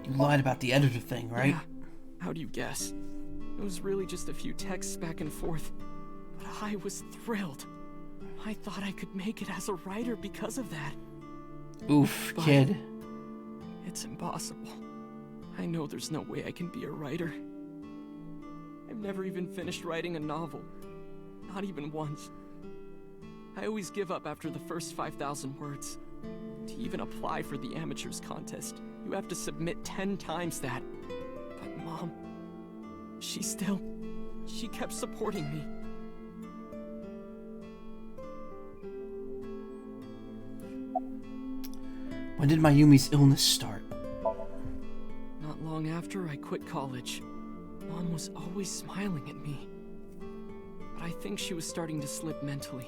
You lied about the editor thing, right? Yeah. How do you guess? It was really just a few texts back and forth. But I was thrilled. I thought I could make it as a writer because of that. Oof, But kid. it's impossible. I know there's no way I can be a writer. I've never even finished writing a novel. Not even once. I always give up after the first 5,000 words. To even apply for the amateurs contest, you have to submit 10 times that. But Mom, she kept supporting me. When did Mayumi's illness start? Not long after I quit college. Mom was always smiling at me. But I think she was starting to slip mentally.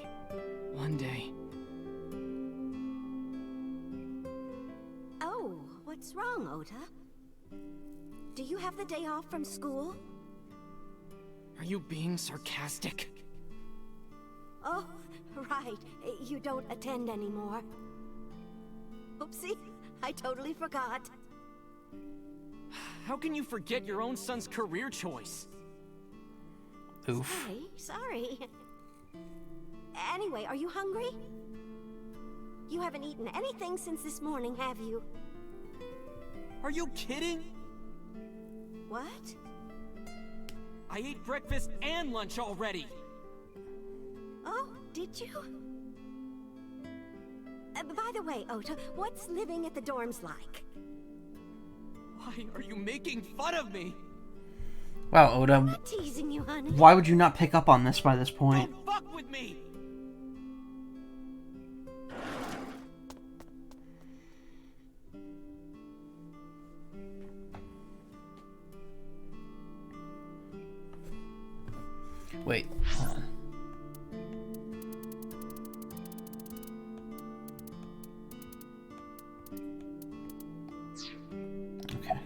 One day. Oh, what's wrong, Ota? Do you have the day off from school? Are you being sarcastic? Oh, right. You don't attend anymore. Oopsie, I totally forgot. How can you forget your own son's career choice? Oof. Sorry. Anyway, are you hungry? You haven't eaten anything since this morning, have you? Are you kidding? What? I ate breakfast and lunch already. Oh, did you? By the way, Ota, what's living at the dorms like? Why are you making fun of me? Wow, Oda. I'm not teasing you, honey. Why would you not pick up on this by this point? Don't fuck with me! Wait, hold on. Okay.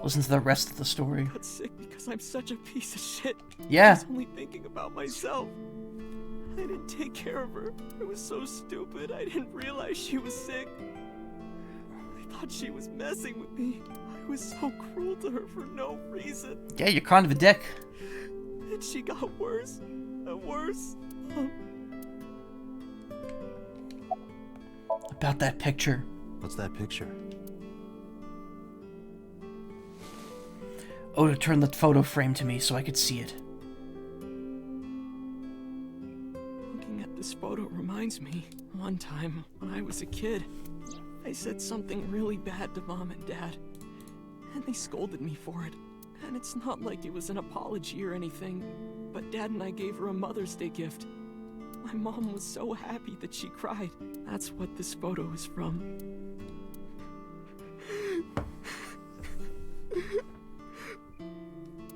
Listen to the rest of the story. I got sick because I'm such a piece of shit. Yeah. I was only thinking about myself. I didn't take care of her. I was so stupid. I didn't realize she was sick. I thought she was messing with me. I was so cruel to her for no reason. Yeah, you're kind of a dick. And she got worse and worse. About that picture. What's that picture? Oda turned the photo frame to me so I could see it. Looking at this photo reminds me, one time when I was a kid, I said something really bad to Mom and Dad, and they scolded me for it. And it's not like it was an apology or anything, but Dad and I gave her a Mother's Day gift. My mom was so happy that she cried. That's what this photo is from.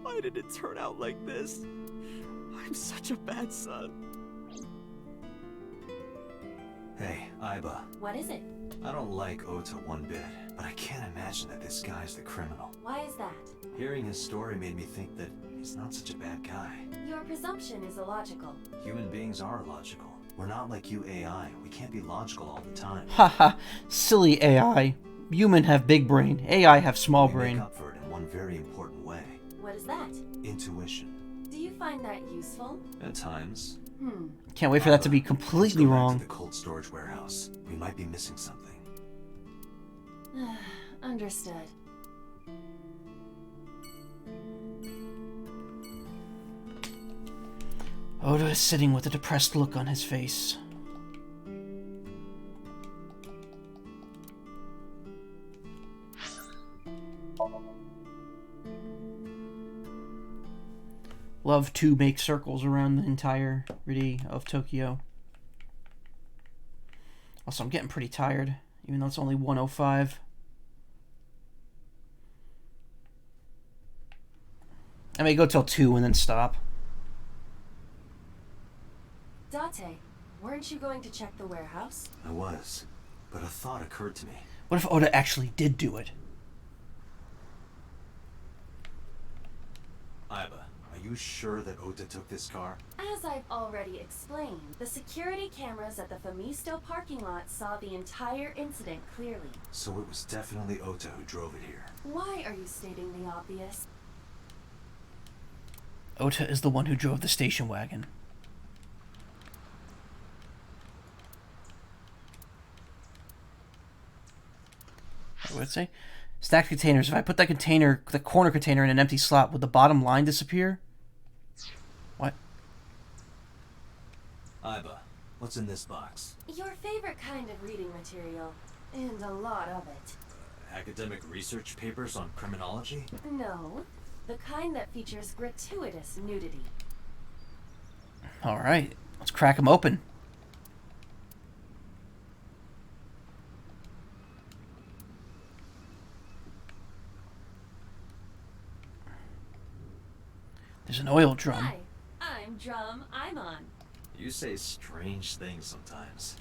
Why did it turn out like this? I'm such a bad son. Hey, Aiba. What is it? I don't like Ota one bit, but I can't imagine that this guy's the criminal. Why is that? Hearing his story made me think that he's not such a bad guy. Your presumption is illogical. Human beings are illogical. We're not like you AI. We can't be logical all the time. Haha, silly AI. Human have big brain. AI have small brain. Make up for it in one very important way. What is that? Intuition. Do you find that useful? At times. Can't wait for that to be completely wrong. To the cold storage warehouse. We might be missing something. Understood. Oda is sitting with a depressed look on his face. Love to make circles around the entirety of Tokyo. Also, I'm getting pretty tired, even though it's only 1:05. I may go till 2 and then stop. Date, weren't you going to check the warehouse? I was, but a thought occurred to me. What if Oda actually did do it? Aiba, are you sure that Ota took this car? As I've already explained, the security cameras at the Famisto parking lot saw the entire incident clearly. So it was definitely Ota who drove it here. Why are you stating the obvious? Ota is the one who drove the station wagon. What would it say? Stacked containers. If I put that container, the corner container, in an empty slot, would the bottom line disappear? What? Aiba, What's in this box? Your favorite kind of reading material. And a lot of it. Academic research papers on criminology? No. The kind that features gratuitous nudity. Alright, let's crack them open. There's an oil drum. Hi, I'm Drum Imon. You say strange things sometimes.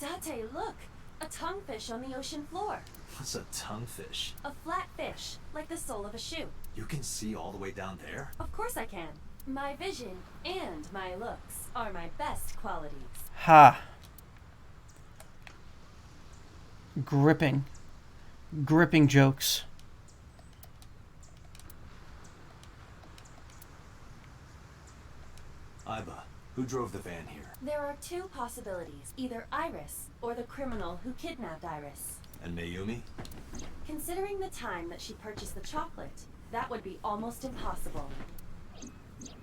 Date, look! A tonguefish on the ocean floor. What's a tonguefish? A flat fish, like the sole of a shoe. You can see all the way down there? Of course I can. My vision and my looks are my best qualities. Ha. Gripping. Gripping jokes. Iba, who drove the van here? There are two possibilities. Either Iris, or the criminal who kidnapped Iris. And Mayumi? Considering the time that she purchased the chocolate, that would be almost impossible.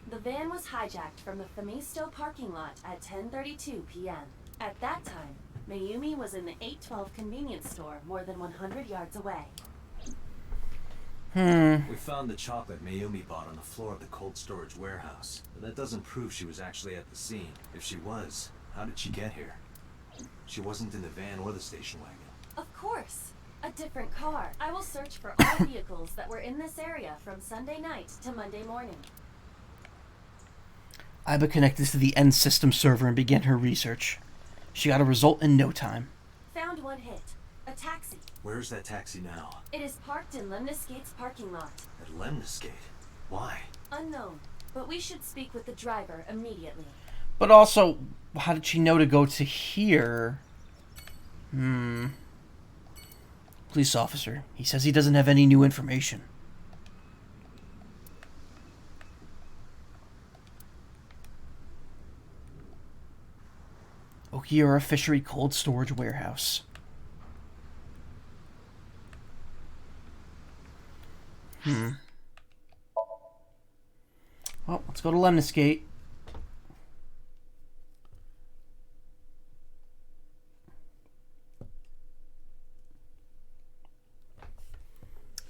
The van was hijacked from the Famisto parking lot at 10:32 p.m. At that time, Mayumi was in the 812 convenience store more than 100 yards away. We found the chocolate Mayumi bought on the floor of the cold storage warehouse. But that doesn't prove she was actually at the scene. If she was, how did she get here? She wasn't in the van or the station wagon. Of course. A different car. I will search for all vehicles that were in this area from Sunday night to Monday morning. Iba connected to the end system server and began her research. She got a result in no time. Found one hit. A taxi. Where's that taxi now? It is parked in Lemniscate's parking lot. At Lemniscate? Why? Unknown. But we should speak with the driver immediately. But also, how did she know to go to here? Police officer. He says he doesn't have any new information. Okiura Fishery Cold Storage Warehouse. Well, let's go to Lemniscate.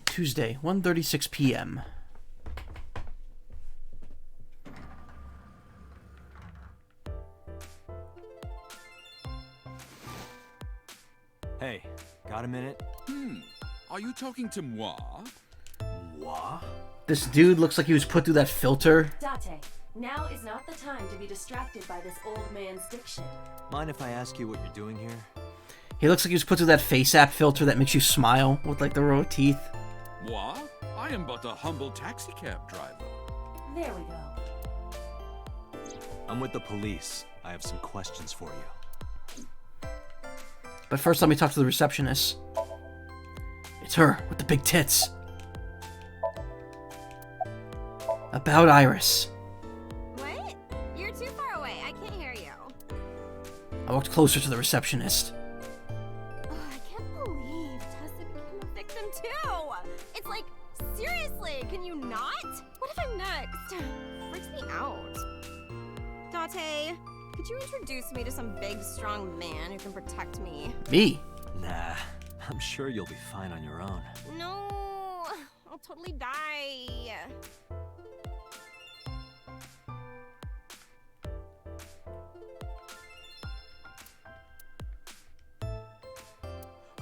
Tuesday, 1:36 p.m. Hey, got a minute? Are you talking to moi? Moi? This dude looks like he was put through that filter. Date, now is not the time to be distracted by this old man's diction. Mind if I ask you what you're doing here? He looks like he was put through that face app filter that makes you smile with like the row of teeth. Moi? I am but a humble taxicab driver. There we go. I'm with the police. I have some questions for you. But first, let me talk to the receptionist. It's her with the big tits. About Iris. What? You're too far away. I can't hear you. I walked closer to the receptionist. Oh, I can't believe Tessa became a victim too. It's like, seriously, can you not? What if I'm next? Freaks me out. Date, could you introduce me to some big, strong man who can protect me? Me? Nah, I'm sure you'll be fine on your own. No, I'll totally die.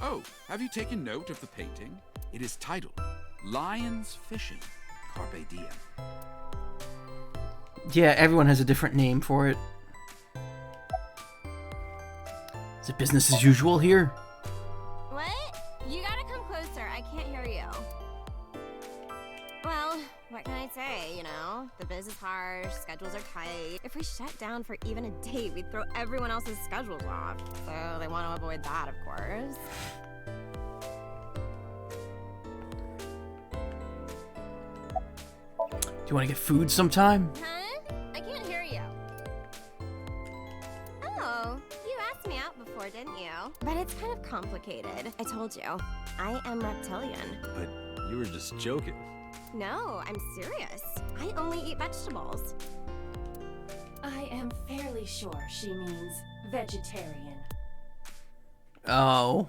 Oh, have you taken note of the painting? It is titled Lions Fishing, Carpe Diem. Yeah, everyone has a different name for it. Is it business as usual here? What? You gotta come closer. I can't hear you. Well, what can I say, you know? The biz is harsh, schedules are tight. If we shut down for even a day, we'd throw everyone else's schedules off. So they want to avoid that, of course. Do you want to get food sometime? Huh? I can't hear you. Oh, you asked me out before, didn't you? But it's kind of complicated. I told you, I am reptilian. But you were just joking. No, I'm serious. I only eat vegetables. I am fairly sure she means vegetarian. Oh.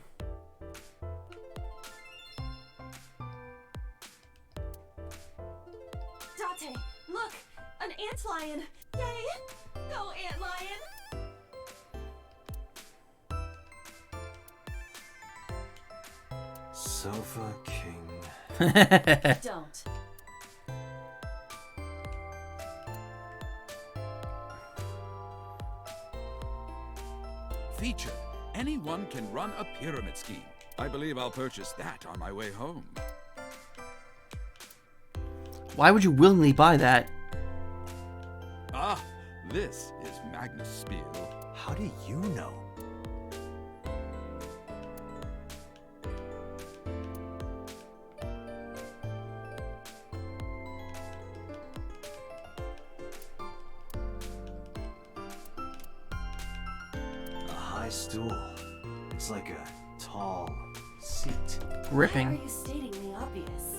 Date, look! An antlion! Yay! Go, antlion! Sofa King. Don't. Featured. Anyone can run a pyramid scheme. I believe I'll purchase that on my way home. Why would you willingly buy that? Ah, this is Magnus Spiel. How do you know? A high stool. It's like a tall seat. Gripping. Why are you stating the obvious?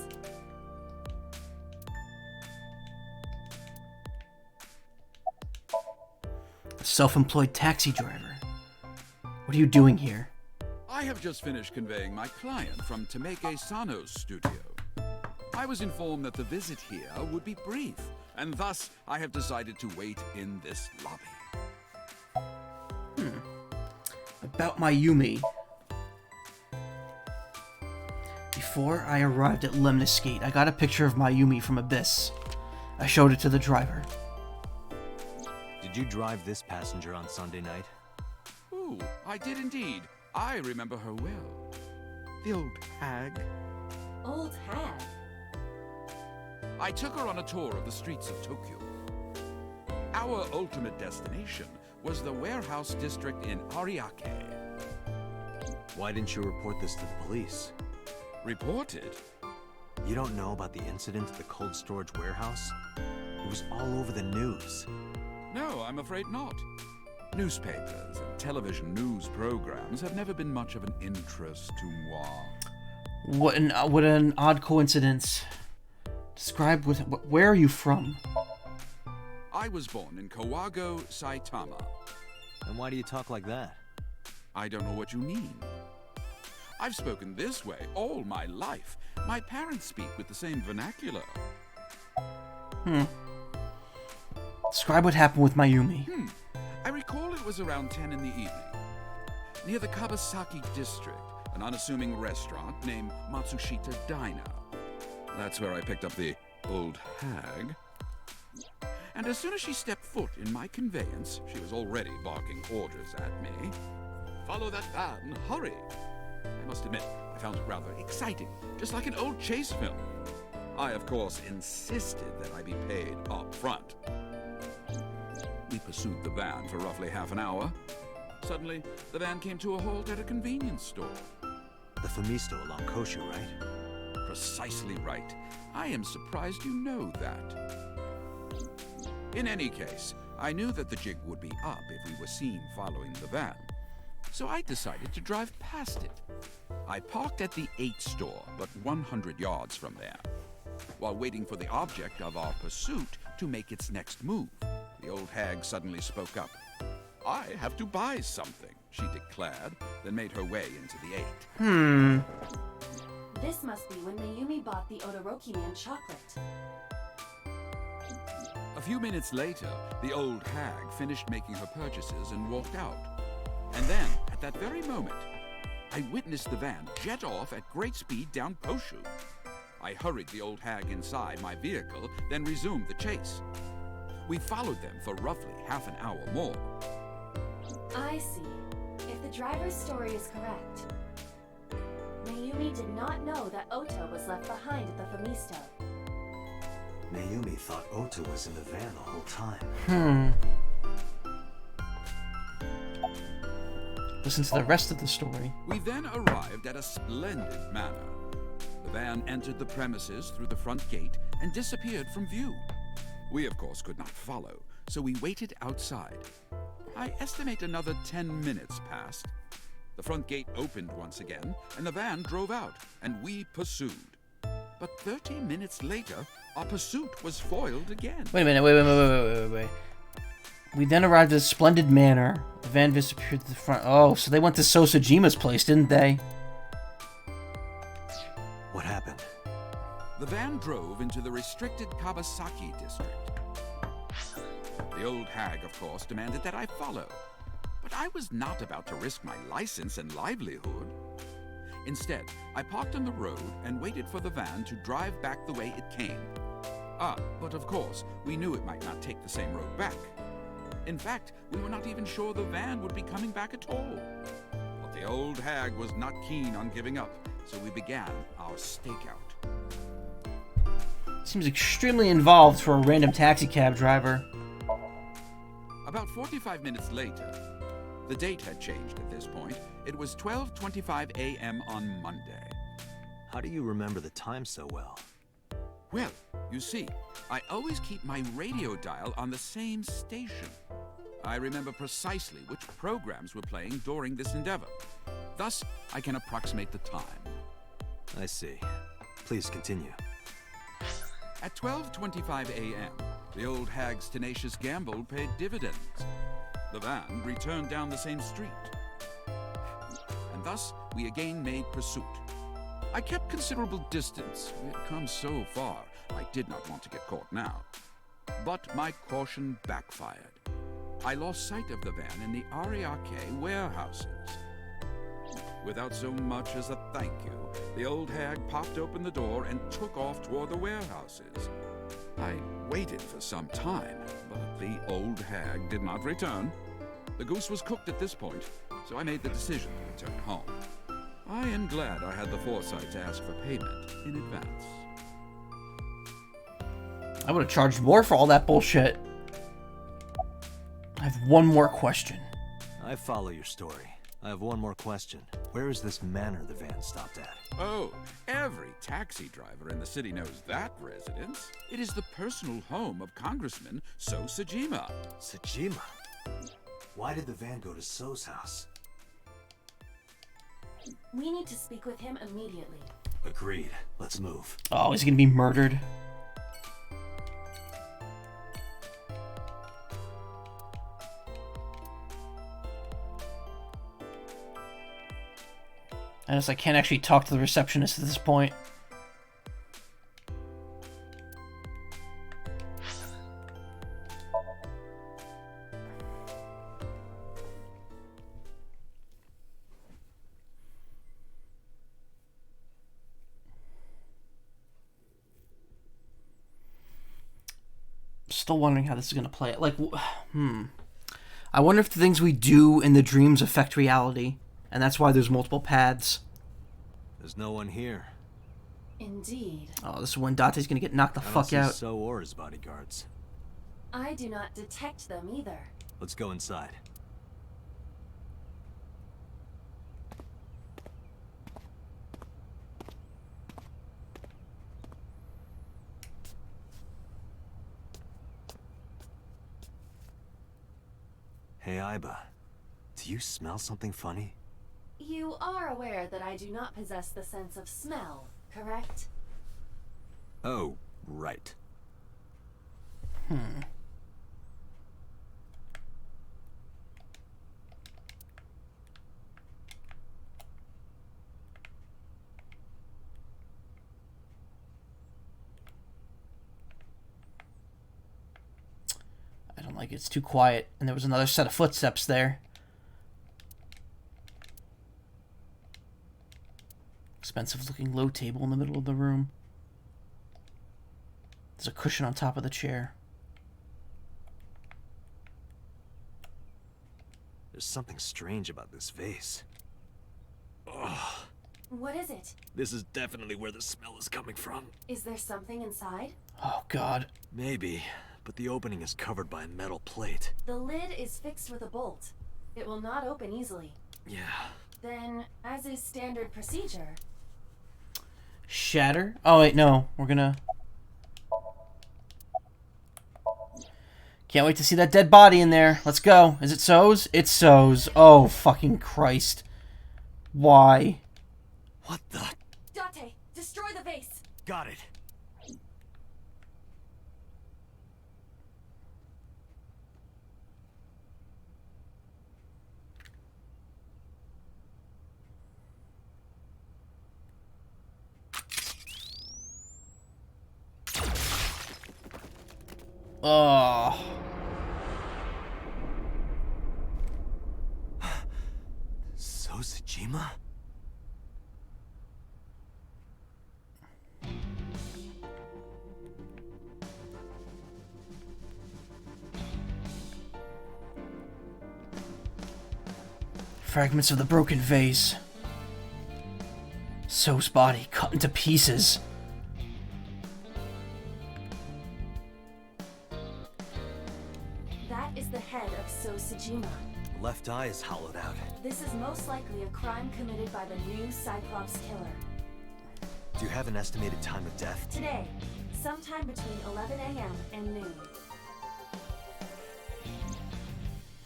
Self-employed taxi driver. What are you doing here? I have just finished conveying my client from Temeke Sano's studio. I was informed that the visit here would be brief, and thus I have decided to wait in this lobby. About Mayumi. Before I arrived at Lemnis Gate, I got a picture of Mayumi from Abyss. I showed it to the driver. Did you drive this passenger on Sunday night? Ooh, I did indeed. I remember her well. The old hag. Old hag? I took her on a tour of the streets of Tokyo. Our ultimate destination was the warehouse district in Ariake. Why didn't you report this to the police? Reported? You don't know about the incident at the cold storage warehouse? It was all over the news. No, I'm afraid not. Newspapers and television news programs have never been much of an interest to moi. What an odd coincidence. Describe where are you from? I was born in Kawago, Saitama. And why do you talk like that? I don't know what you mean. I've spoken this way all my life. My parents speak with the same vernacular. Describe what happened with Mayumi. I recall it was around 10 in the evening. Near the Kabasaki district, an unassuming restaurant named Matsushita Diner. That's where I picked up the old hag. And as soon as she stepped foot in my conveyance, she was already barking orders at me. Follow that van, hurry! I must admit, I found it rather exciting, just like an old chase film. I, of course, insisted that I be paid up front. We pursued the van for roughly half an hour. Suddenly, the van came to a halt at a convenience store. The Famisto along Koshu, right? Precisely right. I am surprised you know that. In any case, I knew that the jig would be up if we were seen following the van. So I decided to drive past it. I parked at the 8 store, but 100 yards from there. While waiting for the object of our pursuit to make its next move, the old hag suddenly spoke up. I have to buy something, she declared, then made her way into the 8. This must be when Mayumi bought the Odoroki Man chocolate. A few minutes later, the old hag finished making her purchases and walked out. And then, at that very moment, I witnessed the van jet off at great speed down Koshu. I hurried the old hag inside my vehicle, then resumed the chase. We followed them for roughly half an hour more. I see. If the driver's story is correct, Mayumi did not know that Oto was left behind at the Famisto. Mayumi thought Oto was in the van the whole time. Listen to the rest of the story. We then arrived at a splendid manor. The van entered the premises through the front gate and disappeared from view. We, of course, could not follow, so we waited outside. I estimate another 10 minutes passed. The front gate opened once again, and the van drove out, and we pursued. But 30 minutes later, our pursuit was foiled again. Wait a minute, wait. We then arrived at a splendid manor. The van disappeared to the front. Oh, so they went to Sosajima's place, didn't they? What happened? The van drove into the restricted Kabasaki district. The old hag, of course, demanded that I follow. But I was not about to risk my license and livelihood. Instead, I parked on the road and waited for the van to drive back the way it came. But of course, we knew it might not take the same road back. In fact, we were not even sure the van would be coming back at all. But the old hag was not keen on giving up, so we began our stakeout. Seems extremely involved for a random taxi cab driver. About 45 minutes later, the date had changed at this point. It was 12:25 a.m. on Monday. How do you remember the time so well? Well, you see, I always keep my radio dial on the same station. I remember precisely which programs were playing during this endeavor. Thus, I can approximate the time. I see. Please continue. At 12:25 a.m., the old hag's tenacious gamble paid dividends. The van returned down the same street. And thus, we again made pursuit. I kept considerable distance. We had come so far, I did not want to get caught now. But my caution backfired. I lost sight of the van in the Ariake warehouses. Without so much as a thank you, the old hag popped open the door and took off toward the warehouses. I waited for some time, but the old hag did not return. The goose was cooked at this point, so I made the decision to return home. I am glad I had the foresight to ask for payment in advance. I would have charged more for all that bullshit. I have one more question. I follow your story. I have one more question. Where is this manor the van stopped at? Oh, every taxi driver in the city knows that residence. It is the personal home of Congressman So Sajima. Sajima? Why did the van go to So's house? We need to speak with him immediately. Agreed. Let's move. Oh, is he gonna be murdered? I guess I can't actually talk to the receptionist at this point. Still wondering how this is going to play. Like, I wonder if the things we do in the dreams affect reality. And that's why there's multiple paths. There's no one here. Indeed. Oh, this is when Date's gonna get knocked the fuck out. So or his bodyguards. I do not detect them either. Let's go inside. Hey, Aiba. Do you smell something funny? You are aware that I do not possess the sense of smell, correct? Oh, right. I don't like it. It's too quiet. And there was another set of footsteps there. Expensive looking low table in the middle of the room. There's a cushion on top of the chair. There's something strange about this vase. Ugh. What is it? This is definitely where the smell is coming from. Is there something inside? Oh, God. Maybe, but the opening is covered by a metal plate. The lid is fixed with a bolt. It will not open easily. Yeah. Then, as is standard procedure... Shatter? Oh, wait, no. We're gonna... Can't wait to see that dead body in there. Let's go. Is it So's? It's So's. Oh, fucking Christ. Why? What the? Date, destroy the vase. Got it. Oh. Sojima? Fragments of the broken vase. So's body cut into pieces. That is the head of Sojima. Left eye is hollowed out. This is most likely a crime committed by the new Cyclops killer. Do you have an estimated time of death? Today, sometime between 11 a.m. and noon.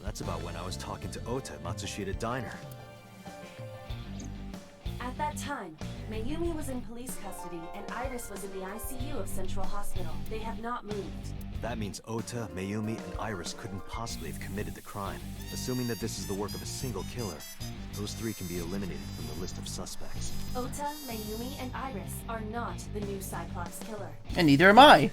That's about when I was talking to Ota at Matsushita Diner. At that time, Mayumi was in police custody and Iris was in the ICU of Central Hospital. They have not moved. That means Ota, Mayumi, and Iris couldn't possibly have committed the crime. Assuming that this is the work of a single killer, those three can be eliminated from the list of suspects. Ota, Mayumi, and Iris are not the new Cyclops killer. And neither am I.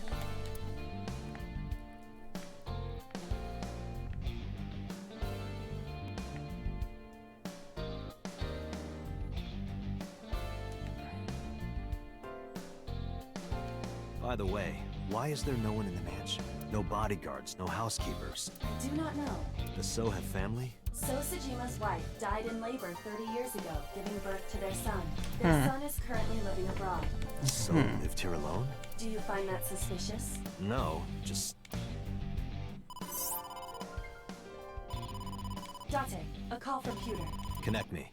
By the way, why is there no one in the mansion? No bodyguards, no housekeepers. I do not know. Does So have family? Sojima's wife died in labor 30 years ago, giving birth to their son. Their son is currently living abroad. So lived here alone? Do you find that suspicious? No, just... Date, a call from Pewter. Connect me.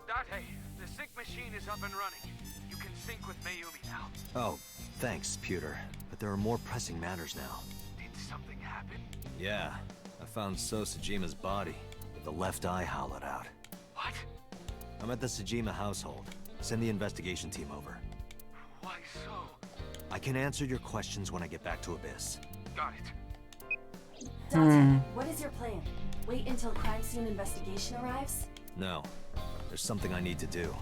Date, the sync machine is up and running. You can sync with Mayumi now. Oh, thanks, Pewter. But there are more pressing matters now. Did something happen? Yeah, I found Sojima's body, with the left eye hollowed out. What? I'm at the Sojima household. Send the investigation team over. Why so? I can answer your questions when I get back to Abyss. Got it. Dante, what is your plan? Wait until crime scene investigation arrives? No, there's something I need to do.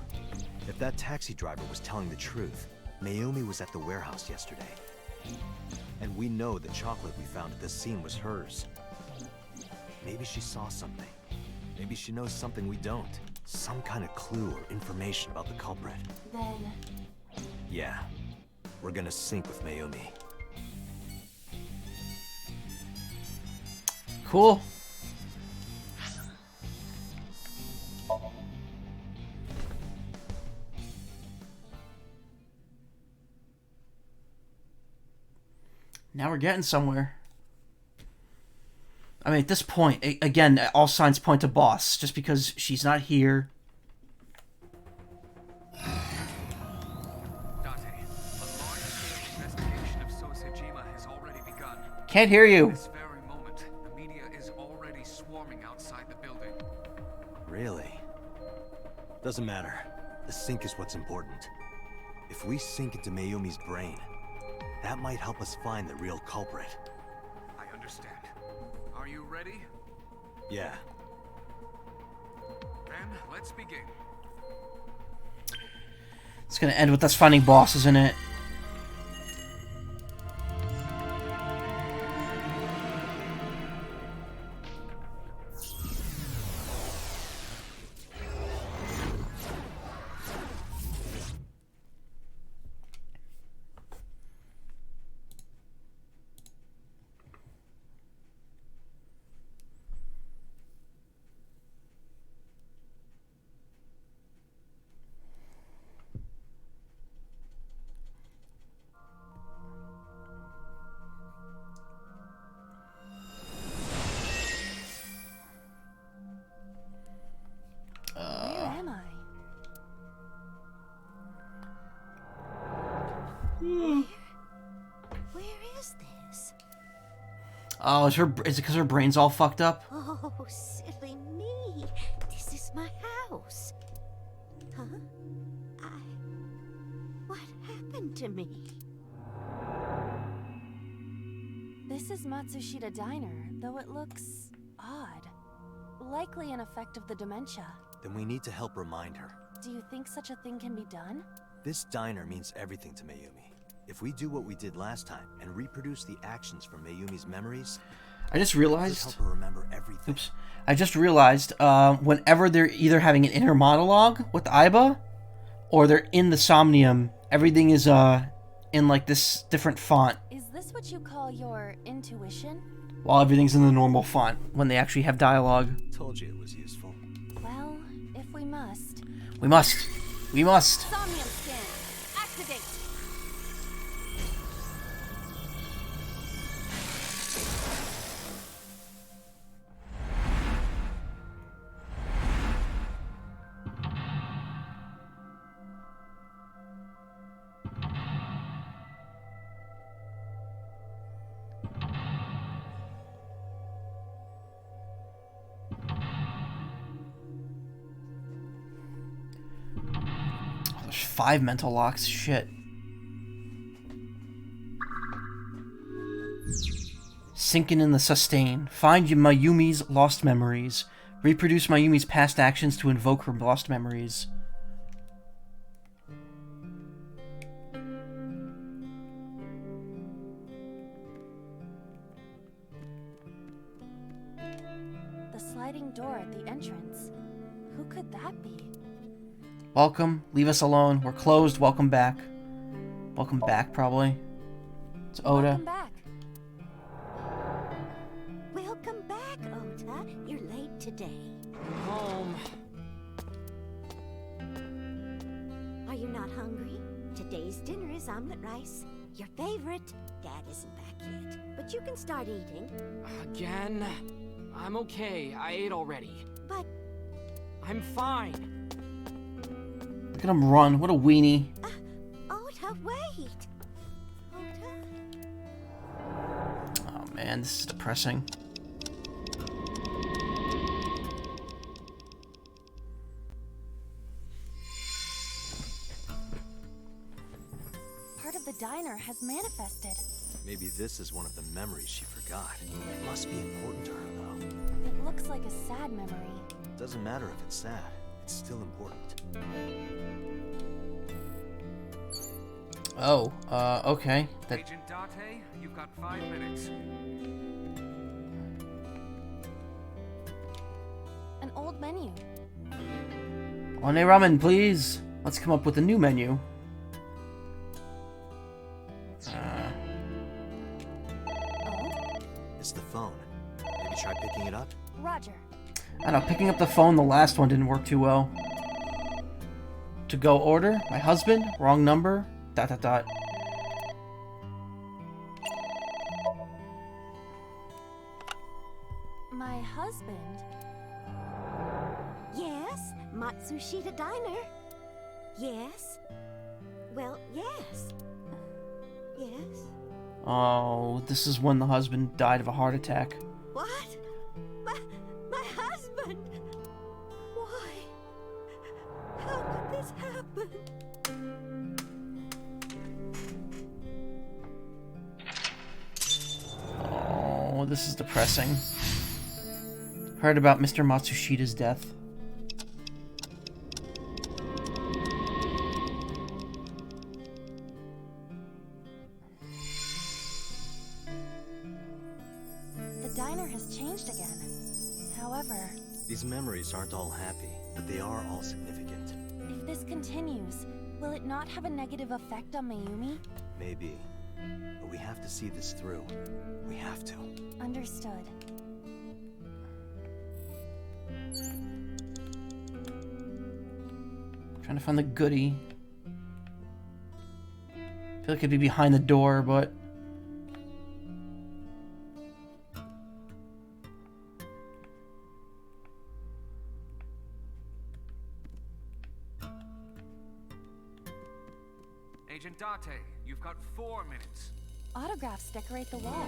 If that taxi driver was telling the truth, Mayumi was at the warehouse yesterday. And we know the chocolate we found at the scene was hers. Maybe she saw something. Maybe she knows something we don't. Some kind of clue or information about the culprit. Then... Yeah, we're gonna sync with Mayumi. Cool. Now we're getting somewhere. I mean, at this point, again, all signs point to boss. Just because she's not here. Date, a large-scale investigation of Sojima has already begun. Can't hear you. At this very moment, the media is already swarming outside the building. Really? Doesn't matter. The sync is what's important. If we sink into Mayumi's brain, that might help us find the real culprit. I understand. Are you ready? Yeah. Then, let's begin. It's gonna end with us finding boss, isn't it? Where am I? Where is this? Oh, is it because her brain's all fucked up? Oh, silly me. This is my house. Huh? What to me. This is Matsushita Diner, though it looks odd. Likely an effect of the dementia. Then we need to help remind her. Do you think such a thing can be done? This diner means everything to Mayumi. If we do what we did last time and reproduce the actions from Mayumi's memories, I just realized. help her remember everything. Oops. I just realized whenever they're either having an inner monologue with Aiba or they're in the Somnium, everything is in like this different font. Is this what you call your intuition? While everything's in the normal font when they actually have dialogue. Told you it was useful. Well, if we must. We must. We must. Somnium scan. Activate. There's 5 mental locks. Shit. Sinking in the sustain. Find Mayumi's lost memories. Reproduce Mayumi's past actions to invoke her lost memories. The sliding door at the entrance. Who could that be? Welcome. Leave us alone. We're closed. Welcome back. Welcome back, probably. It's Oda. Welcome back. Welcome back, Ota. You're late today. Home. Are you not hungry? Today's dinner is omelet rice. Your favorite. Dad isn't back yet, but you can start eating. Again? I'm okay. I ate already. But I'm fine. Look at him run. What a weenie. Ota, wait. Ota? Oh man, this is depressing. Part of the diner has manifested. Maybe this is one of the memories she forgot. It must be important to her, though. It looks like a sad memory. Doesn't matter if it's sad. It's still important. Oh, okay. Agent Date, you've got 5 minutes. An old menu. One ramen, please. Let's come up with a new menu. It's the phone. Maybe try picking it up? Roger. I don't know, picking up the phone, the last one didn't work too well. To go order, my husband, wrong number, ... My husband? Yes, Matsushita Diner. Yes. Well, yes. Yes. Oh, this is when the husband died of a heart attack. What? My husband? Why? How could this happen? Oh, this is depressing. Heard about Mr. Matsushita's death. The diner has changed again. However, These memories aren't all happy, but they are all significant. if this continues, will it not have a negative effect on Mayumi? Maybe. But we have to see this through. We have to. Understood. Trying to find the goodie. I feel like it'd be behind the door, but... Agent Date, you've got 4 minutes. Autographs decorate the wall.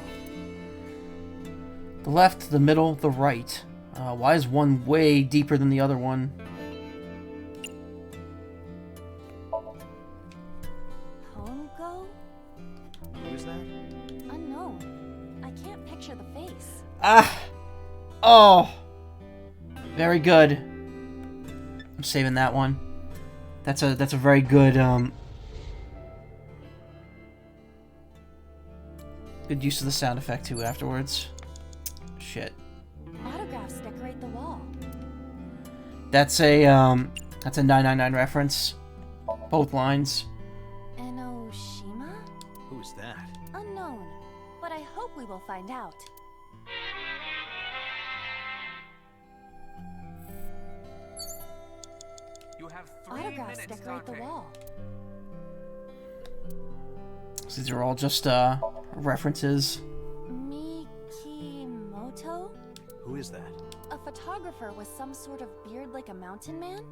The left, the middle, the right. Why is one way deeper than the other one? Home Zuko? Who's that? Unknown. I can't picture the face. Ah! Oh! Very good. I'm saving that one. That's a very good, good use of the sound effect, too, afterwards. Shit. Autographs decorate the wall. That's a 999 reference. Both lines. Enoshima? Who's that? Unknown. But I hope we will find out. You have 3 Autographs minutes, decorate the Dante. wall. So these are all just, references. Mikimoto? Who is that? A photographer with some sort of beard like a mountain man?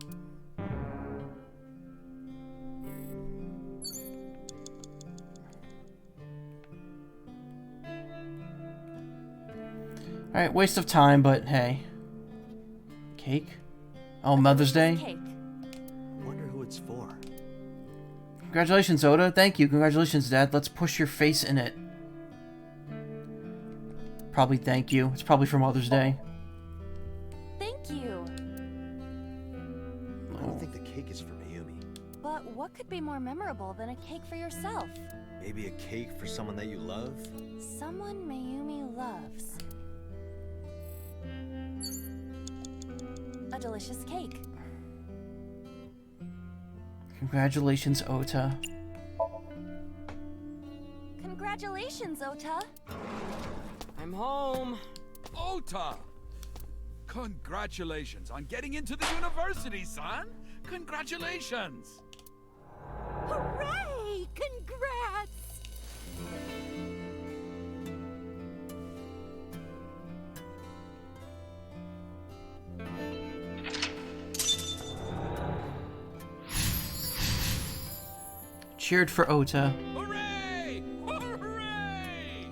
Alright, waste of time, but hey. Cake? Oh, Mother's Day? Cake. Wonder who it's for. Congratulations, Oda. Thank you. Congratulations, Dad. Let's push your face in it. Probably thank you. It's probably for Mother's Day. Thank you. I don't think the cake is for Mayumi. But what could be more memorable than a cake for yourself? Maybe a cake for someone that you love? Someone Mayumi loves. A delicious cake. Congratulations, Ota. Congratulations, Ota. I'm home. Ota! Congratulations on getting into the university, son! Congratulations! Hooray! Congrats! Cheered for Ota. Hooray! Hooray!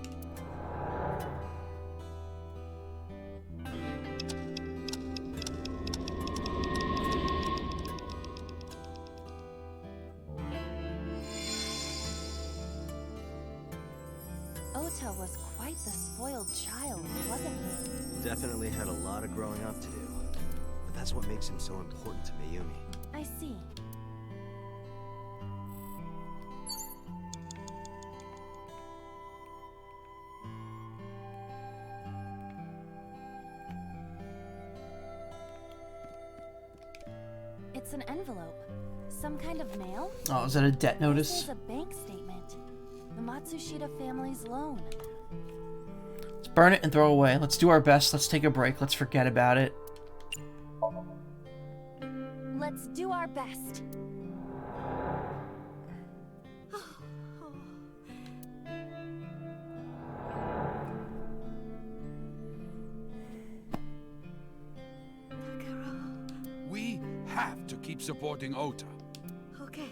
Ota was quite the spoiled child, wasn't he? Definitely had a lot of growing up to do. But that's what makes him so important to Mayumi. I see. It's an envelope. Some kind of mail? Oh, is that a debt This notice? is a bank statement. The Matsushita family's loan. Let's burn it and throw it away. Let's do our best. Let's take a break. Let's forget about it. Let's do our best. We have to keep supporting Ota. Okay,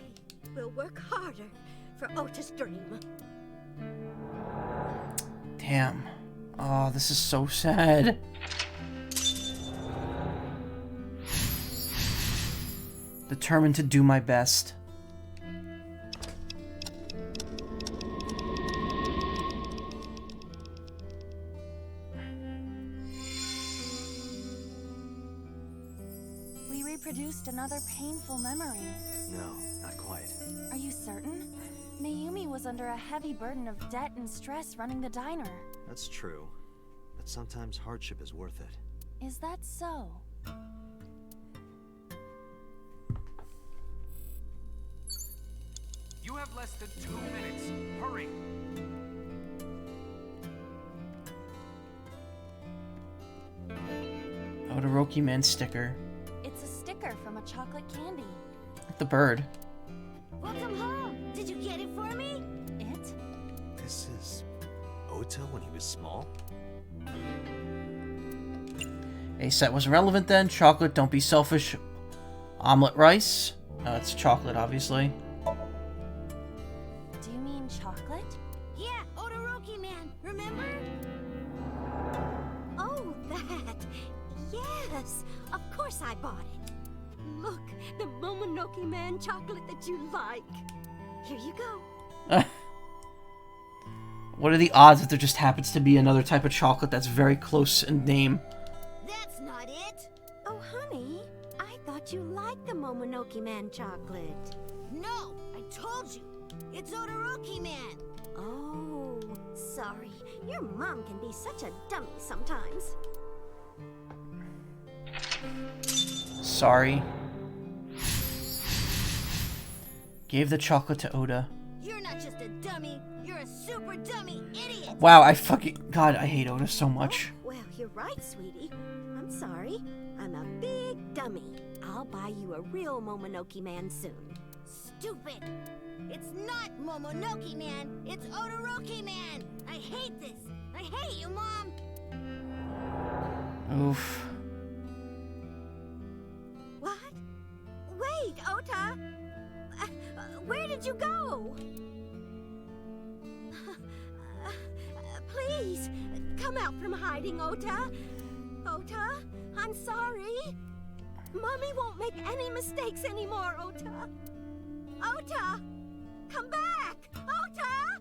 we'll work harder for Ota's dream. Damn. Oh, this is so sad. Determined to do my best. We reproduced another painful memory. No, not quite. Are you certain? Mayumi was under a heavy burden of debt and stress running the diner. That's true. But sometimes hardship is worth it. Is that so? You have less than 2 minutes. Hurry! Todoroki Man sticker. It's a sticker from a chocolate candy. Like the bird. Welcome home. Did you get it for me? It? This is Ota when he was small? A set was irrelevant then. Chocolate, don't be selfish. Omelet rice. It's chocolate, obviously. Do you mean chocolate? Yeah, Todoroki Man, remember? Oh, that. Yes, of course I bought it. Look, the Momonoke Man chocolate that you like. Here you go. What are the odds that there just happens to be another type of chocolate that's very close in name? That's not it! Oh, honey, I thought you liked the Momonoke Man chocolate. No, I told you. It's Odoroki Man. Oh, sorry. Your mom can be such a dummy sometimes. Sorry. Gave the chocolate to Oda. You're not just a dummy, you're a super dummy idiot! Wow, I fucking... God, I hate Oda so much. Well, you're right, sweetie. I'm sorry. I'm a big dummy. I'll buy you a real Momonoke Man soon. Stupid! It's not Momonoke Man, it's Odoroki Man! I hate this! I hate you, Mom! Oof. What? Wait, Ota! Where did you go? Please, come out from hiding, Ota. Ota, I'm sorry. Mommy won't make any mistakes anymore, Ota. Ota! Come back! Ota!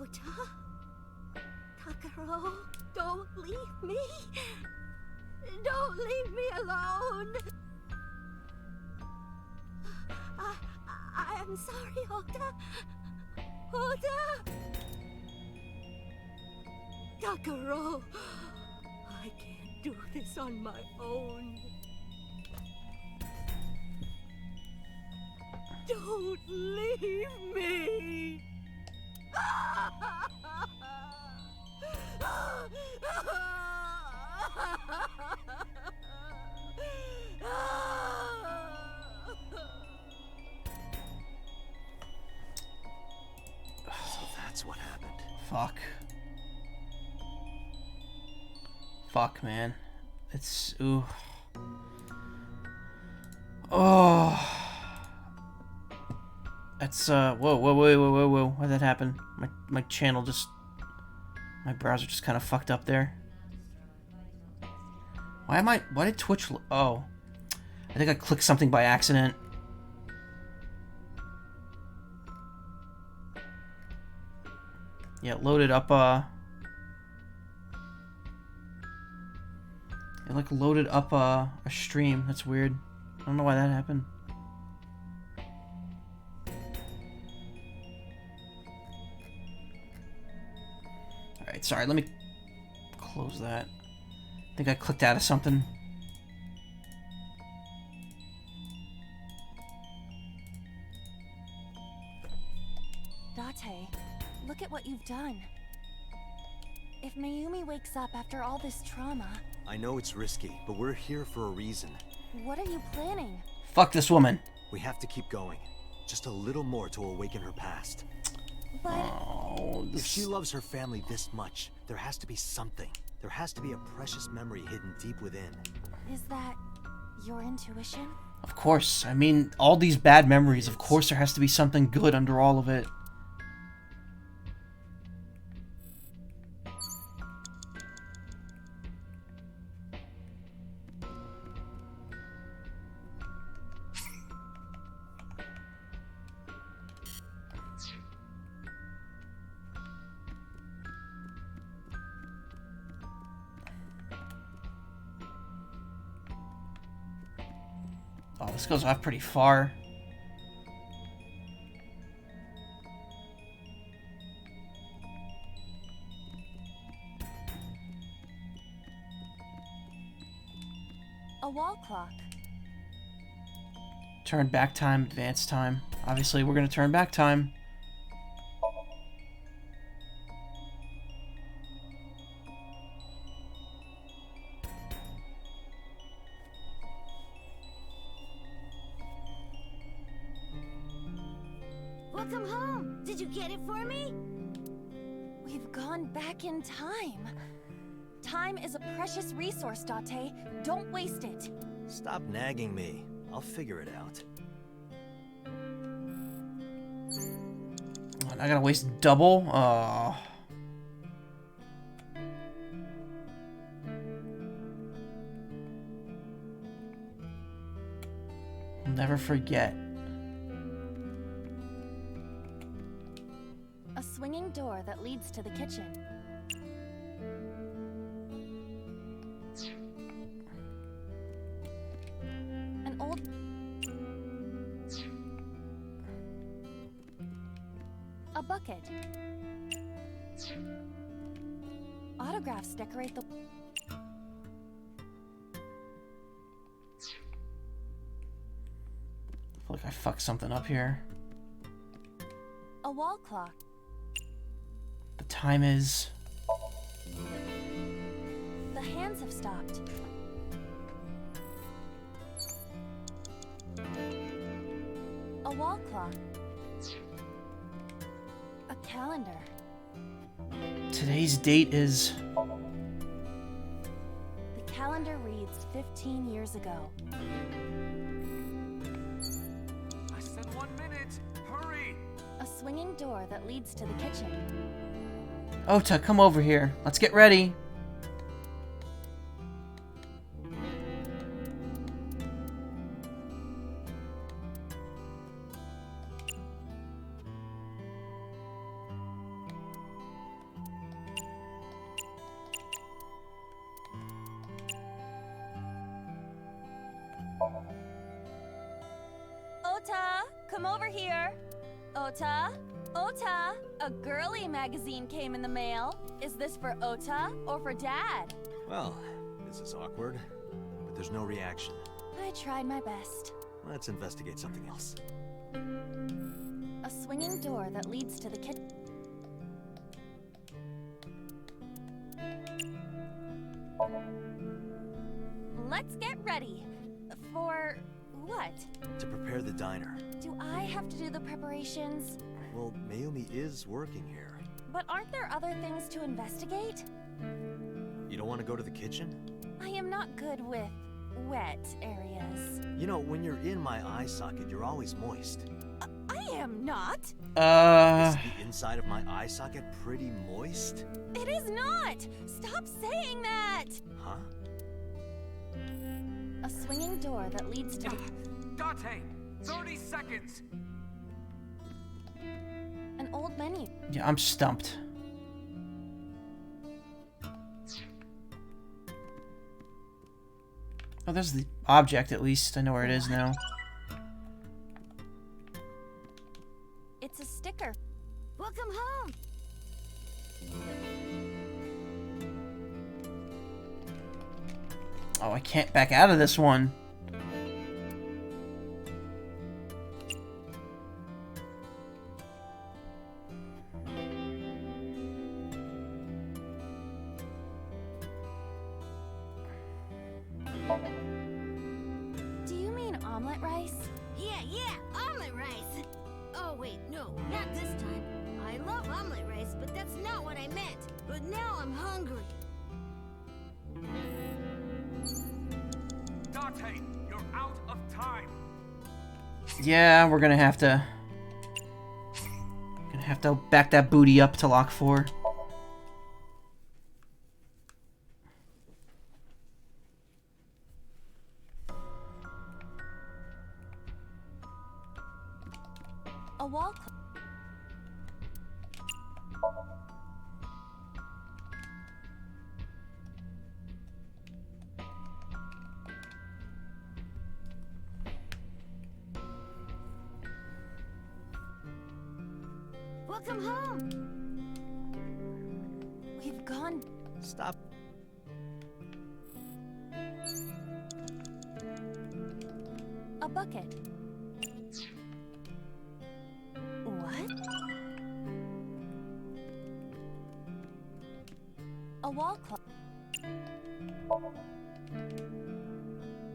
Ota? Takaro, don't leave me. Don't leave me alone. I'm sorry, Ota. Ota! Takaro, I can't do this on my own. Don't leave me. So that's what happened. Fuck. Fuck, man. It's... ooh. Oh. That's, whoa. Why'd that happen? My channel just... My browser just kind of fucked up there. Why did Twitch... Oh. I think I clicked something by accident. Yeah, it loaded up, it, like, loaded up, a stream. That's weird. I don't know why that happened. Alright, sorry, let me close that. I think I clicked out of something. Date, look at what you've done. If Mayumi wakes up after all this trauma... I know it's risky, but we're here for a reason. What are you planning? Fuck this woman. We have to keep going. Just a little more to awaken her past. But... Oh, If she loves her family this much, there has to be something. There has to be a precious memory hidden deep within. Is that your intuition? Of course. I mean, all these bad memories, of course there has to be something good under all of it. Oh, this goes off pretty far. A wall clock. Turn back time, advance time. Obviously, we're gonna turn back time. Welcome home. Did you get it for me? We've gone back in time. Time is a precious resource, Date. Don't waste it. Stop nagging me. I'll figure it out. I gotta waste double? I'll never forget. A swinging door that leads to the kitchen. An old... A bucket. Autographs decorate the... I feel like I fucked something up here. A wall clock. The time is... The hands have stopped. A wall clock. A calendar. Today's date is... The calendar reads 15 years ago. I said 1 minute. Hurry! A swinging door that leads to the kitchen. Ota, come over here. Let's get ready. Ota, come over here. Ota, Ota, a girly magazine came in the mail. Is this for Ota or for Dad? Well, this is awkward, but there's no reaction. I tried my best. Let's investigate something else. A swinging door that leads to the kitchen. Let's get ready. For what? To prepare the diner. Do I have to do the preparations? Well, Mayumi is working here. But aren't there other things to investigate? You don't want to go to the kitchen? I am not good with wet areas. You know, when you're in my eye socket, you're always moist. I am not. Is the inside of my eye socket pretty moist? It is not! Stop saying that! Huh? A swinging door that leads to the... Date! 30 seconds! An old menu. Yeah, I'm stumped. Oh, there's the object at least. I know where it is now. It's a sticker. Welcome home. Oh, I can't back out of this one. Do you mean omelet rice? Yeah, omelet rice. Oh, wait, no, not this time. I love omelet rice, but that's not what I meant. But now I'm hungry. Date, you're out of time. Yeah, we're gonna have to back that booty up to lock 4. A wall clock. Welcome home. We've gone... Stop. A bucket. What? A wall clock.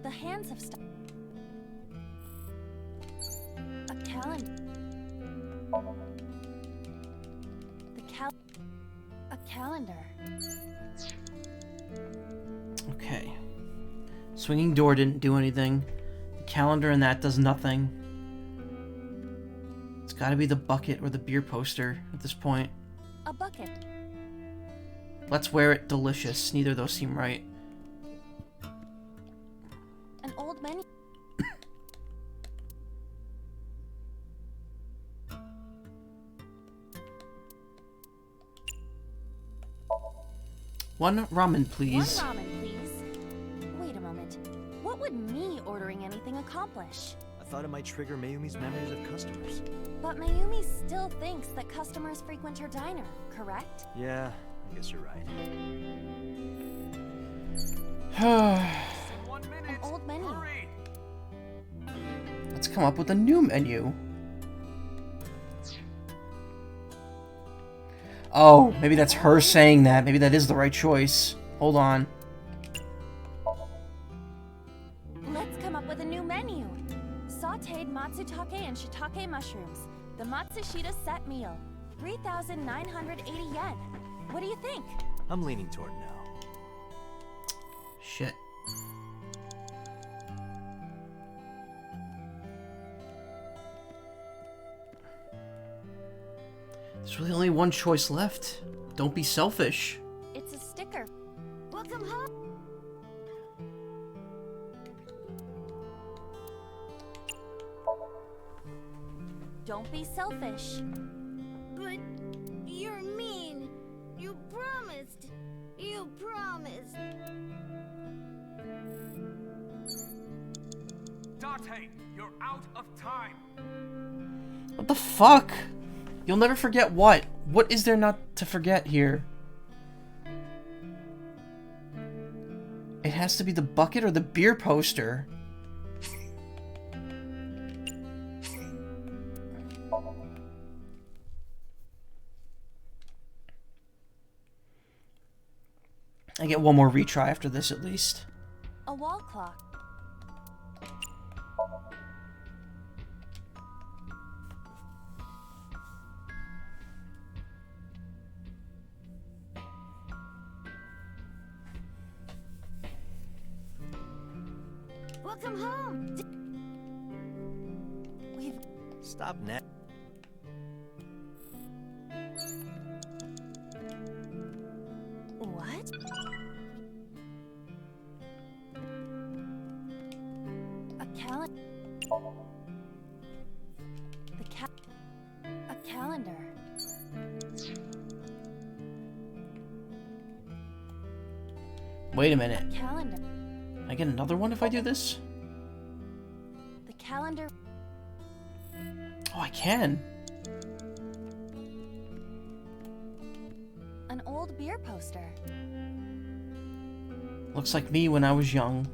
The hands have stopped. A calendar. The calendar. Okay. Swinging door didn't do anything. The calendar and that does nothing. It's gotta be the bucket or the beer poster at this point. A bucket. Let's wear it. Delicious. Neither of those seem right. An old menu. One ramen, please. One ramen, please. Wait a moment. What would me ordering anything accomplish? I thought it might trigger Mayumi's memories of customers. But Mayumi still thinks that customers frequent her diner, correct? Yeah, I guess you're right. An old menu. Let's come up with a new menu. Oh, maybe that's her saying that. Maybe that is the right choice. Hold on. Let's come up with a new menu. Sauteed matsutake and shiitake mushrooms. The Matsushita set meal. 3,980 yen. What do you think? I'm leaning toward no. Shit. There's really only one choice left. Don't be selfish. It's a sticker. Welcome home. Don't be selfish. But you're mean. You promised. You promised. Date, you're out of time. What the fuck? You'll never forget what? What is there not to forget here? It has to be the bucket or the beer poster. I get one more retry after this at least. A wall clock. Welcome home. We've... Stop now. What? A calendar. A calendar. Wait a minute. A calendar. Can I get another one if I do this? The calendar. Oh, I can. An old beer poster. Looks like me when I was young.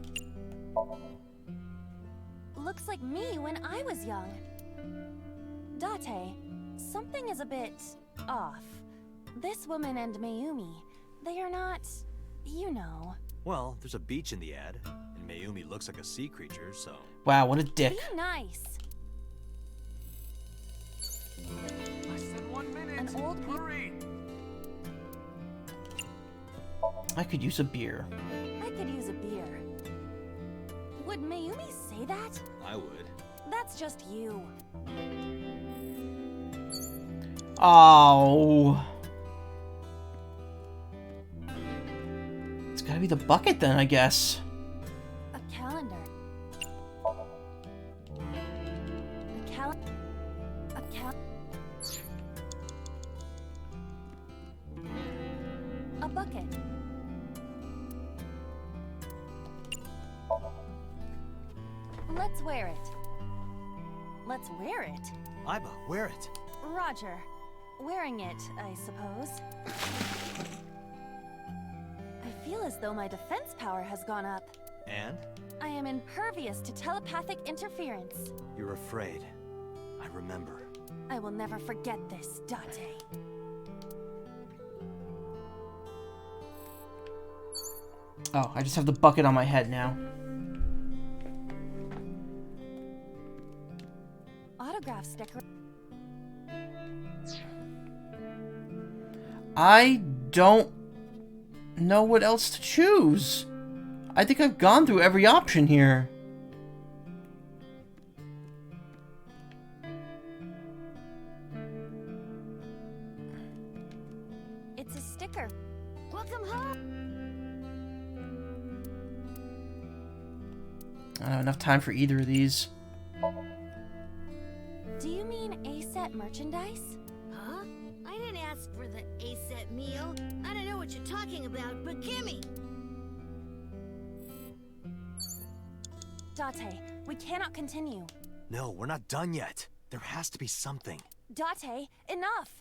Looks like me when I was young. Date, something is a bit off. This woman and Mayumi, they are not, you know. Well, there's a beach in the ad, and Mayumi looks like a sea creature, so... Wow, what a dick. Be nice. Less than 1 minute. An old Hurry. I could use a beer. I could use a beer. Would Mayumi say that? I would. That's just you. Oh. It's gotta be the bucket then, I guess. A calendar. A bucket. Let's wear it. Let's wear it? Iba, wear it. Roger. Wearing it, I suppose. I feel as though my defense power has gone up. And? I am impervious to telepathic interference. You're afraid. I remember. I will never forget this, Date. Oh, I just have the bucket on my head now. Autograph sticker. I don't know what else to choose. I think I've gone through every option here. It's a sticker. Welcome home. I don't have enough time for either of these. Do you mean A-set merchandise? Huh? I didn't ask for the A-set meal. I don't know what you're talking about, but gimme! Date, we cannot continue. No, we're not done yet. There has to be something. Date, enough!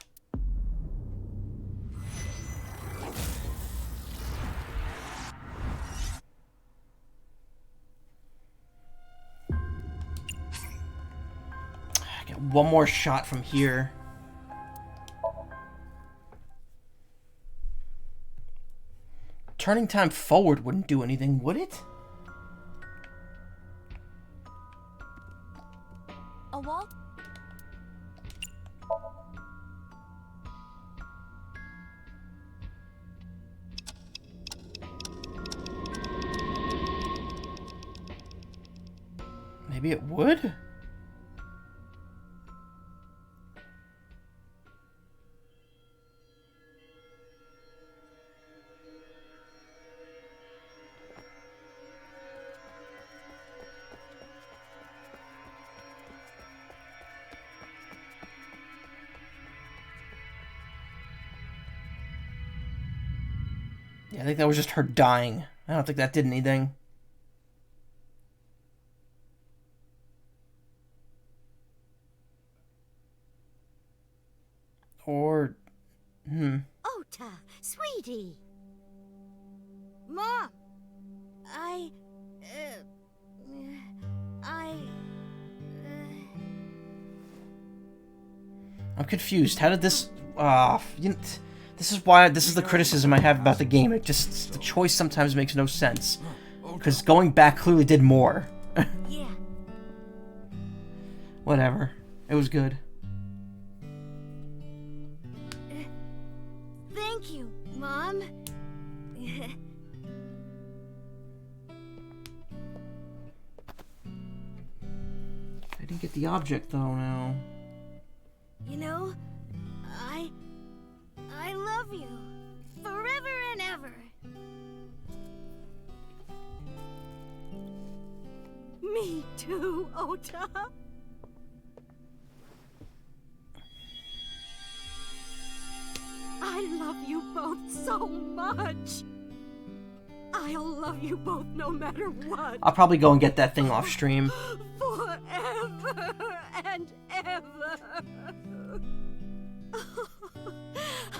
Get one more shot from here. Turning time forward wouldn't do anything, would it? A wall? Maybe it would? Yeah, I think that was just her dying. I don't think that did anything. Or... Ota, sweetie. Mom! I'm confused. How did this... this is why... This is the criticism I have about the game. It just... The choice sometimes makes no sense. Because going back clearly did more. Yeah. Whatever. It was good. Thank you, Mom. I didn't get the object though now. You know, I love you. Forever and ever. Me too, Ota. I love you both so much. I'll love you both no matter what. I'll probably go and get that thing off stream. Forever and ever.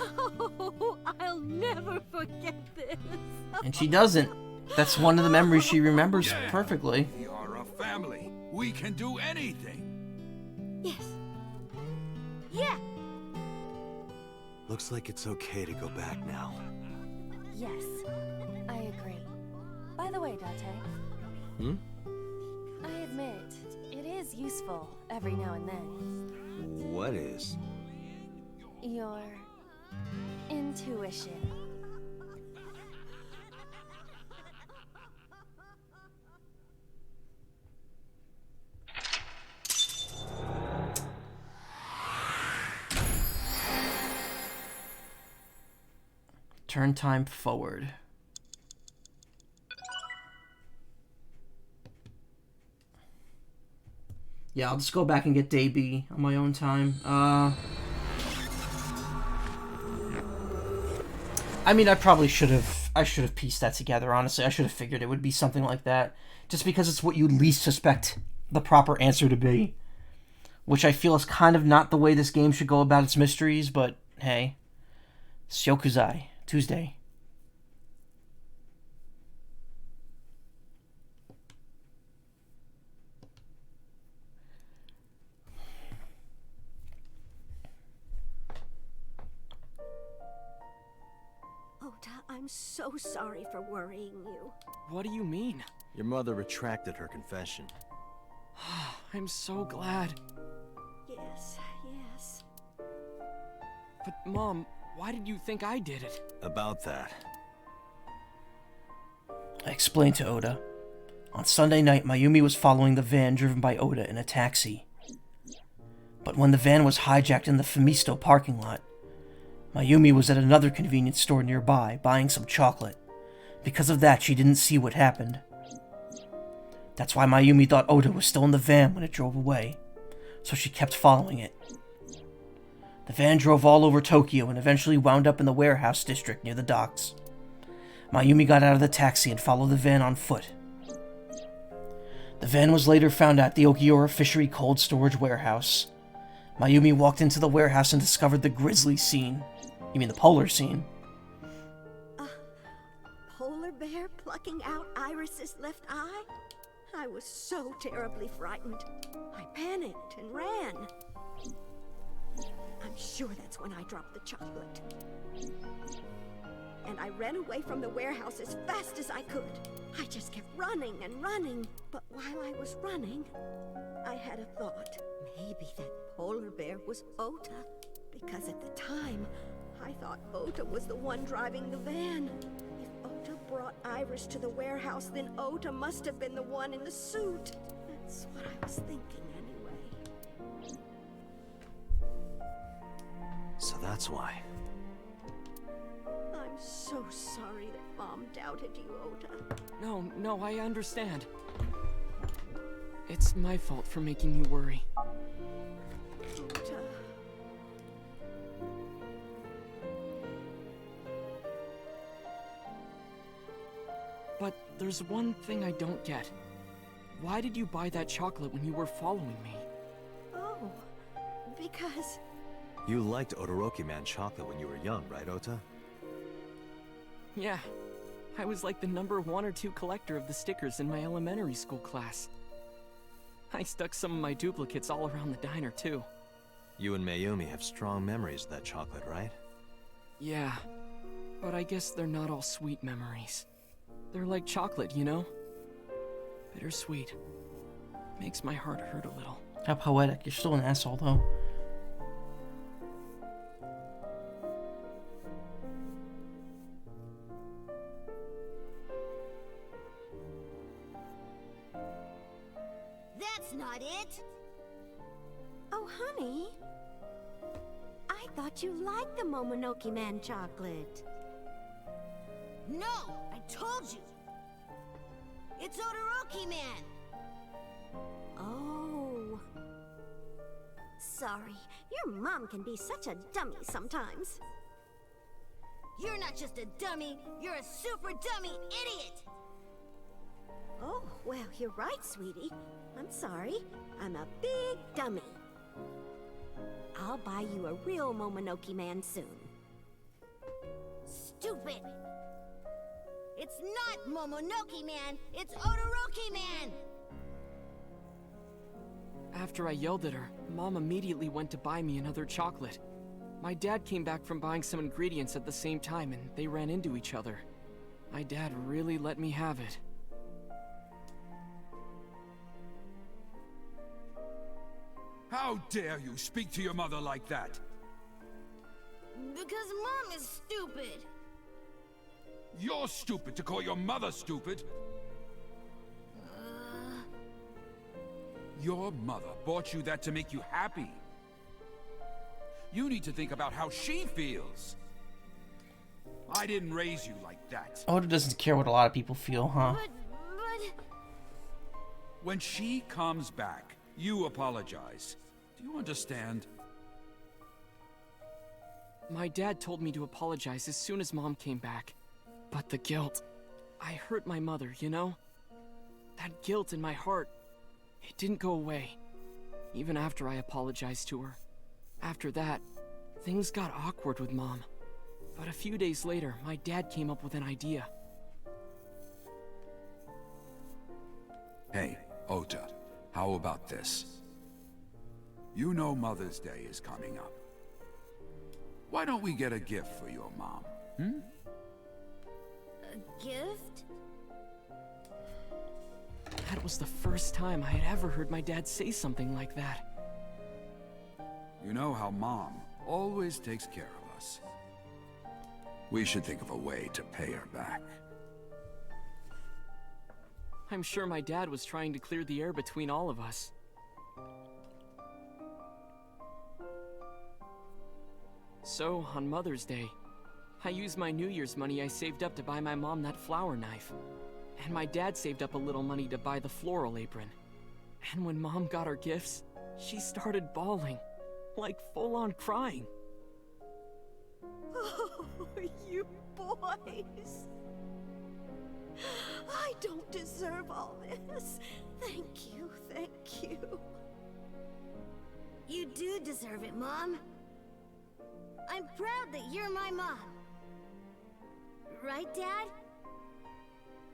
Oh, I'll never forget this. And she doesn't. That's one of the memories she remembers perfectly. We are a family. We can do anything. Yes. Yeah. Looks like it's okay to go back now. Yes, I agree. By the way, Date. I admit, it is useful every now and then. What is? Your intuition. Turn time forward. Yeah, I'll just go back and get Day B on my own time. I mean, I probably should have... I should have pieced that together, honestly. I should have figured it would be something like that. Just because it's what you least suspect the proper answer to be. Which I feel is kind of not the way this game should go about its mysteries, but hey. Syokuzai. Tuesday. Ota, I'm so sorry for worrying you. What do you mean? Your mother retracted her confession. I'm so glad. Yes, yes. But Mom, Why did you think I did it? About that. I explained to Oda. On Sunday night, Mayumi was following the van driven by Oda in a taxi. But when the van was hijacked in the Femisto parking lot, Mayumi was at another convenience store nearby buying some chocolate. Because of that, she didn't see what happened. That's why Mayumi thought Oda was still in the van when it drove away, so she kept following it. The van drove all over Tokyo and eventually wound up in the warehouse district near the docks. Mayumi got out of the taxi and followed the van on foot. The van was later found at the Okiura Fishery Cold Storage Warehouse. Mayumi walked into the warehouse and discovered the grizzly scene. You mean the polar scene? Polar bear plucking out Iris's left eye? I was so terribly frightened. I panicked and ran. I'm sure that's when I dropped the chocolate. And I ran away from the warehouse as fast as I could. I just kept running and running. But while I was running, I had a thought. Maybe that polar bear was Ota. Because at the time, I thought Ota was the one driving the van. If Ota brought Iris to the warehouse, then Ota must have been the one in the suit. That's what I was thinking anyway. So that's why. I'm so sorry that Mom doubted you, Ota. No, I understand. It's my fault for making you worry. Ota. But there's one thing I don't get. Why did you buy that chocolate when you were following me? Oh, because... You liked Todoroki Man chocolate when you were young, right, Ota? Yeah. I was like the number 1 or 2 collector of the stickers in my elementary school class. I stuck some of my duplicates all around the diner, too. You and Mayumi have strong memories of that chocolate, right? Yeah. But I guess they're not all sweet memories. They're like chocolate, you know? Bittersweet. Makes my heart hurt a little. How poetic. You're still an asshole, though. That's not it! Oh, honey. I thought you liked the Momonoke Man chocolate. No! I told you! It's Todoroki Man! Oh. Sorry. Your mom can be such a dummy sometimes. You're not just a dummy, you're a super dummy idiot! Oh, well, you're right, sweetie. I'm sorry. I'm a big dummy. I'll buy you a real Momonoke Man soon. Stupid! It's not Momonoke Man, it's Todoroki Man! After I yelled at her, Mom immediately went to buy me another chocolate. My dad came back from buying some ingredients at the same time and they ran into each other. My dad really let me have it. How dare you speak to your mother like that? Because Mom is stupid. You're stupid to call your mother stupid. Your mother bought you that to make you happy. You need to think about how she feels. I didn't raise you like that. Oda doesn't care what a lot of people feel, huh? But... When she comes back, you apologize. Do you understand? My dad told me to apologize as soon as Mom came back. But the guilt... I hurt my mother, you know? That guilt in my heart, it didn't go away. Even after I apologized to her. After that, things got awkward with Mom. But a few days later, my dad came up with an idea. Hey, Ota, how about this? You know Mother's Day is coming up. Why don't we get a gift for your mom, hmm? A gift? That was the first time I had ever heard my dad say something like that. You know how Mom always takes care of us. We should think of a way to pay her back. I'm sure my dad was trying to clear the air between all of us. So, on Mother's Day, I used my New Year's money I saved up to buy my mom that flower knife. And my dad saved up a little money to buy the floral apron. And when Mom got her gifts, she started bawling. Like full-on crying. Oh, you boys. I don't deserve all this. Thank you, thank you. You do deserve it, Mom. I'm proud that you're my mom. Right, Dad?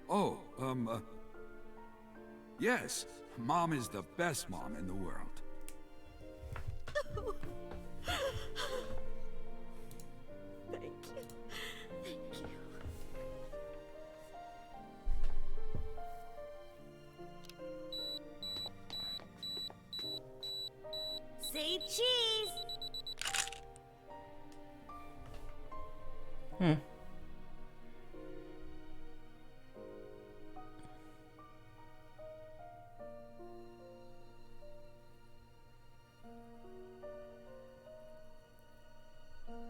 Oh, yes. Mom is the best mom in the world. Thank you. Thank you. Say cheese!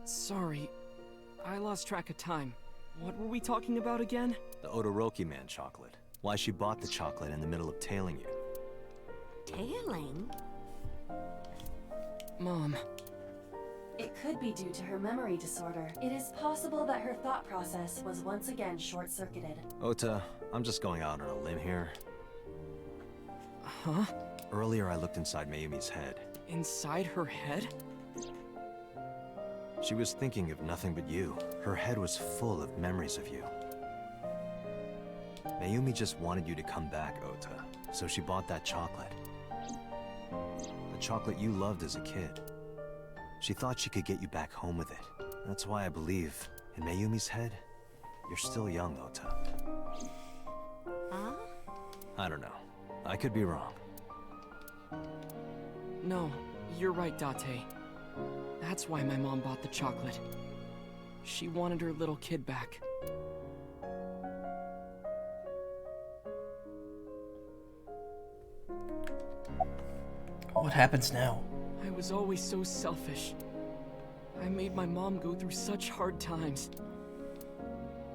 Sorry, I lost track of time. What were we talking about again? The Odoroki Man chocolate. Why she bought the chocolate in the middle of tailing you. Tailing? Mom. It could be due to her memory disorder. It is possible that her thought process was once again short-circuited. Ota, I'm just going out on a limb here. Huh? Earlier I looked inside Mayumi's head. Inside her head? She was thinking of nothing but you. Her head was full of memories of you. Mayumi just wanted you to come back, Ota, so she bought that chocolate. The chocolate you loved as a kid. She thought she could get you back home with it. That's why I believe, in Mayumi's head, you're still young, Ota. Huh? I don't know. I could be wrong. No, you're right, Date. That's why my mom bought the chocolate. She wanted her little kid back. What happens now? I was always so selfish. I made my mom go through such hard times.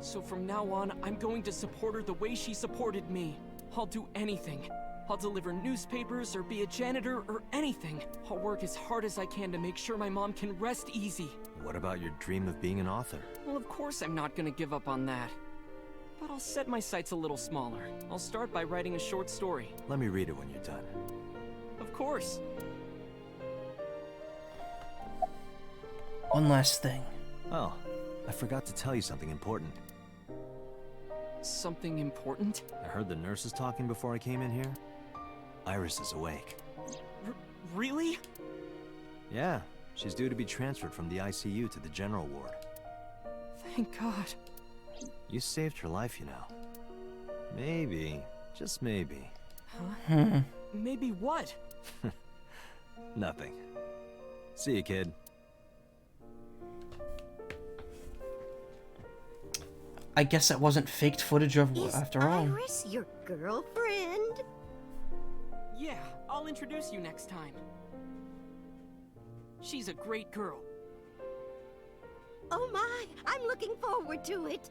So from now on, I'm going to support her the way she supported me. I'll do anything. I'll deliver newspapers or be a janitor or anything. I'll work as hard as I can to make sure my mom can rest easy. What about your dream of being an author? Well, of course I'm not gonna give up on that. But I'll set my sights a little smaller. I'll start by writing a short story. Let me read it when you're done. Of course. One last thing. Oh, I forgot to tell you something important. Something important? I heard the nurses talking before I came in here. Iris is awake. Really? Yeah, she's due to be transferred from the ICU to the general ward. Thank God. You saved her life, you know. Maybe, just maybe. Huh? Maybe what? Nothing. See you, kid. I guess that wasn't faked footage of after all. Is Iris your girlfriend? Yeah, I'll introduce you next time. She's a great girl. Oh my, I'm looking forward to it.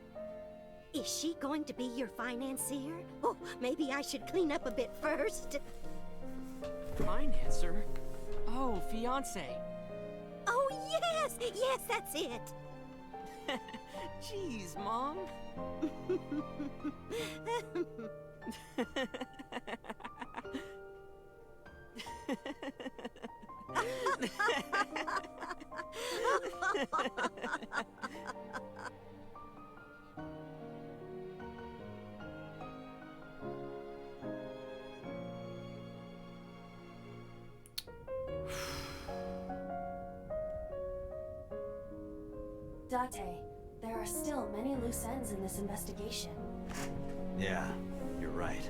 Is she going to be your financier? Oh, maybe I should clean up a bit first. Financer? Oh, fiance. Oh yes, yes, that's it. Jeez, Mom. Date, there are still many loose ends in this investigation. Yeah, you're right.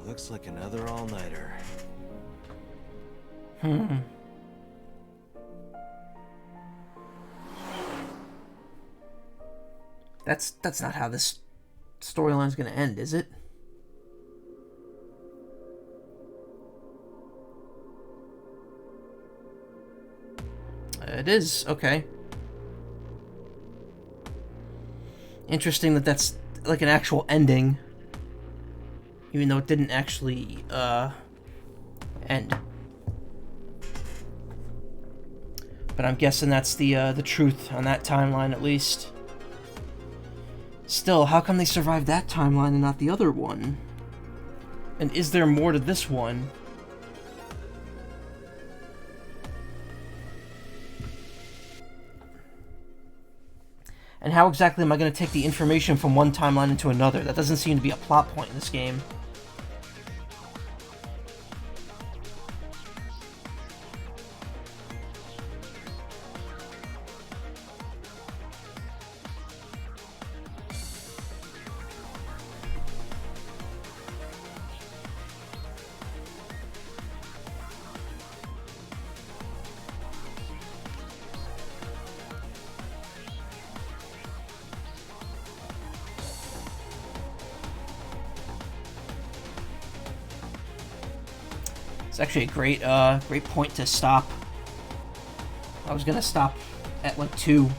Looks like another all-nighter. That's not how this storyline's gonna end, is it? It is, okay. Interesting that that's like an actual ending. Even though it didn't actually, end. But I'm guessing that's the truth on that timeline, at least. Still, how come they survived that timeline and not the other one? And is there more to this one? And how exactly am I going to take the information from one timeline into another? That doesn't seem to be a plot point in this game. It's actually a great point to stop. I was gonna stop at like 2,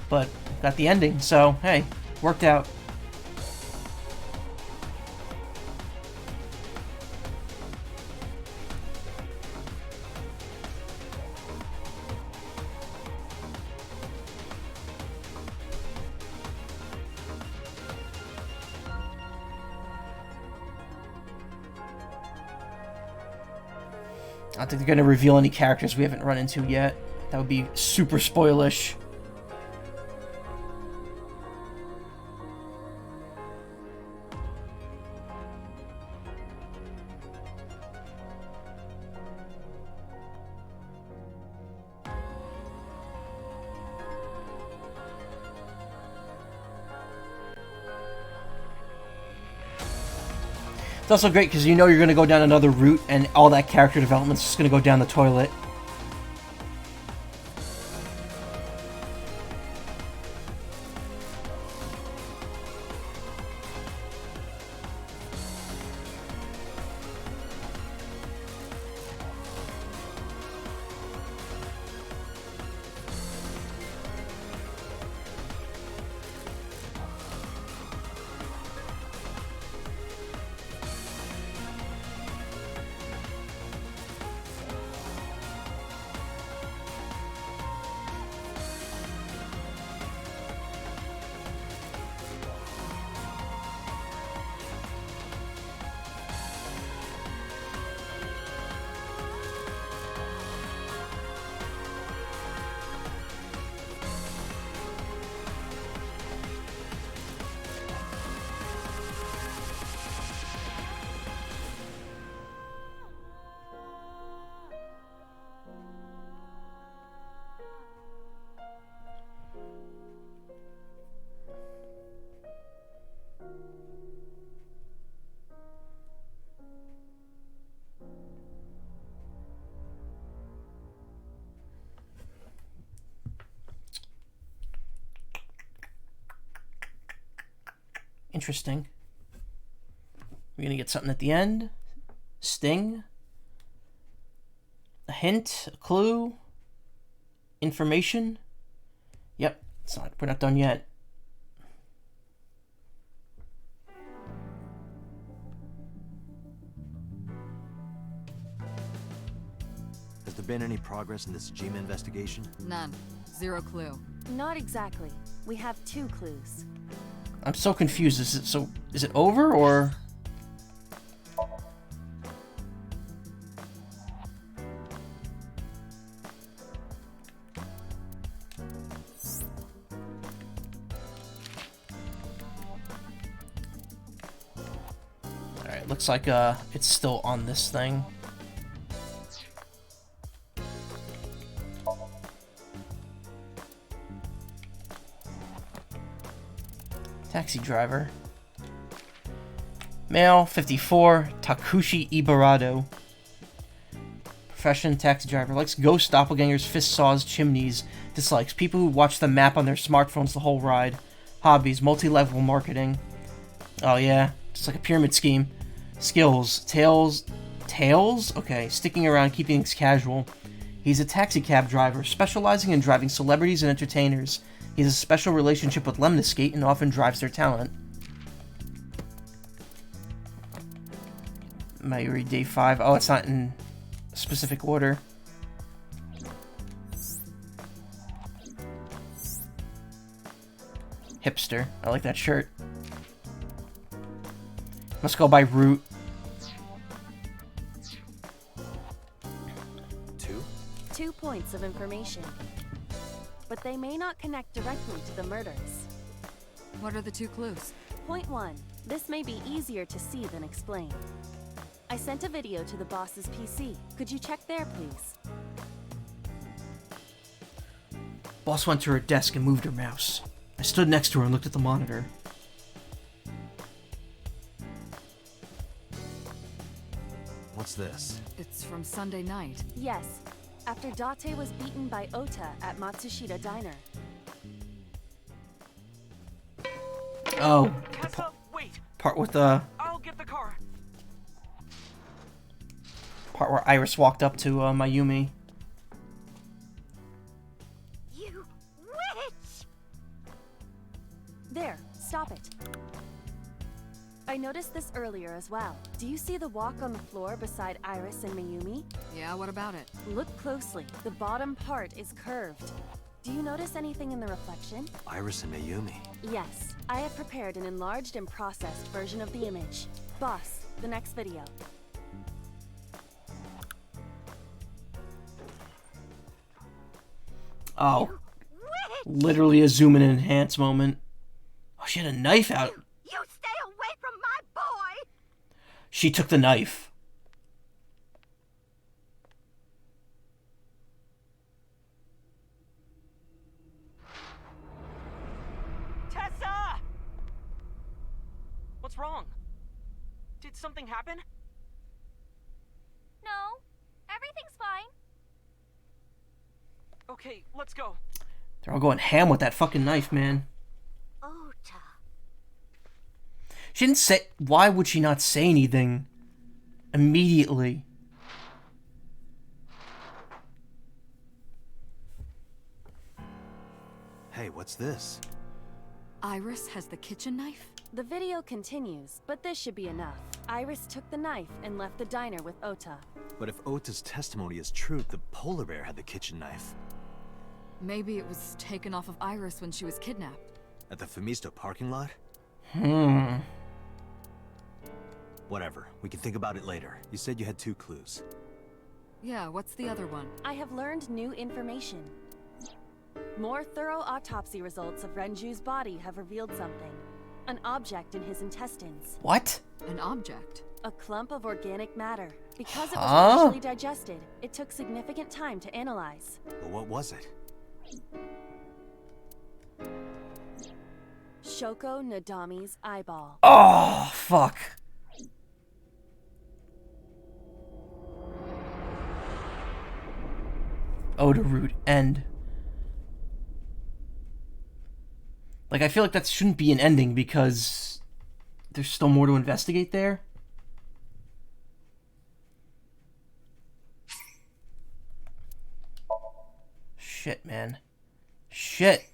but got the ending, so hey, worked out. I don't think they're going to reveal any characters we haven't run into yet. That would be super spoilish. It's also great because you know you're going to go down another route and all that character development's just going to go down the toilet. Interesting. We're gonna get something at the end. Sting. A hint, a clue, information. Yep, we're not done yet. Has there been any progress in this Jima investigation? None. Zero clue. Not exactly. We have 2 clues. I'm so confused. Is it over or? Alright, looks like it's still on this thing. Taxi driver. Male, 54, Takushi Ibarado. Profession, taxi driver. Likes ghost doppelgangers, fist saws, chimneys. Dislikes people who watch the map on their smartphones the whole ride. Hobbies, multi-level marketing. Oh yeah, just like a pyramid scheme. Skills, tails? Okay, sticking around, keeping things casual. He's a taxi cab driver, specializing in driving celebrities and entertainers. He has a special relationship with Lemniscate and often drives their talent. Mayuri Day 5. Oh, it's not in specific order. Hipster. I like that shirt. Let's go by route. 2 points of information. But they may not connect directly to the murders. What are the 2 clues? Point 1. This may be easier to see than explain. I sent a video to the boss's PC. Could you check there, please? Boss went to her desk and moved her mouse. I stood next to her and looked at the monitor. What's this? It's from Sunday night. Yes. After Date was beaten by Ota at Matsushita Diner. Oh. Tessa, wait. Part with the... I'll get the car. Part where Iris walked up to Mayumi. You witch! There, stop it. I noticed this earlier as well. Do you see the walk on the floor beside Iris and Mayumi? Yeah, what about it? Look closely. The bottom part is curved. Do you notice anything in the reflection? Iris and Mayumi. Yes. I have prepared an enlarged and processed version of the image. Boss, the next video. Oh. Literally a zoom in and enhance moment. Oh, she had a knife out. You stay away from my boy! She took the knife. Tessa! What's wrong? Did something happen? No, everything's fine. Okay, let's go. They're all going ham with that fucking knife, man. Ota. She didn't say... Why would she not say anything immediately? Hey, what's this? Iris has the kitchen knife? The video continues, but this should be enough. Iris took the knife and left the diner with Ota. But if Ota's testimony is true, the polar bear had the kitchen knife. Maybe it was taken off of Iris when she was kidnapped. At the Femisto parking lot? Whatever. We can think about it later. You said you had 2 clues. Yeah, what's the other one? I have learned new information. More thorough autopsy results of Renju's body have revealed something. An object in his intestines. What? An object? A clump of organic matter. Because it was partially digested, it took significant time to analyze. But what was it? Shoko Nadami's eyeball. Oh, fuck. Oda root end. Like, I feel like that shouldn't be an ending because there's still more to investigate there. Shit, man. Shit.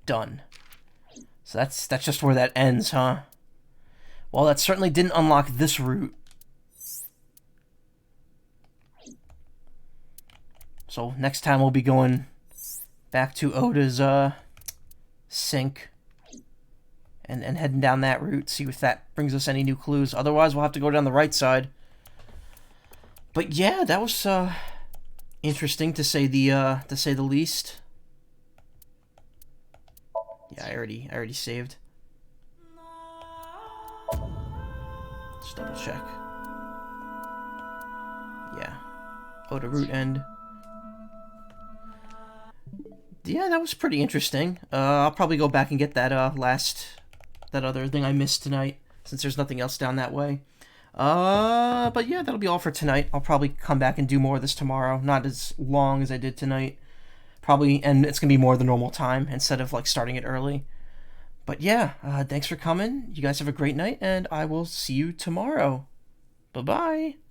Done. So that's just where that ends, huh? Well, that certainly didn't unlock this route. So next time we'll be going back to Oda's sink and heading down that route, see if that brings us any new clues. Otherwise, we'll have to go down the right side. But yeah, that was interesting to say the least. Yeah, I already saved. Let's double check. Yeah. Oda root end. yeah, that was pretty interesting. I'll probably go back and get that that other thing I missed tonight, since there's nothing else down that way. But yeah, that'll be all for tonight. I'll probably come back and do more of this tomorrow. Not as long as I did tonight. Probably, and it's gonna be more the normal time instead of like starting it early. But yeah, thanks for coming. You guys have a great night, and I will see you tomorrow. Bye-bye.